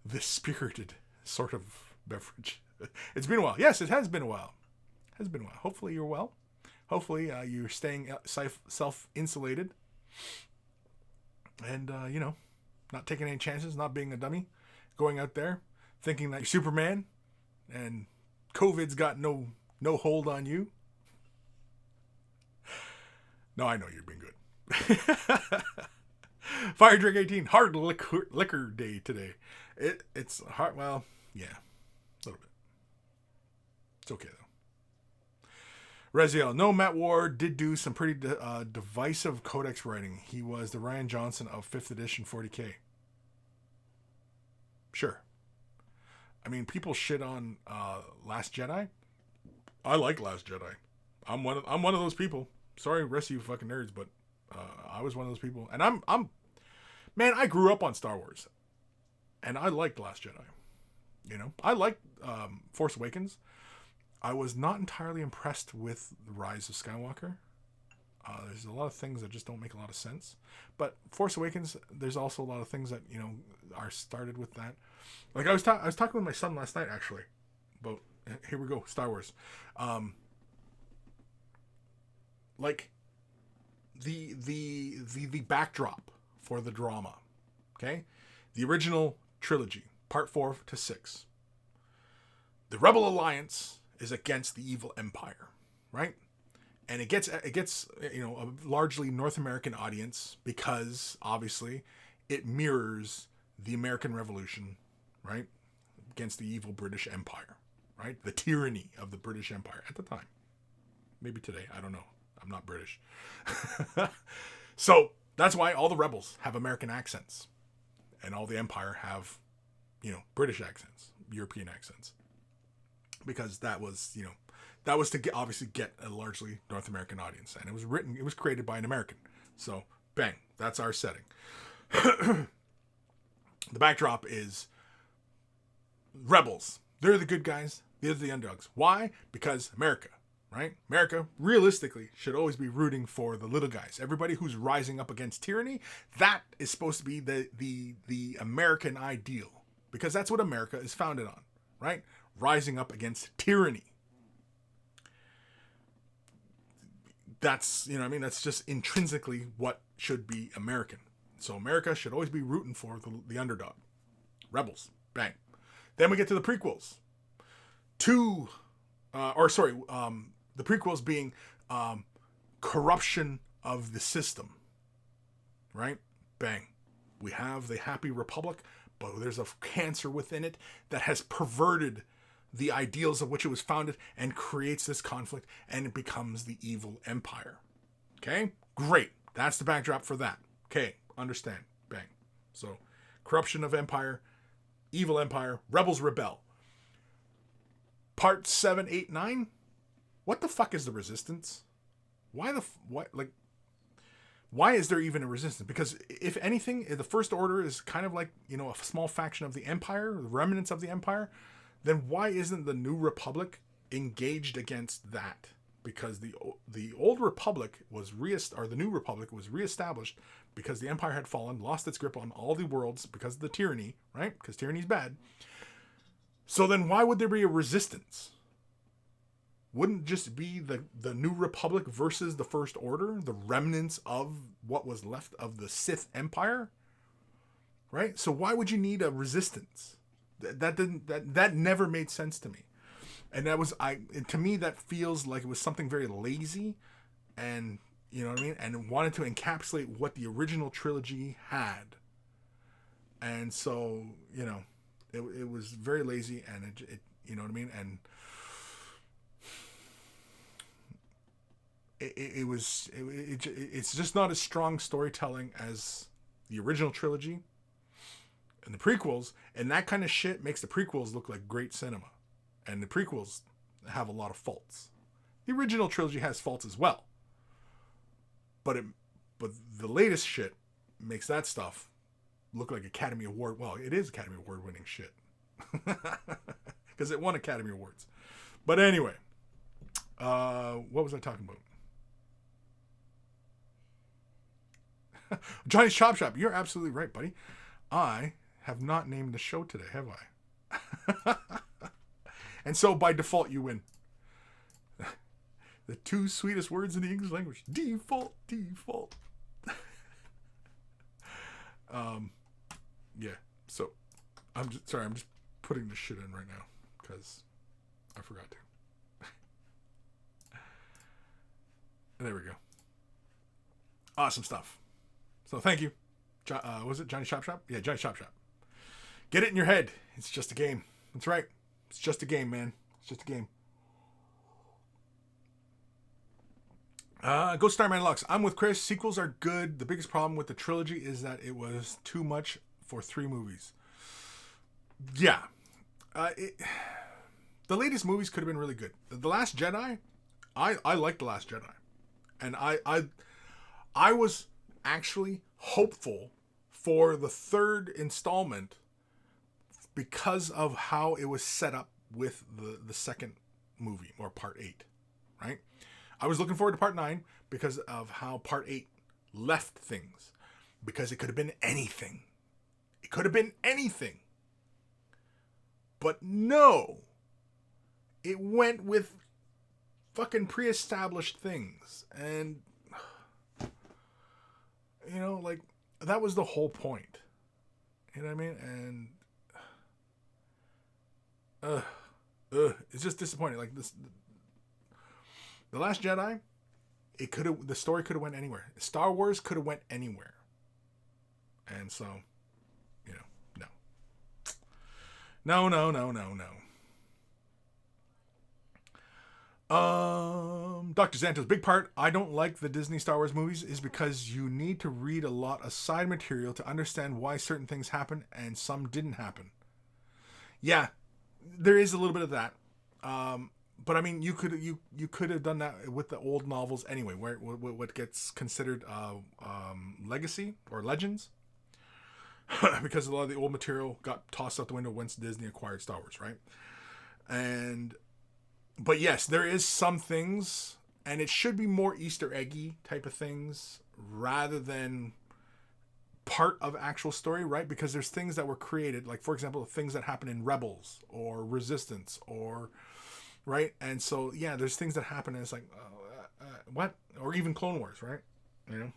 this spirited sort of beverage. It's been a while. Yes, it has been a while. It has been a while. Hopefully you're well. Hopefully you're staying self-insulated. And, not taking any chances, not being a dummy. Going out there thinking that you're Superman and COVID's got no hold on you. No, I know you've been good. Fire Drink 18, hard liquor day today. It's hard, well, yeah, a little bit. It's okay, though. Reziel, no, Matt Ward did do some pretty divisive codex writing. He was the Ryan Johnson of 5th edition 40k. Sure. I mean, people shit on Last Jedi. I like Last Jedi. I'm one of those people. Sorry, rest of you fucking nerds, but I was one of those people. And I'm man, I grew up on Star Wars, and I liked Last Jedi. I liked Force Awakens. I was not entirely impressed with The Rise of Skywalker. There's a lot of things that just don't make a lot of sense. But Force Awakens, there's also a lot of things that, are started with that. Like I was talking with my son last night, actually. But here we go, Star Wars. Like the backdrop for the drama. Okay? The original trilogy, part 4 to 6. The Rebel Alliance is against the evil Empire, right? And it gets a largely North American audience because obviously it mirrors the American Revolution, right? Against the evil British Empire, right? The tyranny of the British Empire at the time. Maybe today, I don't know. I'm not British. So that's why all the rebels have American accents and all the Empire have, British accents, European accents. Because that was to obviously get a largely North American audience. And it was created by an American. So, bang, that's our setting. The backdrop is rebels. They're the good guys. They're the underdogs. Why? Because America, right? America, realistically, should always be rooting for the little guys. Everybody who's rising up against tyranny, that is supposed to be the American ideal. Because that's what America is founded on, right? Rising up against tyranny. That's, that's just intrinsically what should be American. So America should always be rooting for the underdog. Rebels. Bang. Then we get to the prequels. The prequels being corruption of the system. Right? Bang. We have the Happy Republic, but there's a cancer within it that has perverted the ideals of which it was founded and creates this conflict, and it becomes the evil empire. Okay? Great. That's the backdrop for that. Okay. Understand. Bang. So, corruption of empire, evil empire, rebels rebel. Part 7, 8, 9. What the fuck is the resistance? Why is there even a resistance? Because if anything, the First Order is kind of like, a small faction of the empire, the remnants of the empire. Then why isn't the New Republic engaged against that? Because the old Republic the New Republic was reestablished because the Empire had fallen, lost its grip on all the worlds because of the tyranny, right? Because tyranny's bad. So then why would there be a resistance? Wouldn't just be the New Republic versus the First Order, the remnants of what was left of the Sith Empire? Right? So why would you need a resistance? That never made sense to me. And that was to me that feels like it was something very lazy, and you know what I mean, and wanted to encapsulate what the original trilogy had. And so, you know, it was very lazy, and it you know what I mean, and it's just not as strong storytelling as the original trilogy and the prequels, and that kind of shit makes the prequels look like great cinema, and the prequels have a lot of faults. The original trilogy has faults as well, but the latest shit makes that stuff look like Academy Award. Well, it is Academy Award winning shit because it won Academy Awards. But anyway, what was I talking about? Johnny's Chop Shop. You're absolutely right, buddy. I have not named the show today, have I? And so by default, you win. The two sweetest words in the English language. Default. Yeah. So I'm just putting this shit in right now because I forgot to. There we go. Awesome stuff. So thank you. Was it Johnny Chop Shop? Yeah, Johnny Chop Shop. Get it in your head. It's just a game. That's right. It's just a game, man. It's just a game. Go Starman Lux. I'm with Kris. Sequels are good. The biggest problem with the trilogy is that it was too much for 3 movies. Yeah. The latest movies could have been really good. The Last Jedi, I liked The Last Jedi. And I was actually hopeful for the 3rd installment because of how it was set up with the second movie, or part 8, right? I was looking forward to part 9 because of how part 8 left things, because it could have been anything. It could have been anything. But no, it went with fucking pre-established things. And, you know, like, that was the whole point. You know what I mean? And it's just disappointing. Like this, The Last Jedi, the story could have went anywhere. Star Wars could have went anywhere. And so, you know, no. Dr. Zanto's big part I don't like the Disney Star Wars movies is because you need to read a lot of side material to understand why certain things happen and some didn't happen. Yeah, there is a little bit of that. But I mean, you could have done that with the old novels anyway, where what gets considered legacy or legends, because a lot of the old material got tossed out the window once Disney acquired Star Wars, right? But yes, there is some things, and it should be more Easter eggy type of things rather than part of actual story, right? Because there's things that were created, like for example, things that happen in Rebels or Resistance or right, and so yeah, there's things that happen, and it's like, what? Or even Clone Wars, right? You know,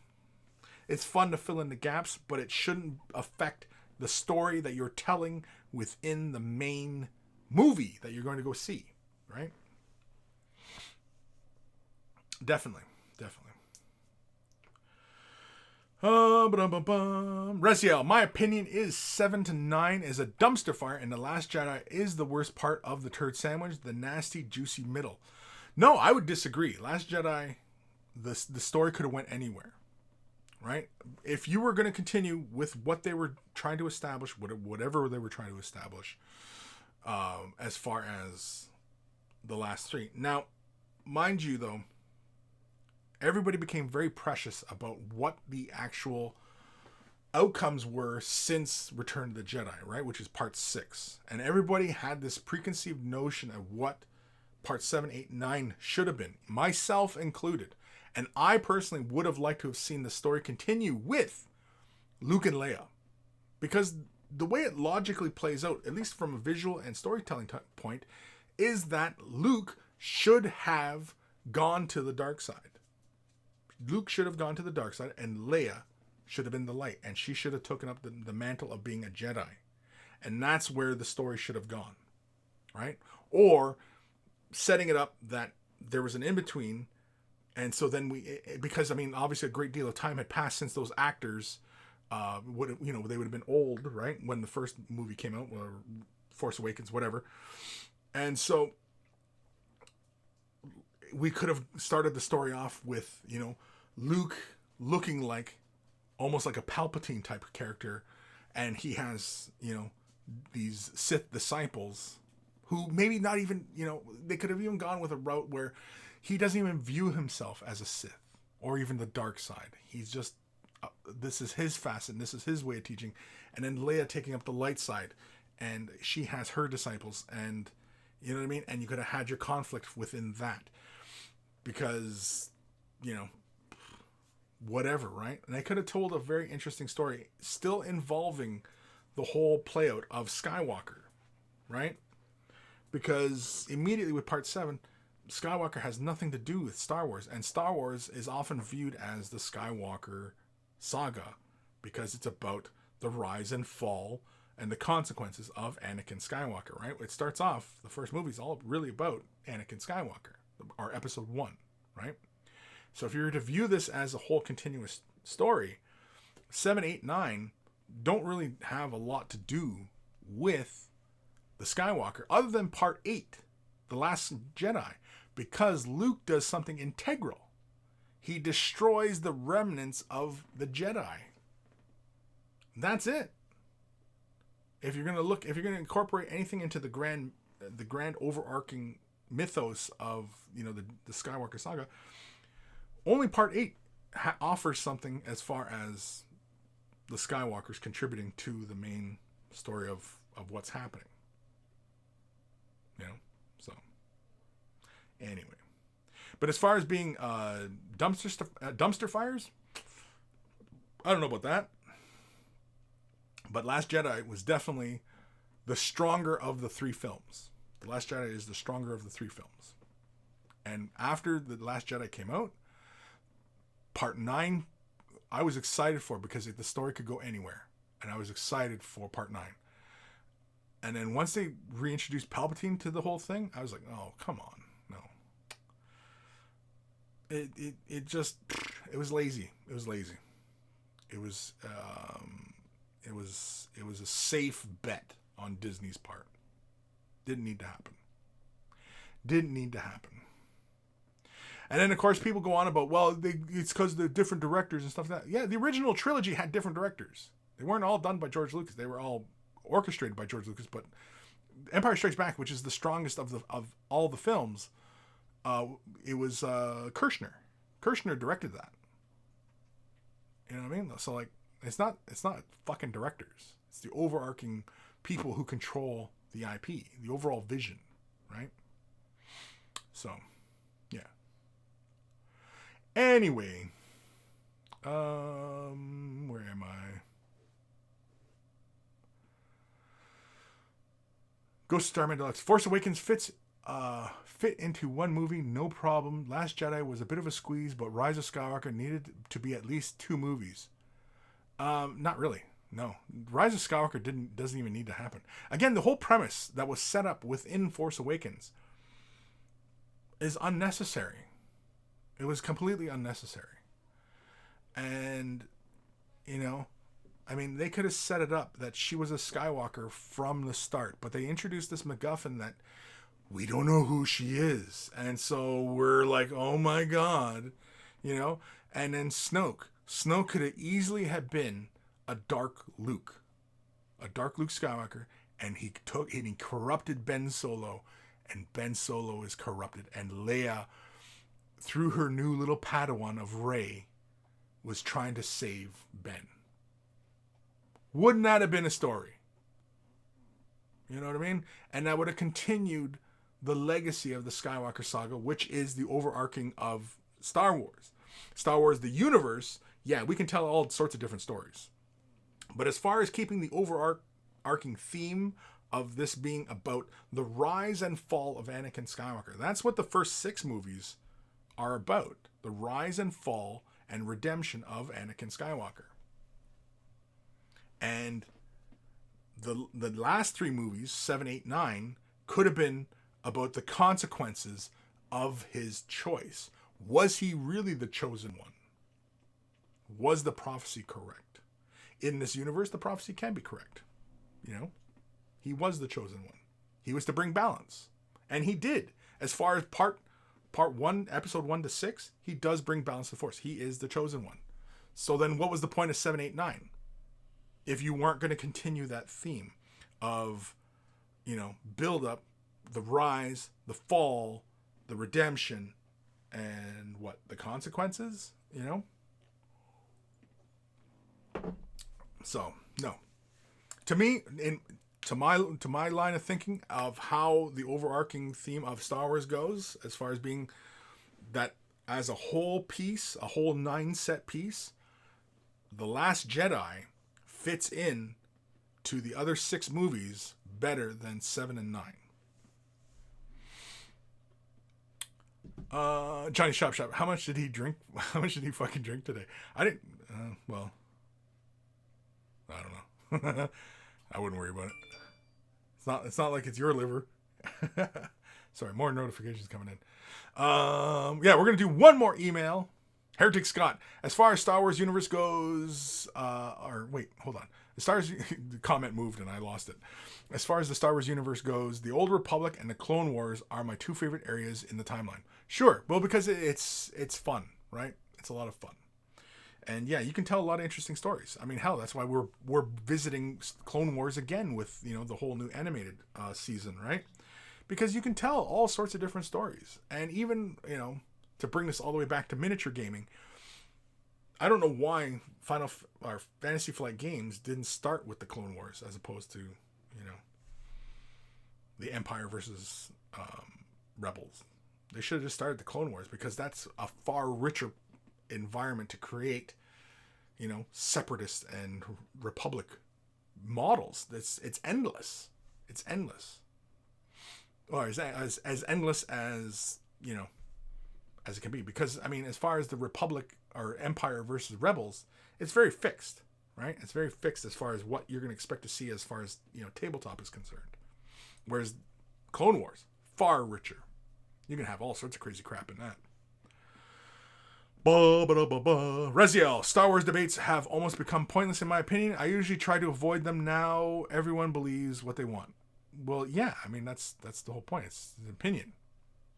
it's fun to fill in the gaps, but it shouldn't affect the story that you're telling within the main movie that you're going to go see, right? Definitely. Resiel, my opinion is 7 to 9 is a dumpster fire, and The Last Jedi is the worst part of the turd sandwich, the nasty, juicy middle. No, I would disagree. Last Jedi, the story could have went anywhere, right? If you were going to continue with what they were trying to establish, whatever they were trying to establish, as far as the last 3. Now, mind you, though, everybody became very precious about what the actual outcomes were since Return of the Jedi, right? Which is part 6. And everybody had this preconceived notion of what part 7, 8, 9 should have been, myself included. And I personally would have liked to have seen the story continue with Luke and Leia. Because the way it logically plays out, at least from a visual and storytelling point, is that Luke should have gone to the dark side. Luke should have gone to the dark side, and Leia should have been the light, and she should have taken up the mantle of being a Jedi. And that's where the story should have gone, right? Or setting it up that there was an in-between. And so then because I mean, obviously a great deal of time had passed since those actors, would, you know, they would have been old, right? When the first movie came out, or Force Awakens, whatever. And so we could have started the story off with, you know, Luke looking like almost like a Palpatine type of character. And he has, you know, these Sith disciples who maybe not even, you know, they could have even gone with a route where he doesn't even view himself as a Sith or even the dark side. He's just, this is his facet, and this is his way of teaching. And then Leia taking up the light side, and she has her disciples, and you know what I mean? And you could have had your conflict within that because, you know, whatever, right? And they could have told a very interesting story still involving the whole play out of Skywalker, right? Because immediately with part 7, Skywalker has nothing to do with Star Wars, and Star Wars is often viewed as the Skywalker saga because it's about the rise and fall and the consequences of Anakin Skywalker, right? It starts off, the first movie is all really about Anakin Skywalker, or episode 1, right? So if you were to view this as a whole continuous story, 7, 8, 9 don't really have a lot to do with the Skywalker other than part 8, The Last Jedi, because Luke does something integral. He destroys the remnants of the Jedi. That's it. If you're going to incorporate anything into the grand overarching mythos of, you know, the Skywalker saga, only part 8 offers something as far as the Skywalkers contributing to the main story of what's happening. You know, so anyway. But as far as being dumpster fires, I don't know about that. But Last Jedi was definitely the stronger of the 3 films. The Last Jedi is the stronger of the 3 films. And after The Last Jedi came out, part 9, I was excited for because the story could go anywhere. And I was excited for part 9. And then once they reintroduced Palpatine to the whole thing, I was like, oh, come on. No. It just, it was lazy. It was lazy. It was a safe bet on Disney's part. Didn't need to happen. And then, of course, people go on about, well, it's because they're different directors and stuff like that. Yeah, the original trilogy had different directors. They weren't all done by George Lucas. They were all orchestrated by George Lucas. But Empire Strikes Back, which is the strongest of all the films, it was Kirshner. Kirshner directed that. You know what I mean? So, like, it's not fucking directors. It's the overarching people who control the IP, the overall vision, right? So, yeah. Anyway, where am I? Ghost of Starman Deluxe. Force Awakens fit into one movie, no problem. Last Jedi was a bit of a squeeze, but Rise of Skywalker needed to be at least 2 movies. Not really. No. Rise of Skywalker doesn't even need to happen. Again, the whole premise that was set up within Force Awakens is unnecessary. It was completely unnecessary. And, you know, I mean, they could have set it up that she was a Skywalker from the start, but they introduced this MacGuffin that we don't know who she is. And so we're like, oh my God, you know? And then Snoke could have easily have been a dark Luke Skywalker, and he corrupted Ben Solo, and Ben Solo is corrupted, and Leia, through her new little Padawan of Rey, was trying to save Ben. Wouldn't that have been a story? You know what I mean? And that would have continued the legacy of the Skywalker saga, which is the overarching of Star Wars. Star Wars, the universe, yeah, we can tell all sorts of different stories. But as far as keeping the overarching theme of this being about the rise and fall of Anakin Skywalker, that's what the first 6 movies are about. The rise and fall and redemption of Anakin Skywalker. And the last 3 movies, 7, 8, 9, could have been about the consequences of his choice. Was he really the chosen one? Was the prophecy correct? In this universe, the prophecy can be correct. You know, he was the chosen one. He was to bring balance. And he did. As far as part 1, episode 1 to 6, he does bring balance to the Force. He is the chosen one. So then what was the point of 7, 8, 9? If you weren't going to continue that theme of, you know, build up, the rise, the fall, the redemption, and what? The consequences, you know? So, no. To me, to my line of thinking of how the overarching theme of Star Wars goes, as far as being that as a whole piece, a whole 9-set piece, The Last Jedi fits in to the other 6 movies better than 7 and 9. Johnny Shop, how much did he drink? How much did he fucking drink today? I didn't, well, I don't know. I wouldn't worry about it. It's not like it's your liver. Sorry, more notifications coming in. Yeah, we're going to do one more email. Heretic Scott, as far as Star Wars universe goes, or wait, hold on. The comment moved and I lost it. As far as the Star Wars universe goes, the Old Republic and the Clone Wars are my 2 favorite areas in the timeline. Sure, well, because it's fun, right? It's a lot of fun. And yeah, you can tell a lot of interesting stories. I mean, hell, that's why we're visiting Clone Wars again with, you know, the whole new animated season, right? Because you can tell all sorts of different stories. And even, you know, to bring this all the way back to miniature gaming, I don't know why Fantasy Flight Games didn't start with the Clone Wars as opposed to, you know, the Empire versus Rebels. They should have just started the Clone Wars, because that's a far richer environment to create, you know, separatist and republic models. It's endless. It's endless. Or as endless as, you know, as it can be. Because, I mean, as far as the Republic or Empire versus Rebels, it's very fixed, right? It's very fixed as far as what you're going to expect to see as far as, you know, tabletop is concerned. Whereas Clone Wars, far richer. You can have all sorts of crazy crap in that. Reziel, Star Wars debates have almost become pointless in my opinion. I usually try to avoid them now. Everyone believes what they want. Well, yeah, I mean, that's the whole point. It's an opinion.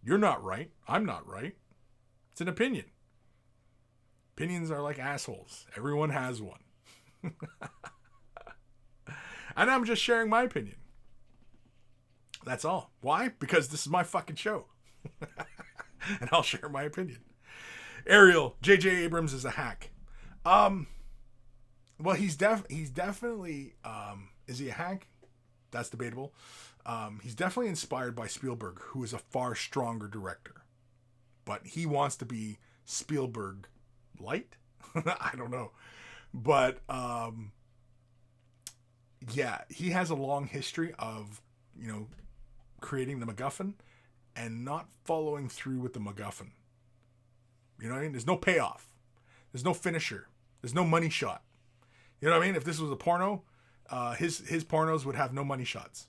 You're not right. I'm not right. It's an opinion. Opinions are like assholes. Everyone has one. And I'm just sharing my opinion. That's all. Why? Because this is my fucking show. And I'll share my opinion. Ariel, J.J. Abrams is a hack. Well, he's definitely, is he a hack? That's debatable. He's definitely inspired by Spielberg, who is a far stronger director. But he wants to be Spielberg light? I don't know. But, yeah, he has a long history of, you know, creating the MacGuffin and not following through with the MacGuffin. You know what I mean? There's no payoff. There's no finisher. There's no money shot. You know what I mean? If this was a porno, his pornos would have no money shots.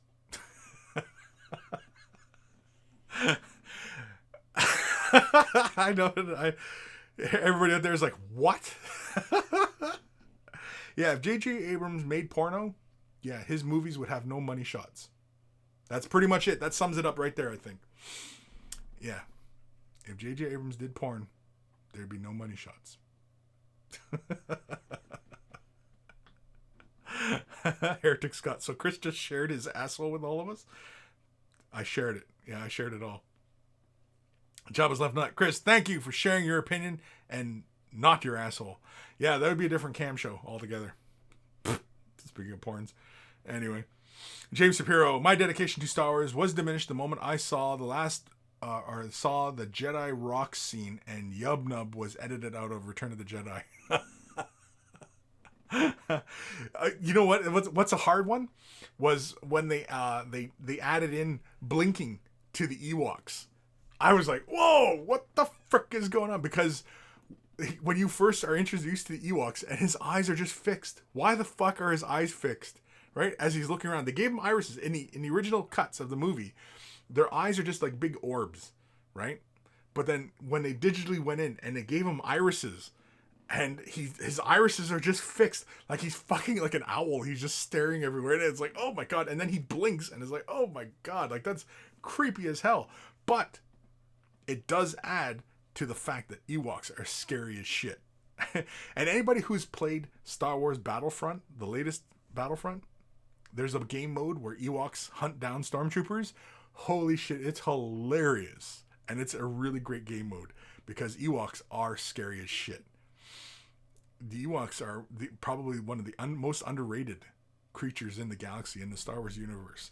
I know. Everybody out there is like, what? Yeah, if J.J. Abrams made porno, yeah, his movies would have no money shots. That's pretty much it. That sums it up right there, I think. Yeah. If J.J. Abrams did porn, there'd be no money shots. Heretic Scott. So Kris just shared his asshole with all of us? I shared it. Yeah, I shared it all. Jabba's left nut. Kris, thank you for sharing your opinion and not your asshole. Yeah, that would be a different cam show altogether. Speaking of porns. Anyway. James Shapiro, my dedication to Star Wars was diminished the moment I saw the Jedi rock scene and Yub Nub was edited out of Return of the Jedi. You know what's a hard one was when they added in blinking to the Ewoks. I was like, whoa, what the frick is going on? Because when you first are introduced to the Ewoks and his eyes are just fixed. Why the fuck are his eyes fixed? Right? As he's looking around. They gave him irises in the original cuts of the movie. their eyes are just like big orbs, right? But then when they digitally went in and they gave him irises, and his irises are just fixed, like he's fucking like an owl. He's just staring everywhere, and it's like, oh my god. And then he blinks, and it's like, oh my god, like that's creepy as hell. But it does add to the fact that Ewoks are scary as shit. And anybody who's played Star Wars Battlefront, the latest Battlefront, there's a game mode where Ewoks hunt down stormtroopers. Holy shit, it's hilarious. And it's a really great game mode because Ewoks are scary as shit. The Ewoks are probably one of the most underrated creatures in the galaxy in the Star Wars universe.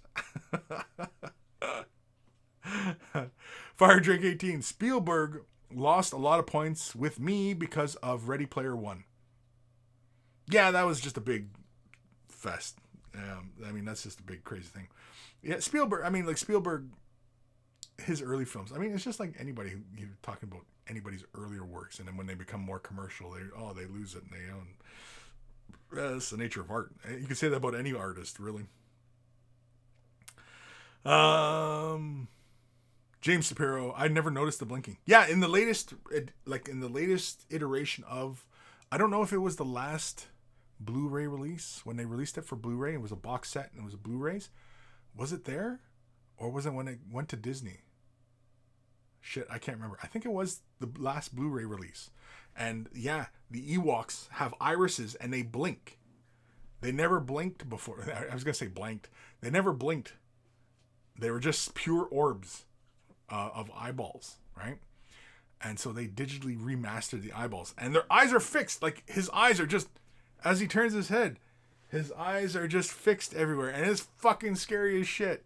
Fire Drake 18. Spielberg lost a lot of points with me because of Ready Player One. Yeah, that was just a big fest. I mean, that's just a big crazy thing. Yeah, Spielberg. I mean, like Spielberg, his early films. I mean, it's just like anybody. You're talking about anybody's earlier works, and then when they become more commercial, they lose it, and they own. That's the nature of art. You can say that about any artist, really. James Shapiro, I never noticed the blinking. Yeah, in the latest iteration of, I don't know if it was the last Blu-ray release when they released it for Blu-ray. It was a box set and it was a Blu-rays. Was it there, or was it when it went to Disney? Shit, I can't remember. I think it was the last Blu-ray release. And yeah, the Ewoks have irises and they blink. They never blinked before. I was gonna say blanked. They never blinked. They were just pure orbs of eyeballs, right? And so they digitally remastered the eyeballs, and their eyes are fixed. Like his eyes are just, as he turns his head, his eyes are just fixed everywhere, and it's fucking scary as shit.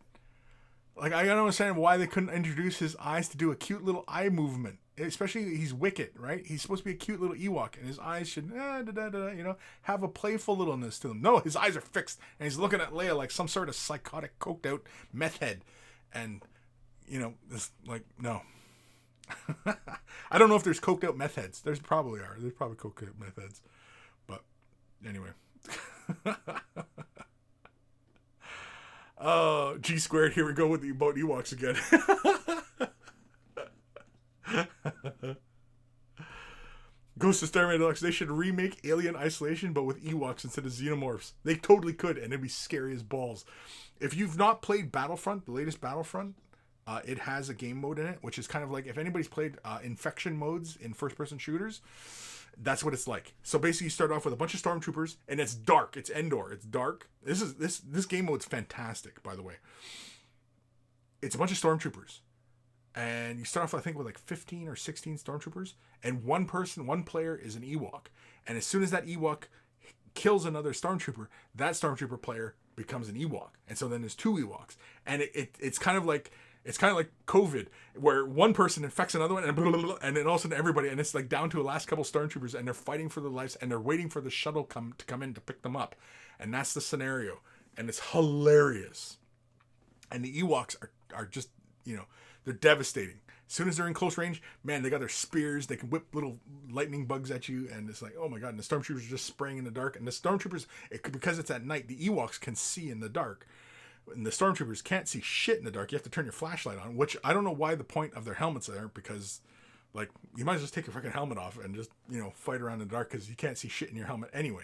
Like I don't understand why they couldn't introduce his eyes to do a cute little eye movement. Especially he's Wicket, right? He's supposed to be a cute little Ewok, and his eyes should, have a playful littleness to them. No, his eyes are fixed, and he's looking at Leia like some sort of psychotic, coked out meth head, and it's like no. I don't know if there's coked out meth heads. There's probably coked out meth heads, but anyway. Oh, G squared. Here we go with the about Ewoks again. Ghost of Starman Deluxe. They should remake Alien Isolation, but with Ewoks instead of Xenomorphs. They totally could, and it'd be scary as balls. If you've not played Battlefront, the latest Battlefront, it has a game mode in it, which is kind of like if anybody's played infection modes in first-person shooters, that's what it's like. So basically, you start off with a bunch of stormtroopers, and it's dark. It's Endor. It's dark. This game mode's fantastic, by the way. It's a bunch of stormtroopers. And you start off, I think, with like 15 or 16 stormtroopers, and one player is an Ewok. And as soon as that Ewok kills another stormtrooper, that stormtrooper player becomes an Ewok. And so then there's two Ewoks. And it's kind of like COVID, where one person infects another one, and then all of a sudden everybody, and it's like down to the last couple stormtroopers, and they're fighting for their lives, and they're waiting for the shuttle to come in to pick them up. And that's the scenario. And it's hilarious. And the Ewoks are just, they're devastating. As soon as they're in close range, man, they got their spears. They can whip little lightning bugs at you, and it's like, oh my god. And the stormtroopers are just spraying in the dark. And the stormtroopers, because it's at night, the Ewoks can see in the dark, and the stormtroopers can't see shit in the dark. You have to turn your flashlight on, which I don't know why the point of their helmets are, because like you might as well just take your fucking helmet off and just fight around in the dark, because you can't see shit in your helmet anyway.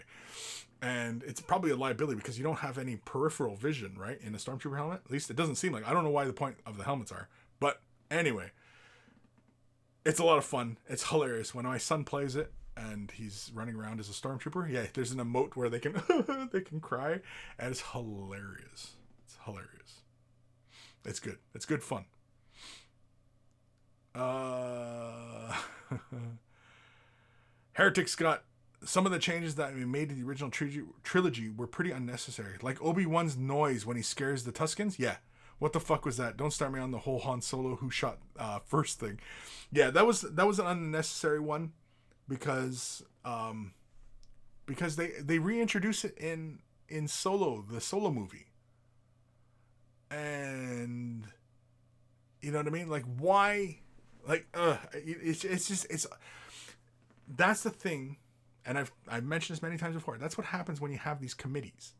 And it's probably a liability because you don't have any peripheral vision, right, in a stormtrooper helmet. At least it doesn't seem like. I don't know why the point of the helmets are. But anyway, it's a lot of fun. It's hilarious. When my son plays it and he's running around as a stormtrooper, yeah, there's an emote where they can they can cry, and it's hilarious. It's hilarious. It's good. It's good fun. Heretic Scott. Some of the changes that we made to the original trilogy were pretty unnecessary. Like Obi-Wan's noise when he scares the Tuskens. Yeah. What the fuck was that? Don't start me on the whole Han Solo who shot first thing. Yeah, that was an unnecessary one because they reintroduce it in Solo, the Solo movie. And you know what I mean? Like why? Like it's that's the thing. And I've mentioned this many times before. That's what happens when you have these committees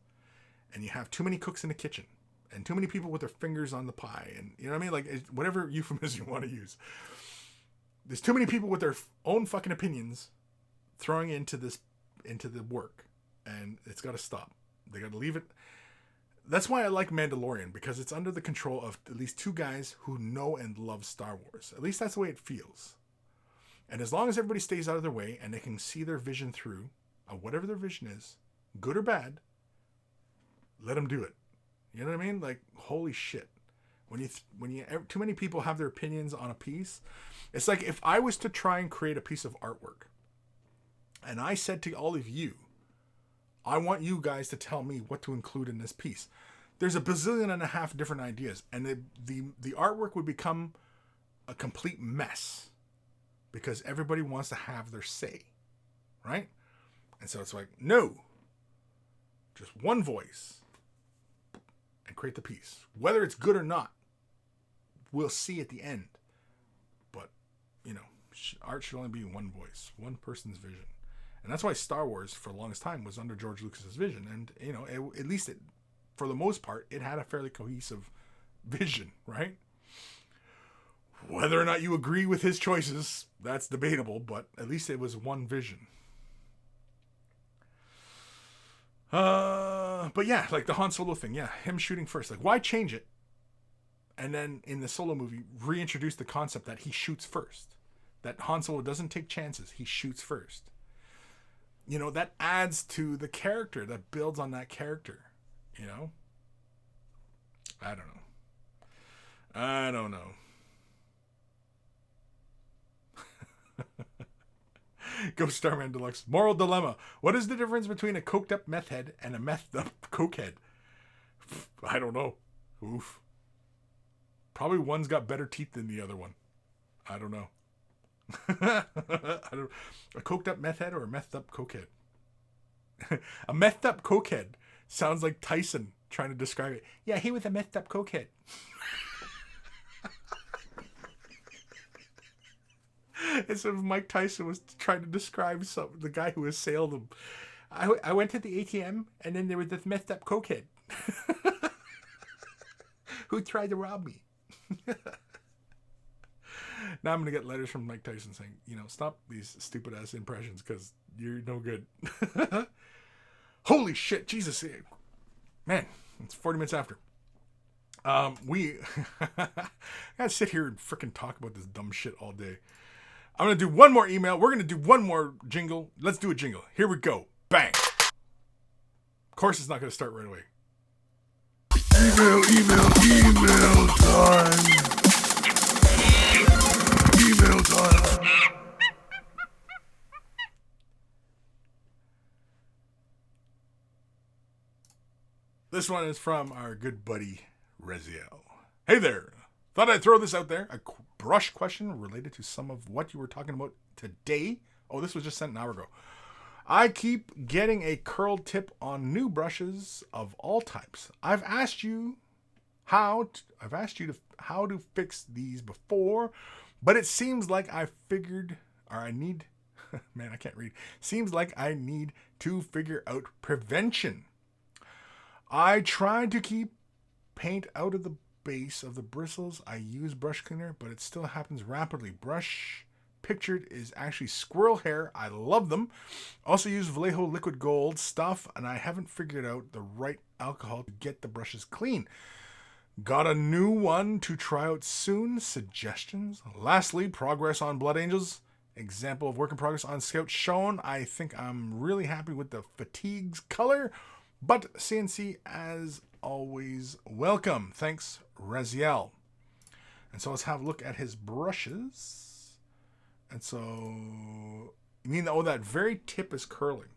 and you have too many cooks in the kitchen. and too many people with their fingers on the pie, and you know what I mean, like whatever euphemism you want to use. There's too many people with their own fucking opinions throwing into the work, and it's got to stop. They got to leave it. That's why I like Mandalorian, because it's under the control of at least two guys who know and love Star Wars. At least that's the way it feels. And as long as everybody stays out of their way and they can see their vision through, whatever their vision is, good or bad, let them do it. You know what I mean? Like, holy shit. When too many people have their opinions on a piece, it's like if I was to try and create a piece of artwork, and I said to all of you, I want you guys to tell me what to include in this piece. There's a bazillion and a half different ideas, and the artwork would become a complete mess because everybody wants to have their say, right? And so it's like, no, just one voice and create the piece. Whether it's good or not, we'll see at the end. But, you know, art should only be one voice, one person's vision. And that's why Star Wars, for the longest time, was under George Lucas's vision. And, you know, at least for the most part, it had a fairly cohesive vision, right? Whether or not you agree with his choices, that's debatable, but at least it was one vision. But yeah, like the Han Solo thing, yeah, him shooting first. Like, why change it? And then in the Solo movie, reintroduce the concept that he shoots first. That Han Solo doesn't take chances, he shoots first. You know, that adds to the character, that builds on that character, you know? I don't know. Ghost Starman Deluxe. Moral dilemma. What is the difference between a coked up meth head and a methed up cokehead? I don't know. Oof. Probably one's got better teeth than the other one. I don't know. A coked up meth head or a methed up cokehead? A methed up cokehead sounds like Tyson trying to describe it. Yeah, he was a methed up cokehead. As if Mike Tyson was trying to describe the guy who assailed him. I went to the ATM and then there was this methed up cokehead who tried to rob me. Now I'm going to get letters from Mike Tyson saying, you know, stop these stupid ass impressions because you're no good. Holy shit, Jesus. Man, it's 40 minutes after. We gotta sit here and freaking talk about this dumb shit all day. I'm going to do one more email. We're going to do one more jingle. Let's do a jingle. Here we go. Bang. Of course, it's not going to start right away. Email time. Email time. This one is from our good buddy, Raziel. Hey there. Thought I'd throw this out there. A brush question related to some of what you were talking about today. Oh, this was just sent an hour ago. I keep getting a curl tip on new brushes of all types. I've asked you how to fix these before, but it seems like Seems like I need to figure out prevention. I tried to keep paint out of the base of the bristles. I use brush cleaner, but it still happens rapidly. Brush pictured is actually squirrel hair. I love them. Also use Vallejo liquid gold stuff, and I haven't figured out the right alcohol to get the brushes clean. Got a new one to try out soon. Suggestions? Lastly, progress on Blood Angels. Example of work in progress on Scout shown. I think I'm really happy with the fatigues color, but CNC as always welcome. Thanks, Raziel. And so let's have a look at his brushes. And so, you mean, that very tip is curling.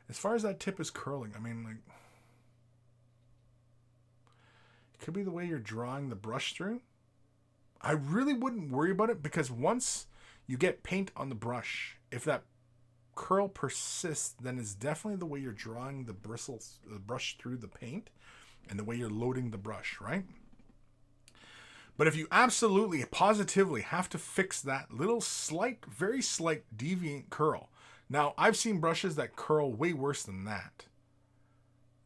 As far as that tip is curling, I mean, like, it could be the way you're drawing the brush through. I really wouldn't worry about it, because once you get paint on the brush, if that curl persists, then it's definitely the way you're drawing the brush through the paint and the way you're loading the brush, right? But if you absolutely, positively have to fix that little slight, very slight deviant curl, Now, I've seen brushes that curl way worse than that.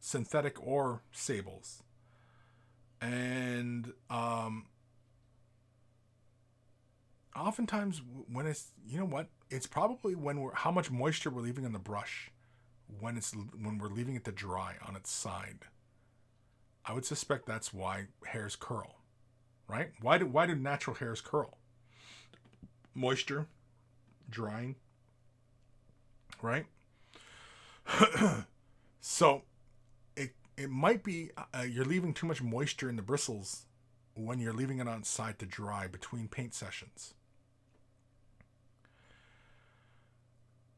Synthetic or sables. And oftentimes when it's, you know what? It's probably how much moisture we're leaving on the brush when we're leaving it to dry on its side. I would suspect that's why hairs curl, right? Why do natural hairs curl? Moisture, drying, right? So it might be you're leaving too much moisture in the bristles when you're leaving it on side to dry between paint sessions.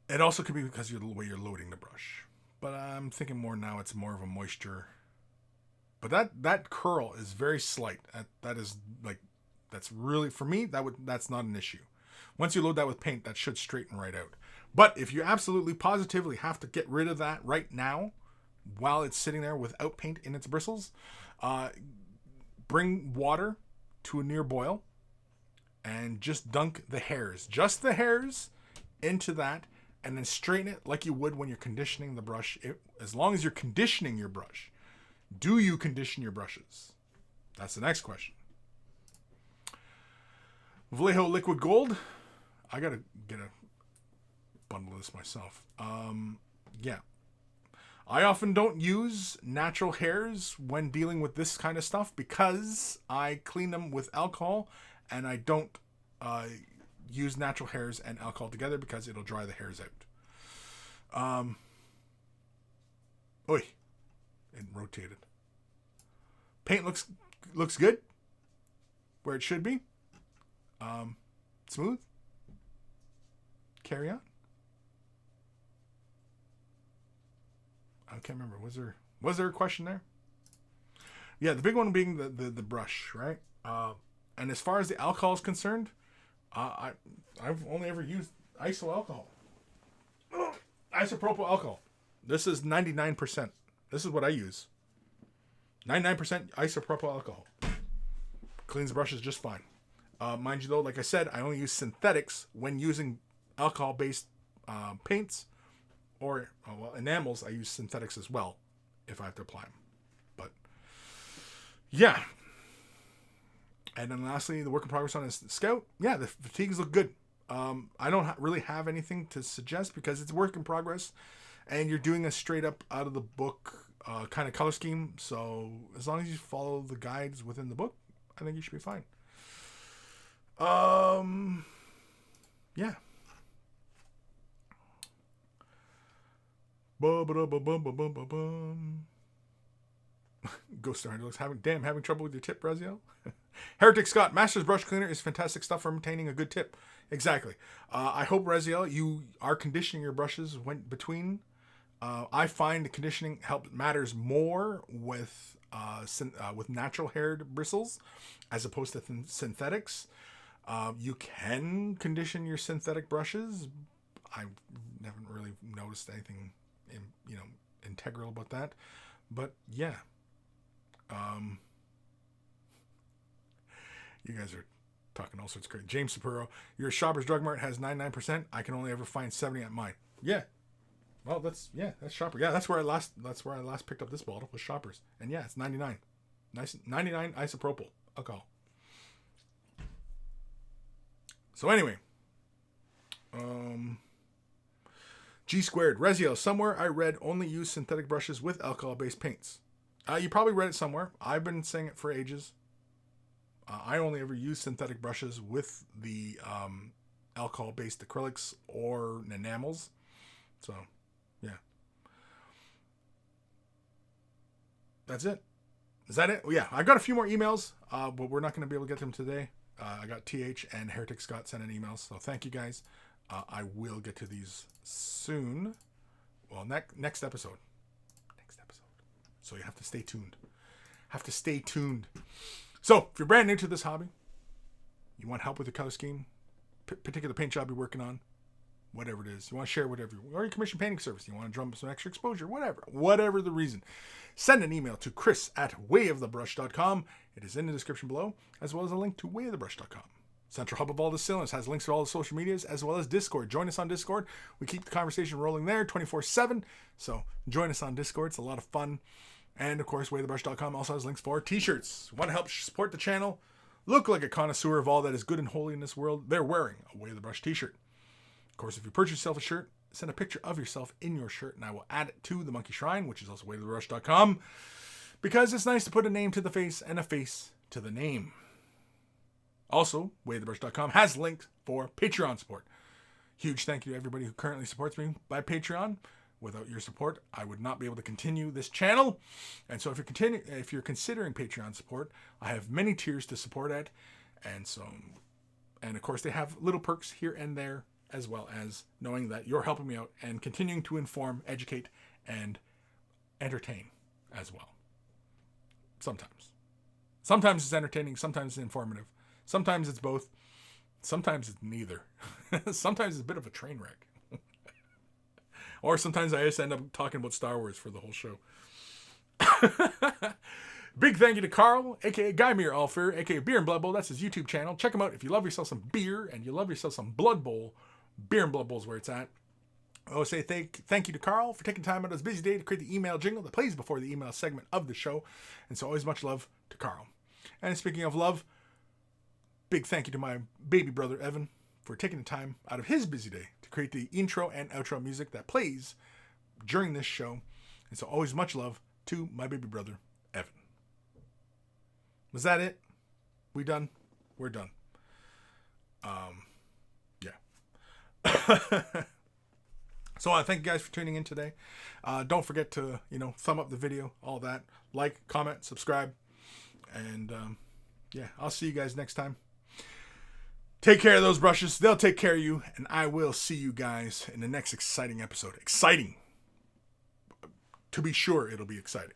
It also could be because of the way you're loading the brush. But I'm thinking more now it's more of a moisture. But that curl is very slight. That's really, for me, that's not an issue. Once you load that with paint, that should straighten right out. But if you absolutely positively have to get rid of that right now, while it's sitting there without paint in its bristles, bring water to a near boil and just dunk just the hairs into that, and then straighten it like you would when you're conditioning the brush. As long as you're conditioning your brush. Do you condition your brushes? That's the next question. Vallejo Liquid Gold. I gotta get a bundle of this myself. Yeah. I often don't use natural hairs when dealing with this kind of stuff because I clean them with alcohol, and I don't use natural hairs and alcohol together because it'll dry the hairs out. Oi. It rotated. Paint looks good. Where it should be. Smooth. Carry on. I can't remember. Was there a question there? Yeah, the big one being the brush, right? And as far as the alcohol is concerned, I've only ever used iso alcohol. Isopropyl alcohol. This is 99%. This is what I use. 99% isopropyl alcohol. Cleans the brushes just fine. Mind you though, like I said, I only use synthetics when using alcohol-based paints or enamels. I use synthetics as well if I have to apply them. But yeah. And then lastly, the work in progress on his Scout. Yeah, the fatigues look good. I don't really have anything to suggest because it's work in progress, and you're doing a straight up out of the book kind of color scheme. So as long as you follow the guides within the book, I think you should be fine. Yeah. Ghost Star looks having trouble with your tip, Braziel. Heretic Scott, Master's Brush Cleaner is fantastic stuff for maintaining a good tip. Exactly. I hope, Raziel, you are conditioning your brushes between. I find conditioning matters more with natural haired bristles as opposed to synthetics. You can condition your synthetic brushes. I haven't really noticed anything, integral about that. But yeah. You guys are talking all sorts of crazy. James Sapiro, your Shoppers Drug Mart has 99%. I can only ever find 70 at mine. Yeah. Well, that's Shopper. Yeah, that's where I last picked up this bottle was Shoppers. And yeah, it's 99. Nice 99 isopropyl alcohol. So anyway, G squared. Reziel, somewhere I read only use synthetic brushes with alcohol-based paints. You probably read it somewhere. I've been saying it for ages. I only ever use synthetic brushes with the alcohol-based acrylics or enamels. So, yeah. That's it. Is that it? Yeah, I've got a few more emails, but we're not going to be able to get them today. I got TH and Heretic Scott sending emails, so thank you guys. I will get to these soon. Well, next episode. So you have to stay tuned. So, if you're brand new to this hobby, you want help with the color scheme, particular paint job you're working on, whatever it is, you want to share whatever, or your commission painting service, you want to drum up some extra exposure, whatever the reason, send an email to Kris@wayofthebrush.com. It is in the description below, as well as a link to wayofthebrush.com. Central hub of all the cylinders, has links to all the social medias as well as Discord. Join us on Discord. We keep the conversation rolling there 24/7. So join us on Discord. It's a lot of fun. And of course, waythebrush.com also has links for t-shirts. Want to help support the channel? Look like a connoisseur of all that is good and holy in this world? They're wearing a Way of the Brush t-shirt. Of course, if you purchase yourself a shirt, send a picture of yourself in your shirt and I will add it to the Monkey Shrine, which is also waythebrush.com, because it's nice to put a name to the face and a face to the name. Also, waythebrush.com has links for Patreon support. Huge thank you to everybody who currently supports me by Patreon. Without your support, I would not be able to continue this channel. And so if you're considering Patreon support, I have many tiers to support at. And of course, they have little perks here and there, as well as knowing that you're helping me out and continuing to inform, educate, and entertain as well. Sometimes. Sometimes it's entertaining, sometimes it's informative. Sometimes it's both. Sometimes it's neither. Sometimes it's a bit of a train wreck. Or sometimes I just end up talking about Star Wars for the whole show. Big thank you to Carl, a.k.a. Guymere Alfer, a.k.a. Beer and Blood Bowl. That's his YouTube channel. Check him out if you love yourself some beer and you love yourself some Blood Bowl. Beer and Blood Bowl is where it's at. I want to say thank you to Carl for taking time out of his busy day to create the email jingle that plays before the email segment of the show. And so always much love to Carl. And speaking of love, big thank you to my baby brother, Evan, for taking the time out of his busy day to create the intro and outro music that plays during this show. And so always much love to my baby brother, Evan. Was that it? We done? We're done. Yeah. So I thank you guys for tuning in today. Don't forget to, thumb up the video, all that. Like, comment, subscribe. And yeah, I'll see you guys next time. Take care of those brushes. They'll take care of you. And I will see you guys in the next exciting episode. Exciting. To be sure, it'll be exciting.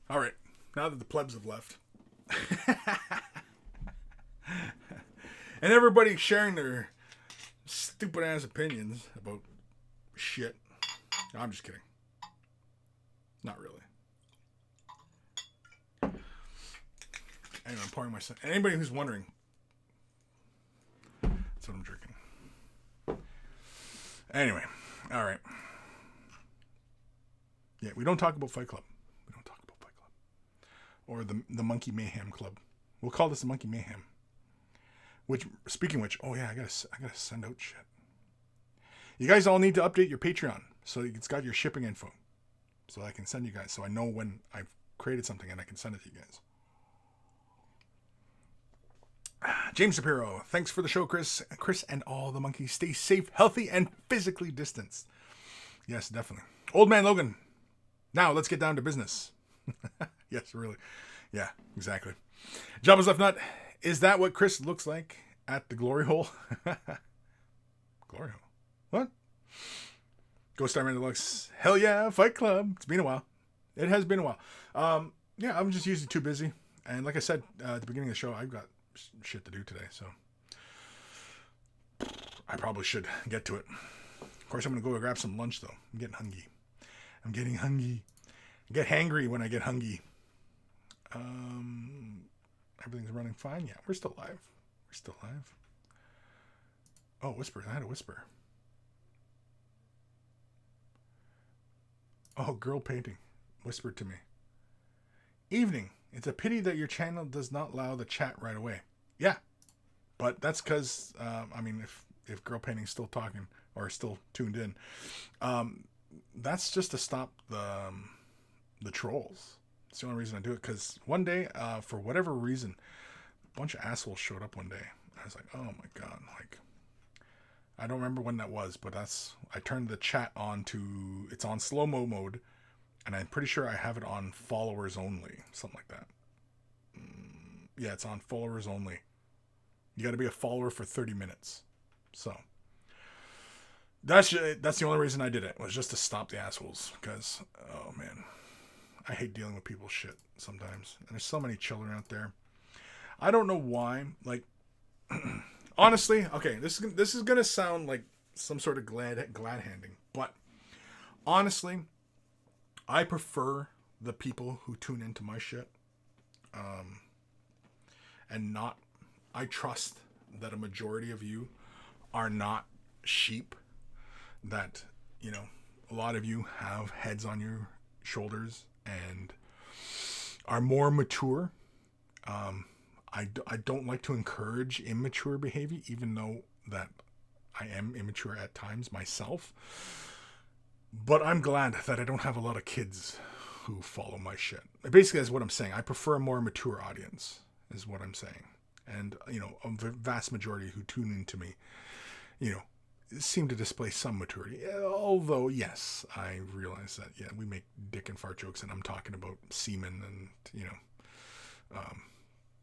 All right, now that the plebs have left, and everybody's sharing their stupid ass opinions about shit. I'm just kidding. Not really. Anyway, I'm pouring my... Anybody who's wondering, that's what I'm drinking. Anyway, all right. Yeah, we don't talk about Fight Club. We don't talk about Fight Club. Or the Monkey Mayhem Club. We'll call this the Monkey Mayhem. Which, speaking of which, oh yeah, I gotta send out shit. You guys all need to update your Patreon so it's got your shipping info, so I can send you guys. So I know when I've created something and I can send it to you guys. James Shapiro, thanks for the show, Chris. Chris and all the monkeys, stay safe, healthy, and physically distanced. Yes, definitely. Old Man Logan, now let's get down to business. Yes, really. Yeah, exactly. Jabba's Left Nut, is that what Chris looks like at the glory hole? Glory hole? What? Ghost Star Man Deluxe, hell yeah, Fight Club. It's been a while. It has been a while. Yeah, I'm just usually too busy. And like I said at the beginning of the show, I've got shit to do today, so I probably should get to it. Of course, I'm going to go grab some lunch, though. I'm getting hungry. I get hangry when I get hungry. Everything's running fine. Yeah, we're still live. Oh, whisper. I had a whisper. Oh, girl painting. Whispered to me. Evening. It's a pity that your channel does not allow the chat right away. Yeah. But that's because, I mean, if girl painting's still talking or still tuned in, that's just to stop the trolls. It's the only reason I do it. Because one day, for whatever reason, a bunch of assholes showed up one day. I was like, oh my God. Like, I don't remember when that was, but I turned the chat on to, it's on slow-mo mode. And I'm pretty sure I have it on followers only. Something like that. Yeah, it's on followers only. You got to be a follower for 30 minutes. So that's the only reason I did it, was just to stop the assholes. Because, oh man, I hate dealing with people's shit sometimes. And there's so many children out there. I don't know why. Like, honestly, okay, this is going to sound like some sort of glad handing. But honestly, I prefer the people who tune into my shit, and not, I trust that a majority of you are not sheep, that, you know, a lot of you have heads on your shoulders and are more mature. I don't like to encourage immature behavior, even though that I am immature at times myself. But I'm glad that I don't have a lot of kids who follow my shit. Basically, that's what I'm saying. I prefer a more mature audience, is what I'm saying. And, you know, a vast majority who tune into me, you know, seem to display some maturity. Although, yes, I realize that, yeah, we make dick and fart jokes, and I'm talking about semen and, you know,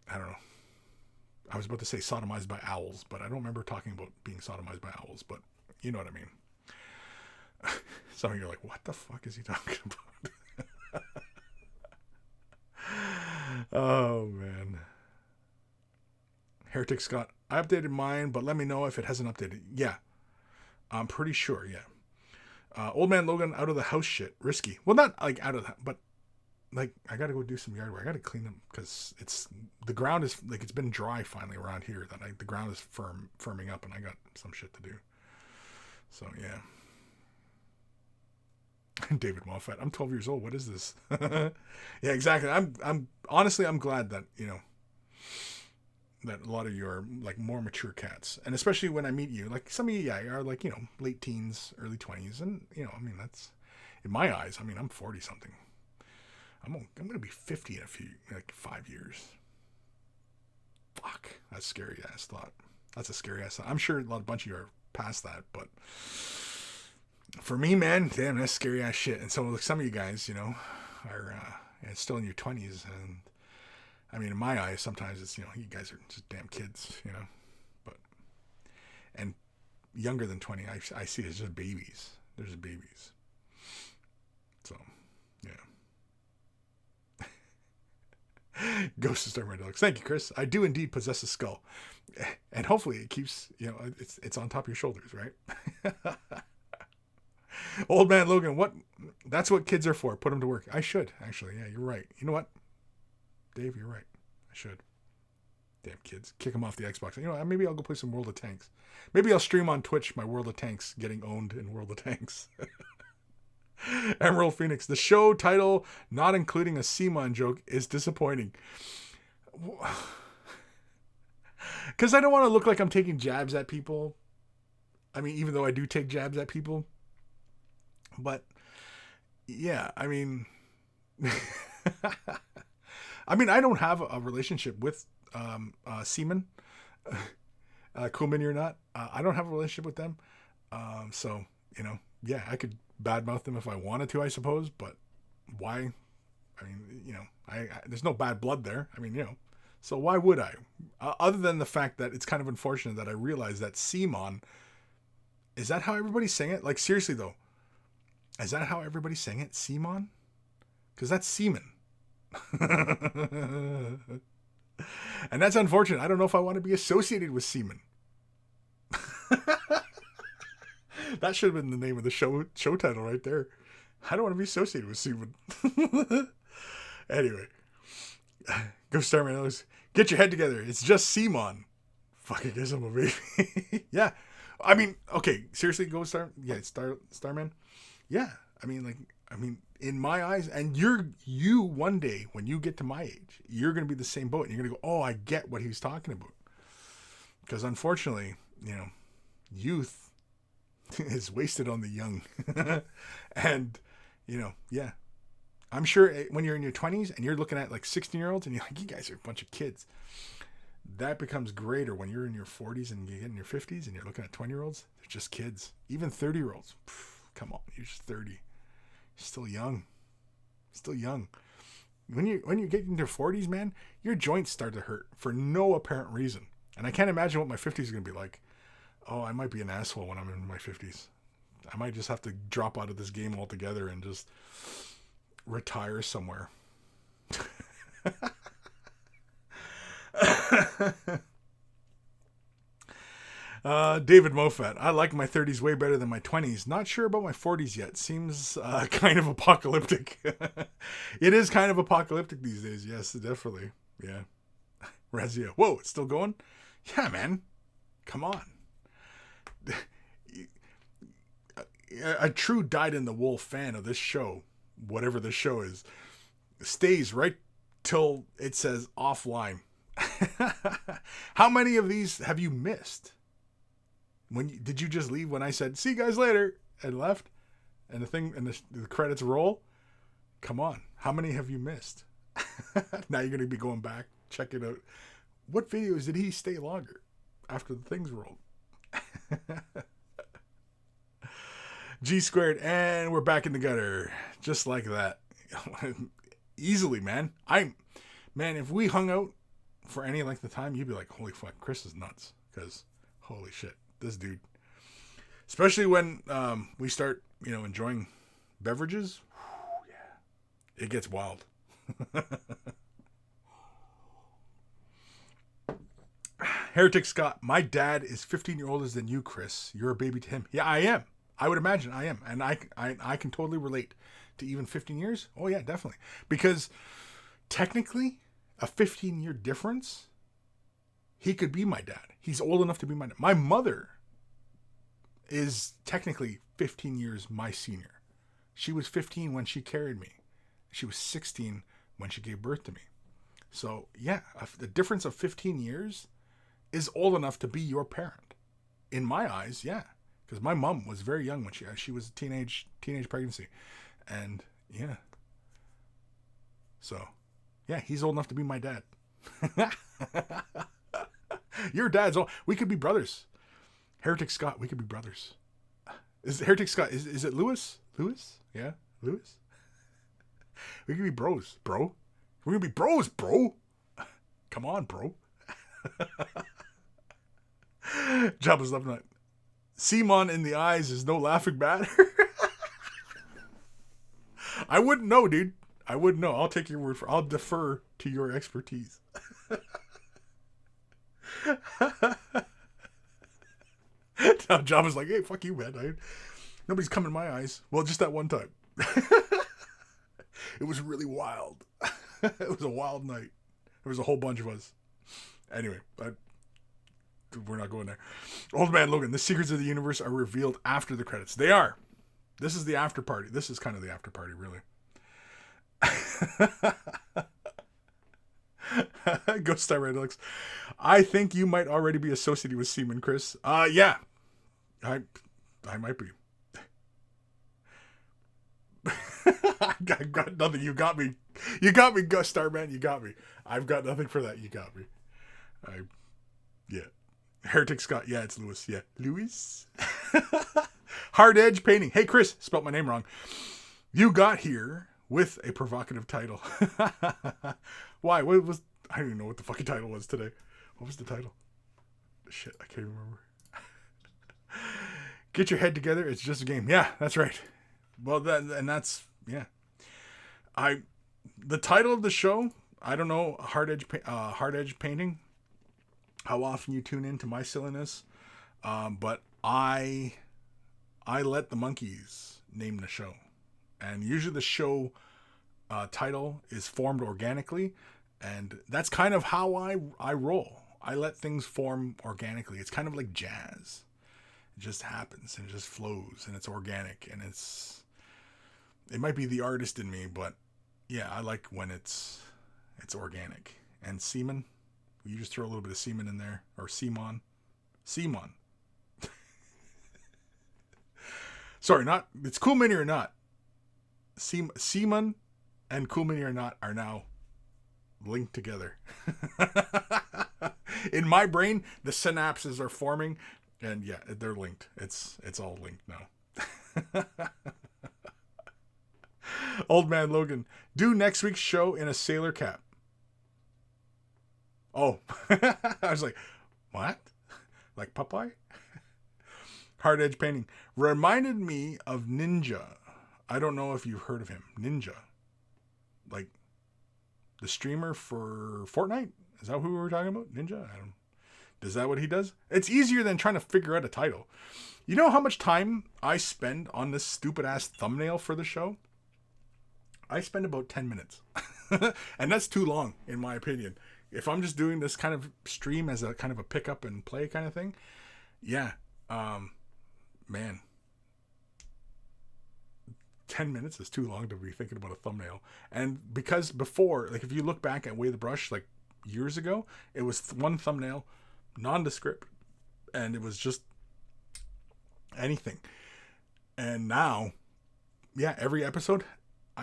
I don't know. I was about to say sodomized by owls, but I don't remember talking about being sodomized by owls, but you know what I mean. Some of you are like, what the fuck is he talking about? Oh, man. Heretic Scott, I updated mine, but let me know if it hasn't updated. Yeah. I'm pretty sure, yeah. Old Man Logan, out of the house shit. Risky. Well, not like out of the, but like, I gotta go do some yard work. I gotta clean them, because the ground is, like, it's been dry finally around here. The ground is firming up, and I got some shit to do. So, yeah. David Moffat, I'm 12 years old. What is this? Yeah, exactly. I'm honestly, I'm glad that, you know, that a lot of you are like more mature cats, and especially when I meet you, like some of you, yeah, are like, you know, late teens, early 20s, and you know, I mean, that's, in my eyes, I mean, I'm 40 something. I'm gonna be 50 in like 5 years. Fuck, that's scary ass thought. That's a scary ass thought. I'm sure a bunch of you are past that, but for me, man, damn, that's scary ass shit. And so, like, some of you guys, you know, are still in your 20s, and I mean, in my eyes, sometimes it's, you know, you guys are just damn kids, you know, but, and younger than 20, I see it's just babies. They're just babies. So, yeah. Ghost of Star Dogs. Thank you, Chris. I do indeed possess a skull, and hopefully it keeps, you know, it's on top of your shoulders, right? Old Man Logan, what? That's what kids are for. Put them to work. I should, actually. Yeah, you're right. You know what? Dave, you're right. I should. Damn kids. Kick them off the Xbox. You know, maybe I'll go play some World of Tanks. Maybe I'll stream on Twitch my World of Tanks getting owned in World of Tanks. Emerald Phoenix. The show title, not including a Simon joke, is disappointing. Because I don't want to look like I'm taking jabs at people. I mean, even though I do take jabs at people. But, yeah, I mean... I mean, I don't have a relationship with Seaman. Kuhlman or not. I don't have a relationship with them. So, you know, yeah, I could badmouth them if I wanted to, I suppose. But why? I mean, you know, I there's no bad blood there. I mean, you know. So why would I? Other than the fact that it's kind of unfortunate that I realized that Simon, is that how everybody's saying it? Like, seriously, though. Is that how everybody's saying it? Simon? Because that's semen. And that's unfortunate. I don't know if I want to be associated with semen. That should have been the name of the show title right there. I don't want to be associated with semen. Anyway. Go Starman Ellis. Get your head together. It's just Simon. Fuck, I guess I'm a baby. Yeah. I mean, okay. Seriously, Go Starman? Yeah. I mean, in my eyes, and you one day, when you get to my age, you're going to be the same boat. And you're going to go, oh, I get what he's talking about. Because unfortunately, you know, youth is wasted on the young. And, you know, yeah. I'm sure when you're in your 20s and you're looking at like 16-year-olds and you're like, you guys are a bunch of kids. That becomes greater when you're in your 40s and you get in your 50s and you're looking at 20-year-olds. They're just kids. Even 30-year-olds. Come on, you're just 30. You're still young. Still young. When you get into your 40s, man, your joints start to hurt for no apparent reason. And I can't imagine what my 50s is going to be like. Oh, I might be an asshole when I'm in my 50s. I might just have to drop out of this game altogether and just retire somewhere. David Mofat. I like my 30s way better than my 20s. Not sure about my 40s yet. Seems kind of apocalyptic. It is kind of apocalyptic these days. Yes, definitely. Yeah. Razia. Whoa, it's still going? Yeah, man. Come on. A true dyed-in-the-wool fan of this show, whatever this show is, stays right till it says offline. How many of these have you missed? Did you just leave when I said, see you guys later, and left? And the credits roll? Come on. How many have you missed? Now you're going to be going back, check it out. What videos did he stay longer after the things rolled? G squared, and we're back in the gutter. Just like that. Easily, man. If we hung out for any length of time, you'd be like, holy fuck, Kris is nuts. Because, holy shit, this dude. Especially when we start, you know, enjoying beverages. Whew, yeah. It gets wild. Heretic Scott, my dad is 15 years older than you, Kris. You're a baby to him. Yeah, I am. I would imagine I am. And I can totally relate to even 15 years. Oh, yeah, definitely. Because technically, a 15-year difference, he could be my dad. He's old enough to be my dad. My mother is technically 15 years my senior. She was 15 when she carried me. She was 16 when she gave birth to me. So, yeah, the difference of 15 years is old enough to be your parent. In my eyes, yeah. Because my mom was very young when she was a teenage pregnancy. And, yeah. So, yeah, he's old enough to be my dad. Your dad's old. We could be brothers. Heretic Scott, we could be brothers. Is Heretic Scott, is it Lewis? Lewis? Yeah, Lewis? We could be bros, bro. We're going to be bros, bro. Come on, bro. Jabba's love nut. Simon in the eyes is no laughing matter. I wouldn't know, dude. I wouldn't know. I'll take your word I'll defer to your expertise. Now Jabba's like, hey, fuck you, man. Nobody's come in my eyes. Well, just that one time. It was really wild. It was a wild night. There was a whole bunch of us. Anyway, we're not going there. Old Man Logan, the secrets of the universe are revealed after the credits. They are. This is the after party. This is kind of the after party, really. Ghost Star Red Alex. I think you might already be associated with Seaman, Kris. Yeah. I might be. I got nothing. You got me. You got me, Ghost Star Man. You got me. I've got nothing for that. You got me. Yeah. Heretic Scott. Yeah, it's Lewis. Yeah. Lewis. Hard Edge Painting. Hey, Kris. Spelt my name wrong. You got here with a provocative title. Why? What was... I don't even know what the fucking title was today. What was the title? Shit, I can't remember. Get your head together. It's just a game. Yeah, that's right. Well, that's... Yeah. The title of the show, I don't know, Hard Edge Painting, how often you tune into my silliness, but I let the monkeys name the show. And usually the show title is formed organically, and that's kind of how I roll. I let things form organically. It's kind of like jazz. It just happens and it just flows and it's organic, and it might be the artist in me, but yeah, I like when it's organic. And semen, you just throw a little bit of semen in there, or Simon. Sorry, it's Cool Mini or Not. Seaman and Cool Mini or Not are now linked together. In my brain, the synapses are forming, and yeah, they're linked. It's all linked now. Old Man Logan, do next week's show in a sailor cap. Oh, I was like, what? Like Popeye? Hard Edge Painting reminded me of Ninja. I don't know if you've heard of him. Ninja. Like the streamer for Fortnite? Is that who we were talking about? Ninja? Is that what he does? It's easier than trying to figure out a title. You know how much time I spend on this stupid ass thumbnail for the show? I spend about 10 minutes. And that's too long, in my opinion. If I'm just doing this kind of stream as a kind of a pick up and play kind of thing, yeah. Man. 10 minutes is too long to be thinking about a thumbnail. And because before, like if you look back at Way the Brush, like years ago, it was one thumbnail, nondescript, and it was just anything. And now, yeah, every episode,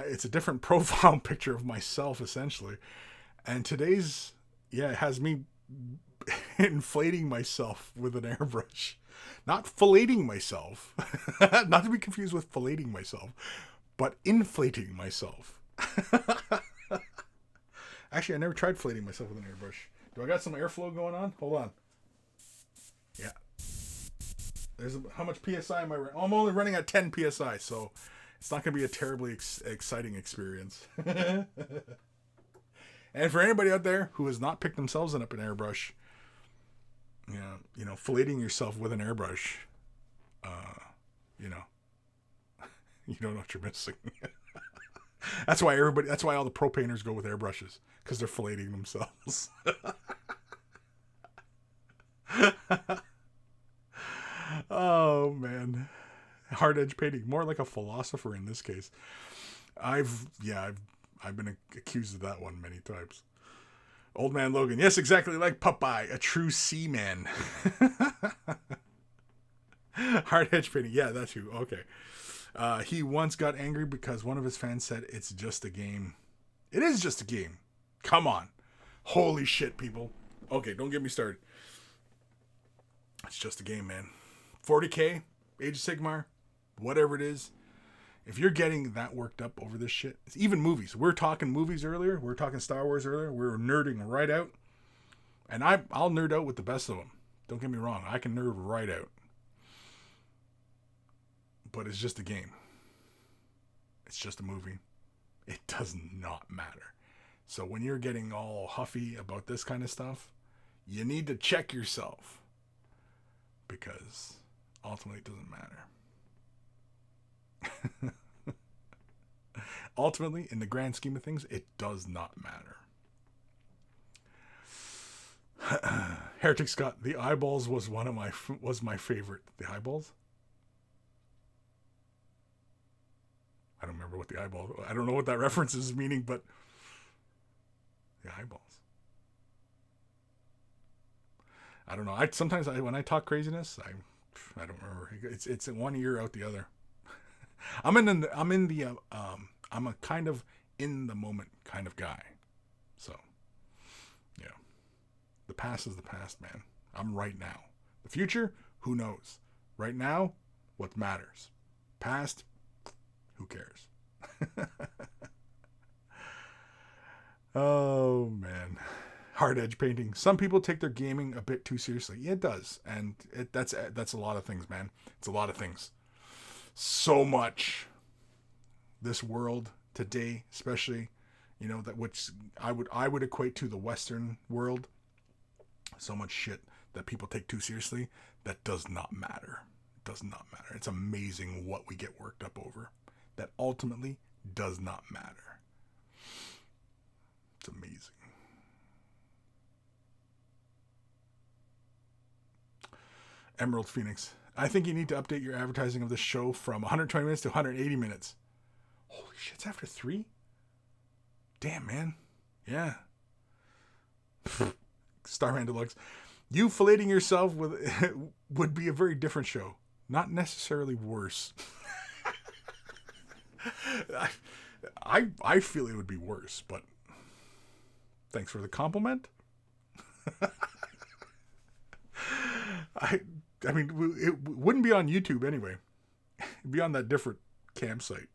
it's a different profile picture of myself, essentially. And today's, yeah, it has me inflating myself with an airbrush. Not filleting myself. Not to be confused with filleting myself, but inflating myself. Actually, I never tried filleting myself with an airbrush. Do I got some airflow going on? Hold on. Yeah. How much PSI am I running? Oh, I'm only running at 10 PSI, so it's not going to be a terribly exciting experience. And for anybody out there who has not picked themselves up an airbrush, you know, filleting yourself with an airbrush, you don't know what you're missing. That's why all the pro painters go with airbrushes, because they're filleting themselves. Oh man. Hard Edge Painting, more like a philosopher in this case. I've been accused of that one many times. Old Man Logan, yes, exactly like Popeye, a true seaman. Hard Edge Painting, yeah, that's who. Okay. He once got angry because one of his fans said it's just a game. It is just a game. Come on. Holy shit, people. Okay, don't get me started. It's just a game, man. 40K, Age of Sigmar, whatever it is. If you're getting that worked up over this shit, it's even movies. We're talking movies earlier. We were talking Star Wars earlier. We were nerding right out. And I'll nerd out with the best of them. Don't get me wrong. I can nerd right out. But it's just a game. It's just a movie. It does not matter. So when you're getting all huffy about this kind of stuff, you need to check yourself. Because ultimately it doesn't matter. Ultimately, in the grand scheme of things, it does not matter. Heretic Scott, the eyeballs was my favorite. The eyeballs? I don't remember what the eyeball. I don't know what that reference is meaning, but the eyeballs. I don't know. Sometimes when I talk craziness, I don't remember. It's in one ear out the other. I'm a kind of in the moment kind of guy. So, yeah. The past is the past, man. I'm right now. The future, who knows? Right now, what matters? Past, who cares? Oh, man. Hard edge painting. Some people take their gaming a bit too seriously. Yeah, it does. And that's a lot of things, man. It's a lot of things. So much. This world today, especially, that which I would equate to the Western world. So much shit that people take too seriously that does not matter. It does not matter. It's amazing what we get worked up over. That ultimately does not matter. It's amazing. Emerald Phoenix. I think you need to update your advertising of the show from 120 minutes to 180 minutes. Holy shit, it's after 3? Damn, man. Yeah. Starman Deluxe. You filleting yourself would be a very different show. Not necessarily worse. I feel it would be worse, but thanks for the compliment. I mean, it wouldn't be on YouTube anyway. It'd be on that different campsite.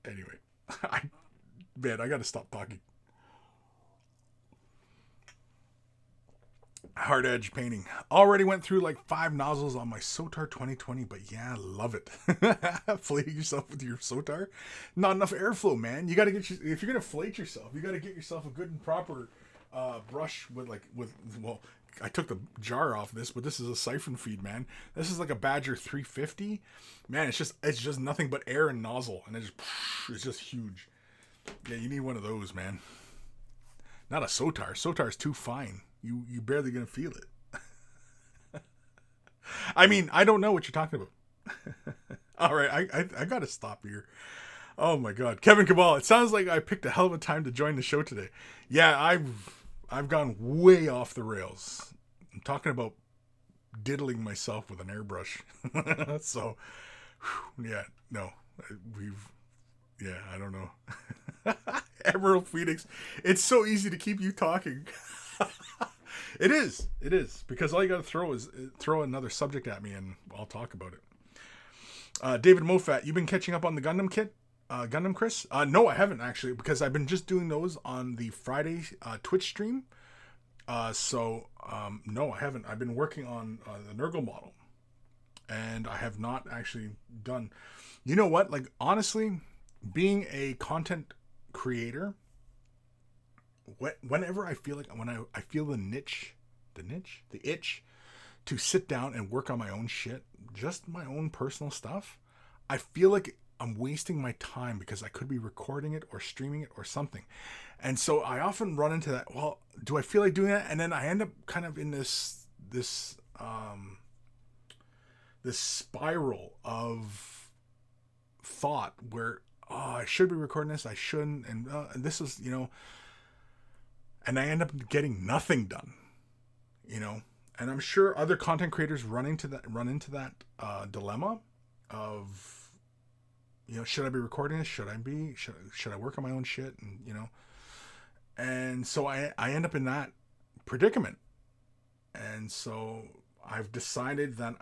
Anyway, I gotta stop talking. Hard edge painting. Already went through like 5 nozzles on my Sotar 2020, but yeah, love it. Flating yourself with your Sotar. Not enough airflow, man. You gotta if you're gonna flate yourself, you gotta get yourself a good and proper brush well, I took the jar off this, but this is a siphon feed, man. This is like a Badger 350. Man, it's just nothing but air and nozzle, and it's just huge. Yeah, you need one of those, man. Not a Sotar. Sotar's too fine. You barely gonna feel it. I mean, I don't know what you're talking about. All right, I gotta stop here. Oh my God, Kevin Cabal. It sounds like I picked a hell of a time to join the show today. Yeah, I've gone way off the rails. I'm talking about diddling myself with an airbrush. So, yeah, no, I don't know. Emerald Phoenix. It's so easy to keep you talking. It is, because all you got to throw another subject at me and I'll talk about it. David Mofat, you've been catching up on the Gundam kit? Gundam, Kris? No, I haven't actually, because I've been just doing those on the Friday Twitch stream. No, I haven't. I've been working on the Nurgle model, and I have not actually done. You know what? Like, honestly, being a content creator, whenever I feel I feel the itch to sit down and work on my own shit, just my own personal stuff, I feel like I'm wasting my time because I could be recording it or streaming it or something. And so I often run into that, well, do I feel like doing that? And then I end up kind of in this spiral of thought where, I should be recording this, I shouldn't, and this is, and I end up getting nothing done, and I'm sure other content creators run into that dilemma of, should I be recording this? Should I work on my own shit? And, and so I end up in that predicament. And so I've decided that,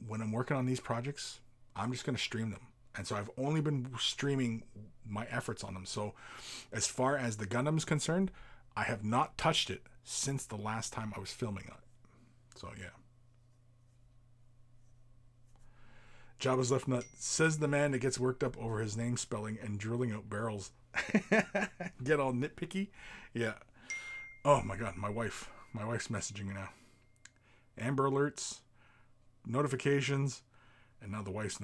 when I'm working on these projects, I'm just going to stream them. And so I've only been streaming my efforts on them. So as far as the Gundam's concerned, I have not touched it since the last time I was filming on it. So, yeah. Jabba's Left Nut, says the man that gets worked up over his name spelling and drilling out barrels. Get all nitpicky? Yeah. Oh my God, my wife's messaging me now. Amber alerts, notifications, and now the wife's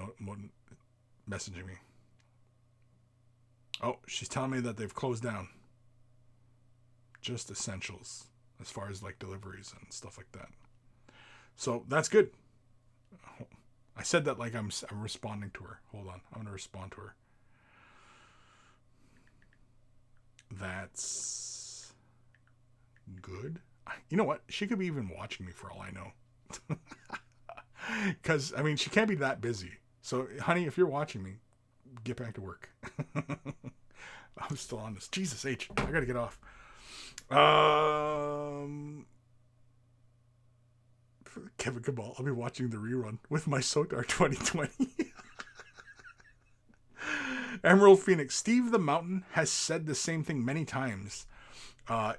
messaging me. Oh, she's telling me that they've closed down. Just Essentials. as far as like deliveries and stuff like that. So that's good. I said that like I'm responding to her. Hold on. I'm going to respond to her. That's good. You know what? She could be even watching me for all I know. Because, I mean, she can't be that busy. So, honey, if you're watching me, get back to work. I'm still on this. Jesus H. I got to get off. Kevin Cabal. I'll be watching the rerun with my Sotar 2020. Emerald Phoenix. Steve the Mountain has said the same thing many times.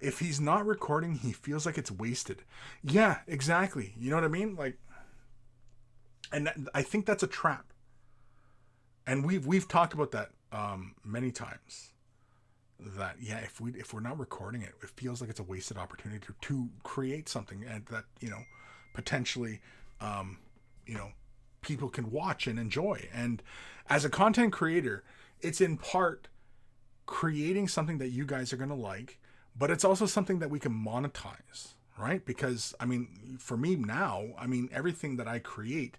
If he's not recording, he feels like it's wasted. Yeah, exactly. You know what I mean? Like, and I think that's a trap. And we've talked about that many times. That yeah, if we're not recording it, it feels like it's a wasted opportunity to create something and that potentially people can watch and enjoy. And as a content creator, it's in part creating something that you guys are going to like, but it's also something that we can monetize, right? Because I mean, for me now, I mean, everything that I create,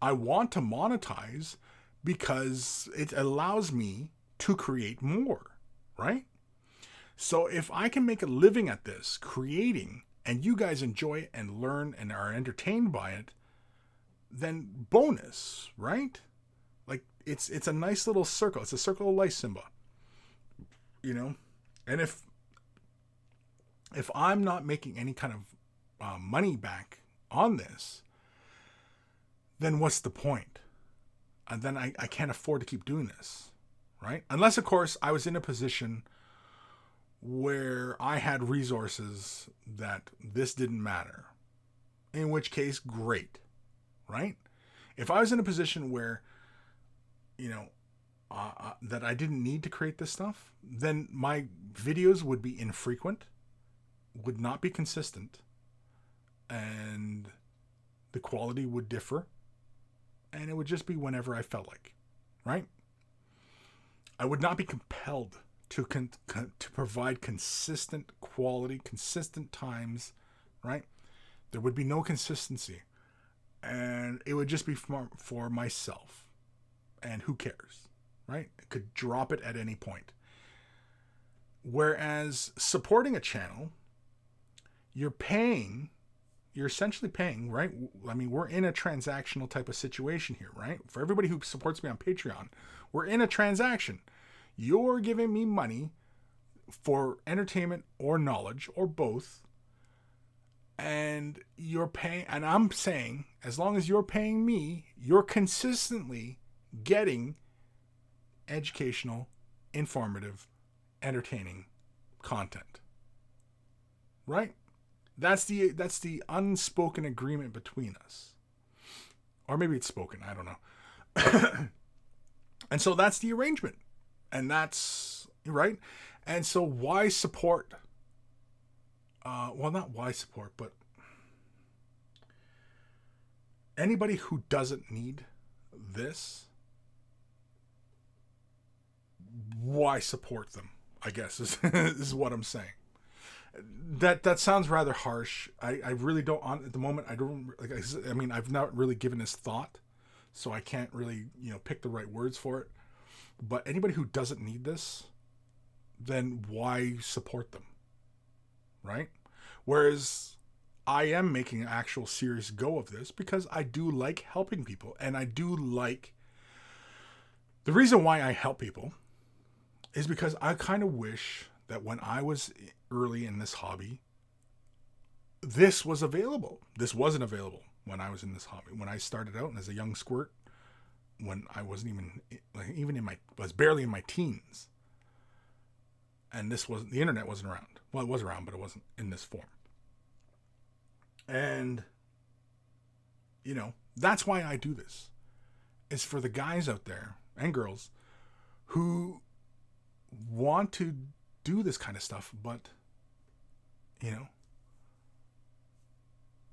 I want to monetize because it allows me to create more, right? So if I can make a living at this, creating, and you guys enjoy it and learn and are entertained by it, then bonus, right? Like it's a nice little circle. It's a circle of life, Simba. And if I'm not making any kind of money back on this, then what's the point? And then I can't afford to keep doing this, right? Unless, of course, I was in a position where I had resources that this didn't matter. In which case, great, right? If I was in a position where, that I didn't need to create this stuff, then my videos would be infrequent, would not be consistent, and the quality would differ, and it would just be whenever I felt like, right? I would not be compelled to provide consistent quality, consistent times, right? There would be no consistency, and it would just be for myself, and who cares, right? I could drop it at any point. Whereas supporting a channel, you're essentially paying, right? I mean, we're in a transactional type of situation here, right? For everybody who supports me on Patreon, we're in a transaction. You're giving me money for entertainment or knowledge or both. And you're paying, and I'm saying, as long as you're paying me, you're consistently getting educational, informative, entertaining content. Right? That's the unspoken agreement between us. Or maybe it's spoken, I don't know. And so that's the arrangement. And that's right. And so why support? Well, not why support, but anybody who doesn't need this, why support them? I guess is what I'm saying. That sounds rather harsh. I really don't, at the moment, I don't, like, I mean, I've not really given this thought, so I can't really, pick the right words for it. But anybody who doesn't need this, then why support them? Right? Whereas I am making an actual serious go of this because I do like helping people, and I do like, the reason why I help people is because I kind of wish that when I was early in this hobby, this was available. This wasn't available when I was in this hobby. When I started out as a young squirt, when I wasn't I was barely in my teens. And the internet wasn't around. Well, it was around, but it wasn't in this form. And, that's why I do this. It's for the guys out there and girls who want to do this kind of stuff, but,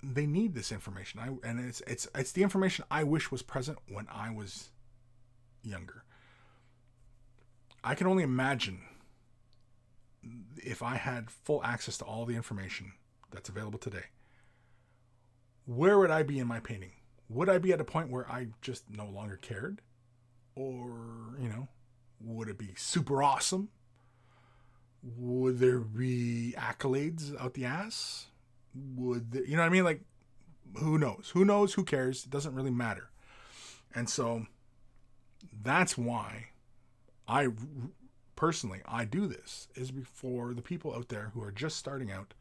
they need this information. And it's the information I wish was present when I was younger. I can only imagine if I had full access to all the information that's available today, where would I be in my painting? Would I be at a point where I just no longer cared? Or, would it be super awesome? Would there be accolades out the ass? Would there, you know what I mean? Like, who knows? Who knows? Who cares? It doesn't really matter. And so that's why I do this, is for the people out there who are just starting out.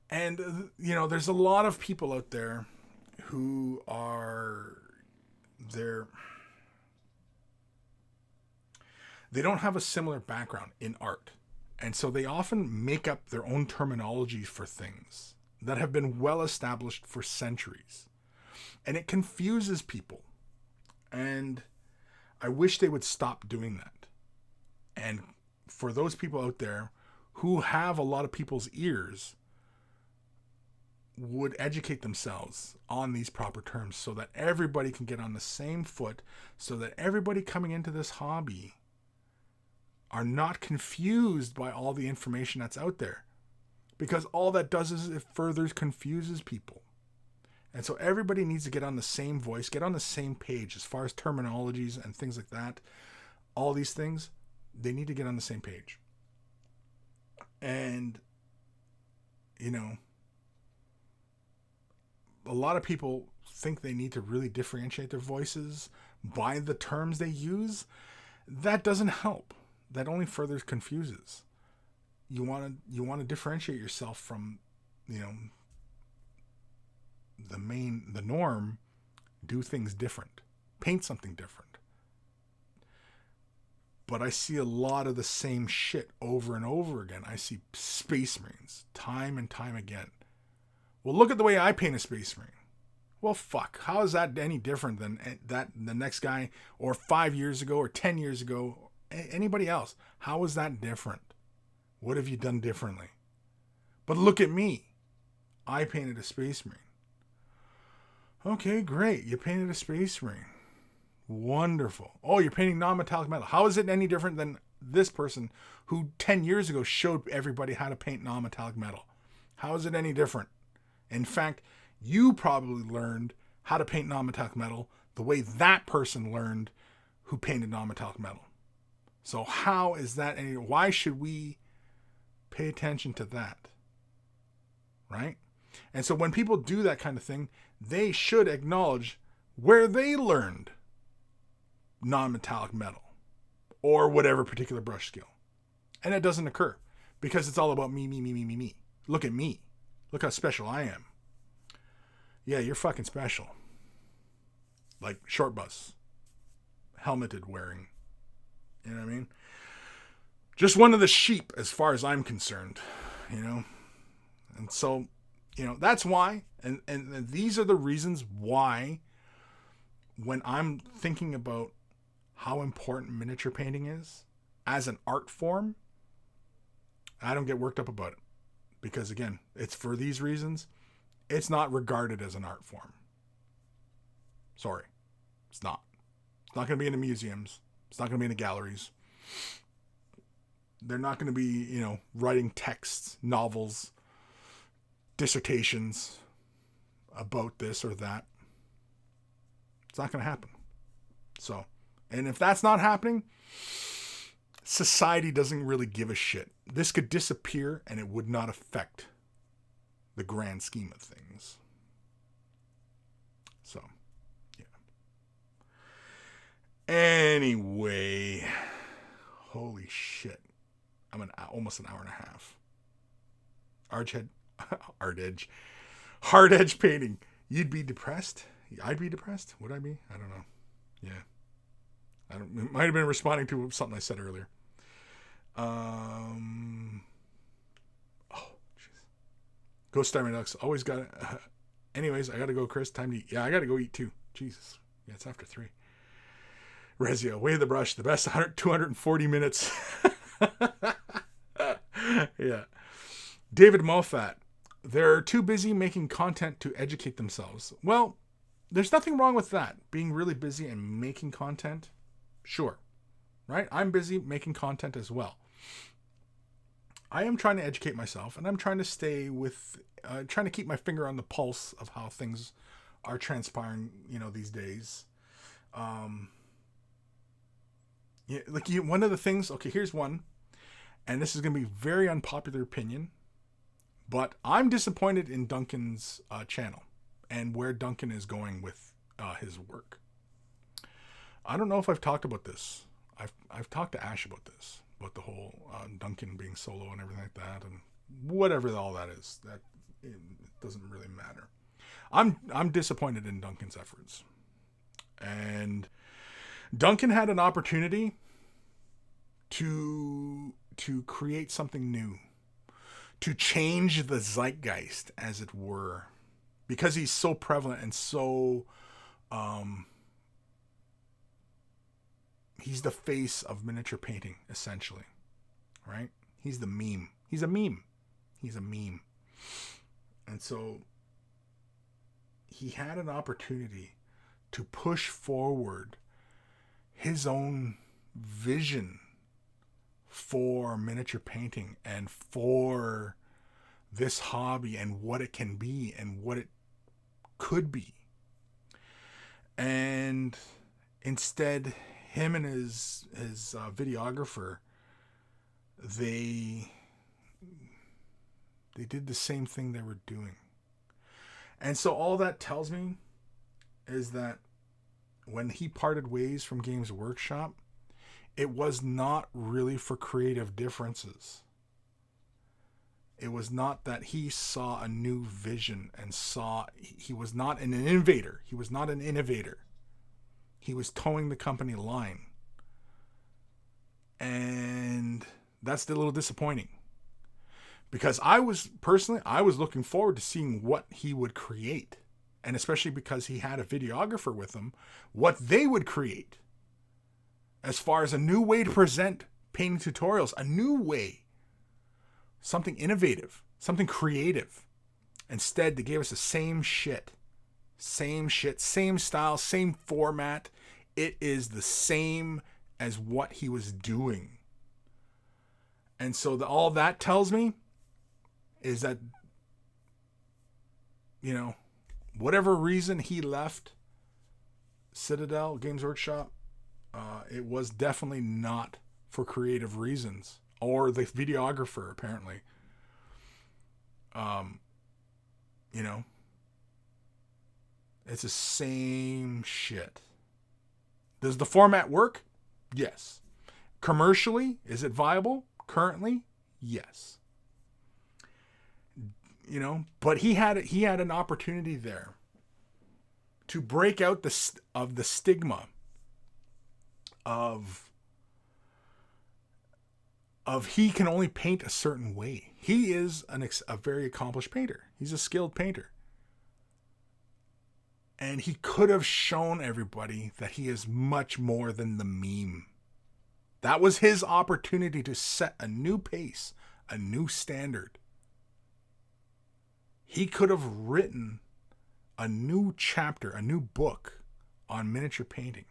And, there's a lot of people out there who they don't have a similar background in art. And so they often make up their own terminology for things that have been well established for centuries. And it confuses people. And I wish they would stop doing that. And for those people out there who have a lot of people's ears, would educate themselves on these proper terms so that everybody can get on the same foot, so that everybody coming into this hobby are not confused by all the information that's out there. Because all that does is it further confuses people. And so everybody needs to get on the same voice, get on the same page as far as terminologies and things like that. All these things, they need to get on the same page. And, a lot of people think they need to really differentiate their voices by the terms they use. That doesn't help. That only further confuses. You want to differentiate yourself from, the norm. Do things different. Paint something different. But I see a lot of the same shit over and over again. I see Space Marines time and time again. Well, look at the way I paint a Space Marine. Well, fuck. How is that any different than the next guy, or 5 years ago, or 10 years ago, or anybody else? How is that different? What have you done differently? But look at me. I painted a Space Marine. Okay, great. You painted a Space Marine. Wonderful. Oh, you're painting non-metallic metal. How is it any different than this person who 10 years ago showed everybody how to paint non-metallic metal? How is it any different? In fact, you probably learned how to paint non-metallic metal the way that person learned who painted non-metallic metal. So how is that any? Why should we pay attention to that? Right? And so when people do that kind of thing, they should acknowledge where they learned non-metallic metal or whatever particular brush skill. And it doesn't occur because it's all about me, me, me, me, me, me. Look at me. Look how special I am. Yeah, you're fucking special. Like short bus. Helmeted wearing. You know what I mean? Just one of the sheep as far as I'm concerned. And so, that's why. And these are the reasons why when I'm thinking about how important miniature painting is as an art form, I don't get worked up about it. Because again, it's for these reasons. It's not regarded as an art form. Sorry. It's not. It's not going to be in the museums. It's not going to be in the galleries. They're not going to be, writing texts, novels, dissertations about this or that. It's not going to happen. So, and if that's not happening, society doesn't really give a shit. This could disappear and it would not affect the grand scheme of things. So, yeah. Anyway, holy shit. I'm almost an hour and a half. Hard edge painting. You'd be depressed? I'd be depressed? Would I be? I don't know. Yeah. It might have been responding to something I said earlier. Oh, jeez. Ghost Diamond Ducks. Always got it. Anyways, I got to go, Kris. Time to eat. Yeah, I got to go eat too. Jesus. Yeah, it's after 3. Rezio, Way of the Brush. The best 240 minutes. Yeah. David Moffat. They're too busy making content to educate themselves. Well, there's nothing wrong with that. Being really busy and making content. Sure. Right? I'm busy making content as well. I am trying to educate myself, and I'm trying to stay with, trying to keep my finger on the pulse of how things are transpiring, these days. Yeah, like one of the things. Okay, here's one, and this is going to be very unpopular opinion, but I'm disappointed in Duncan's channel and where Duncan is going with his work. I don't know if I've talked about this. I've talked to Ash about this, about the whole Duncan being solo and everything like that, and whatever all that is. That it doesn't really matter. I'm disappointed in Duncan's efforts, and Duncan had an opportunity to create something new, to change the zeitgeist, as it were, because he's so prevalent and so he's the face of miniature painting, essentially, right? He's the meme. He's a meme. And so he had an opportunity to push forward his own vision for miniature painting and for this hobby and what it can be and what it could be. And instead, him and his videographer, they did the same thing they were doing. And so all that tells me is that when he parted ways from Games Workshop, it was not really for creative differences. It was not that he saw a new vision and he was not an innovator. He was not an innovator. He was towing the company line. And that's a little disappointing. Because I was looking forward to seeing what he would create. And especially because he had a videographer with him, what they would create. As far as a new way to present painting tutorials, a new way. Something innovative, something creative. Instead, they gave us the same shit. Same style, same format. It is the same as what he was doing. And so all that tells me is that, whatever reason he left Citadel Games Workshop, it was definitely not for creative reasons. Or the videographer, apparently. It's the same shit. Does the format work? Yes. Commercially, is it viable? Currently, yes. But he had an opportunity there to break out the stigma of he can only paint a certain way. He is a very accomplished painter. He's a skilled painter. And he could have shown everybody that he is much more than the meme. That was his opportunity to set a new pace, a new standard. He could have written a new chapter, a new book on miniature painting,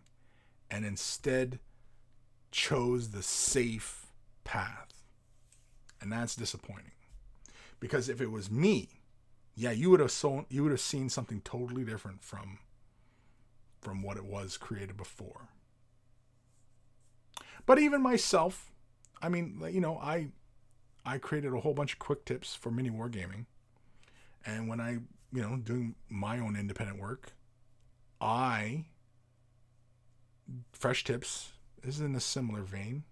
and instead chose the safe path. And that's disappointing. Because if it was me, yeah, you would have seen something totally different from what it was created before. But even myself, I mean, I created a whole bunch of quick tips for mini wargaming. And when I, doing my own independent work, Fresh Tips is in a similar vein.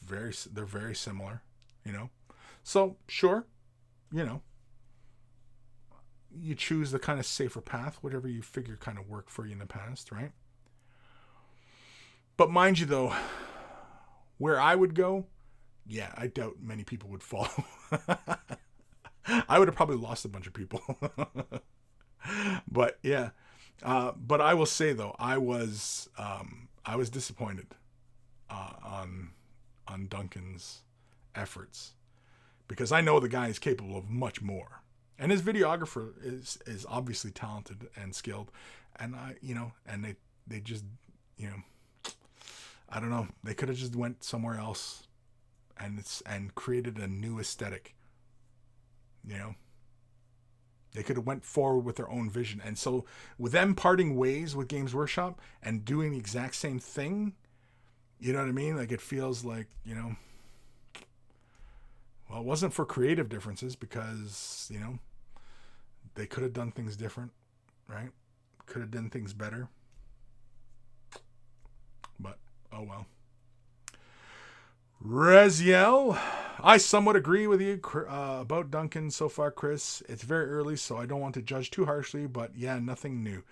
They're very similar, So, sure, you choose the kind of safer path, whatever you figure kind of worked for you in the past, right? But mind you, though, where I would go, yeah, I doubt many people would follow. I would have probably lost a bunch of people. But yeah, but I will say though, I was disappointed on Duncan's efforts, because I know the guy is capable of much more, and his videographer is obviously talented and skilled, and they just I don't know, they could have just went somewhere else and created a new aesthetic. You know, they could have went forward with their own vision. And so with them parting ways with Games Workshop and doing the exact same thing, you know what I mean? Like, it feels like, you know, well, it wasn't for creative differences, because, you know, they could have done things different, right? Could have done things better. But, oh well. Reziel, I somewhat agree with you about Duncan so far, Kris. It's very early, so I don't want to judge too harshly, but yeah, nothing new.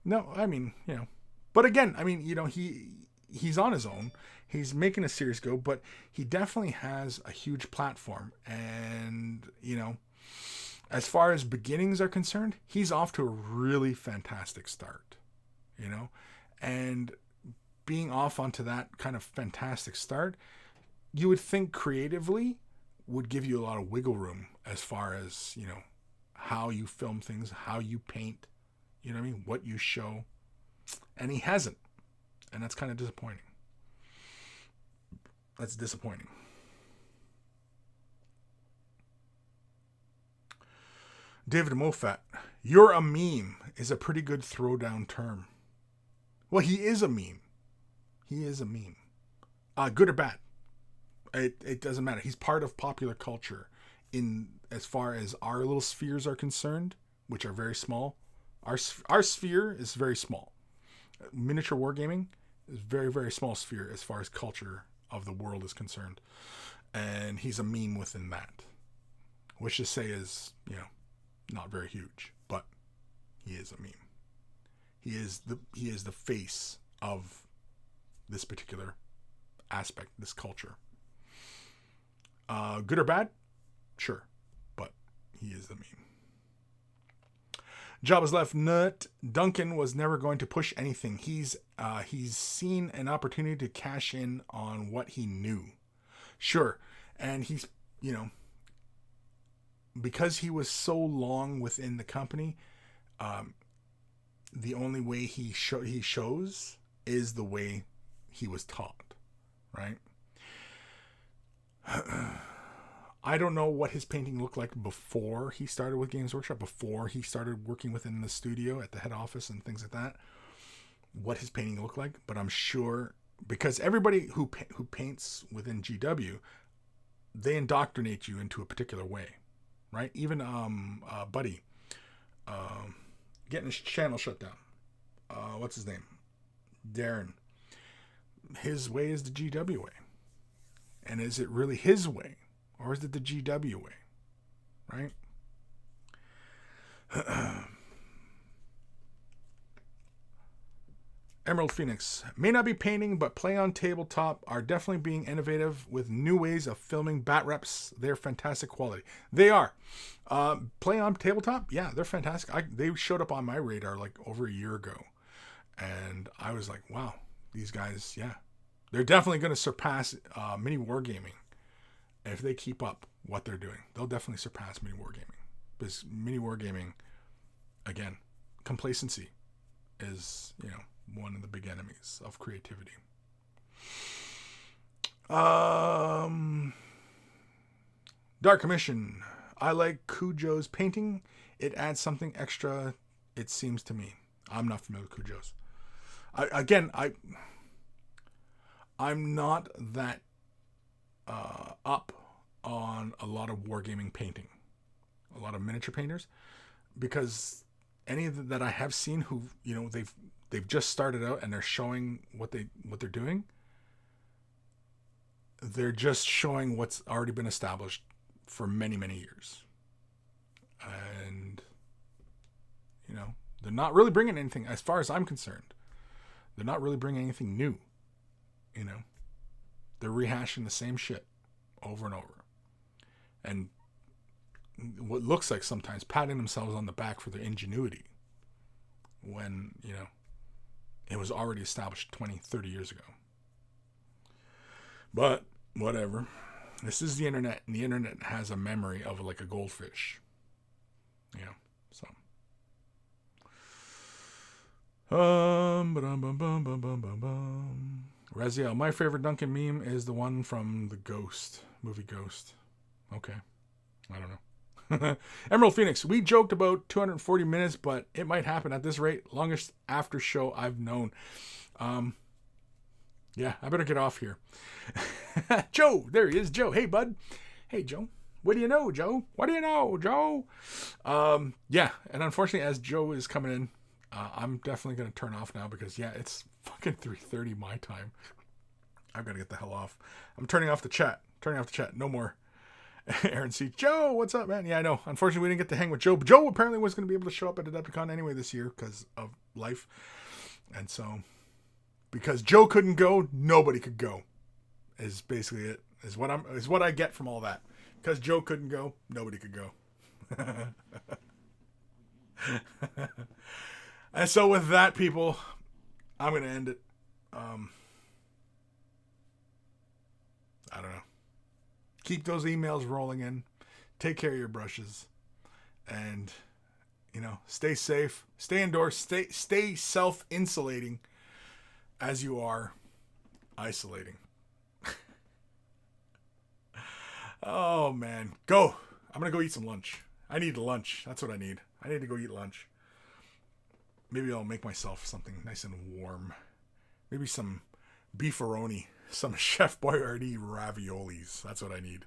No, I mean, you know. But again, I mean, you know, he's on his own. He's making a series go, but he definitely has a huge platform. And, you know, as far as beginnings are concerned, he's off to a really fantastic start, you know. And being off onto that kind of fantastic start, you would think creatively would give you a lot of wiggle room as far as, you know, how you film things, how you paint, you know what I mean, what you show. And he hasn't. And that's kind of disappointing. That's disappointing. David Mofat, you're a meme is a pretty good throwdown term. Well, he is a meme. He is a meme. Good or bad. It doesn't matter. He's part of popular culture in as far as our little spheres are concerned, which are very small. Our sphere is very small. Miniature wargaming is very, very small sphere as far as culture of the world is concerned. And he's a meme within that. Which to say is, you know, not very huge, but he is a meme. He is the face of this particular aspect, this culture. Good or bad? Sure. But he is the meme. Jabba's left nut. Duncan was never going to push anything. He's seen an opportunity to cash in on what he knew. Sure. And he's, you know, because he was so long within the company, the only way he shows is the way he was taught, right? I don't know what his painting looked like before he started with Games Workshop, before he started working within the studio at the head office and things like that, what his painting looked like. But I'm sure, because everybody who paints within GW, they indoctrinate you into a particular way, right? Even Buddy, getting his channel shut down. What's his name? Darren. His way is the GW way. And is it really his way? Or is it the GW way? Right? Emerald Phoenix. May not be painting, but Play on Tabletop are definitely being innovative with new ways of filming bat reps. They're fantastic quality. They are. Play on Tabletop? Yeah, they're fantastic. They showed up on my radar like over a year ago. And I was like, wow, these guys, yeah. They're definitely going to surpass Mini Wargaming. If they keep up what they're doing, they'll definitely surpass Mini Wargaming. Because Mini Wargaming, again, complacency is, you know, one of the big enemies of creativity. Dark Commission. I like Cujo's painting. It adds something extra, it seems to me. I'm not familiar with Cujo's. I'm not that up on a lot of wargaming painting, a lot of miniature painters, because any that I have seen who, you know, they've just started out and they're showing what they're doing. They're just showing what's already been established for many, many years, and you know, they're not really bringing anything, as far as I'm concerned. They're not really bringing anything new. You know, they're rehashing the same shit over and over. And what looks like sometimes patting themselves on the back for their ingenuity when, you know, it was already established 20, 30 years ago. But whatever. This is the internet, and the internet has a memory of like a goldfish. You know, so. Raziel, my favorite Duncan meme is the one from The Ghost. Movie Ghost. Okay. I don't know. Emerald Phoenix. We joked about 240 minutes, but it might happen at this rate. Longest after show I've known. Yeah, I better get off here. Joe. There he is. Joe. Hey, bud. Hey, Joe. What do you know, Joe? What do you know, Joe? Yeah, and unfortunately, as Joe is coming in, I'm definitely going to turn off now because, yeah, it's fucking 3:30 my time. I've got to get the hell off. I'm turning off the chat. No more. Aaron C. Joe, what's up, man? Yeah, I know. Unfortunately, we didn't get to hang with Joe. But Joe apparently was going to be able to show up at Adepticon anyway this year because of life. And so, because Joe couldn't go, nobody could go. Is basically it. Is what I get from all that. Because Joe couldn't go, nobody could go. And so with that, people, I'm going to end it. I don't know. Keep those emails rolling in. Take care of your brushes. And, stay safe. Stay indoors. Stay self-insulating as you are isolating. Oh, man. Go. I'm going to go eat some lunch. I need lunch. That's what I need. I need to go eat lunch. Maybe I'll make myself something nice and warm. Maybe some beefaroni. Some Chef Boyardee raviolis. That's what I need.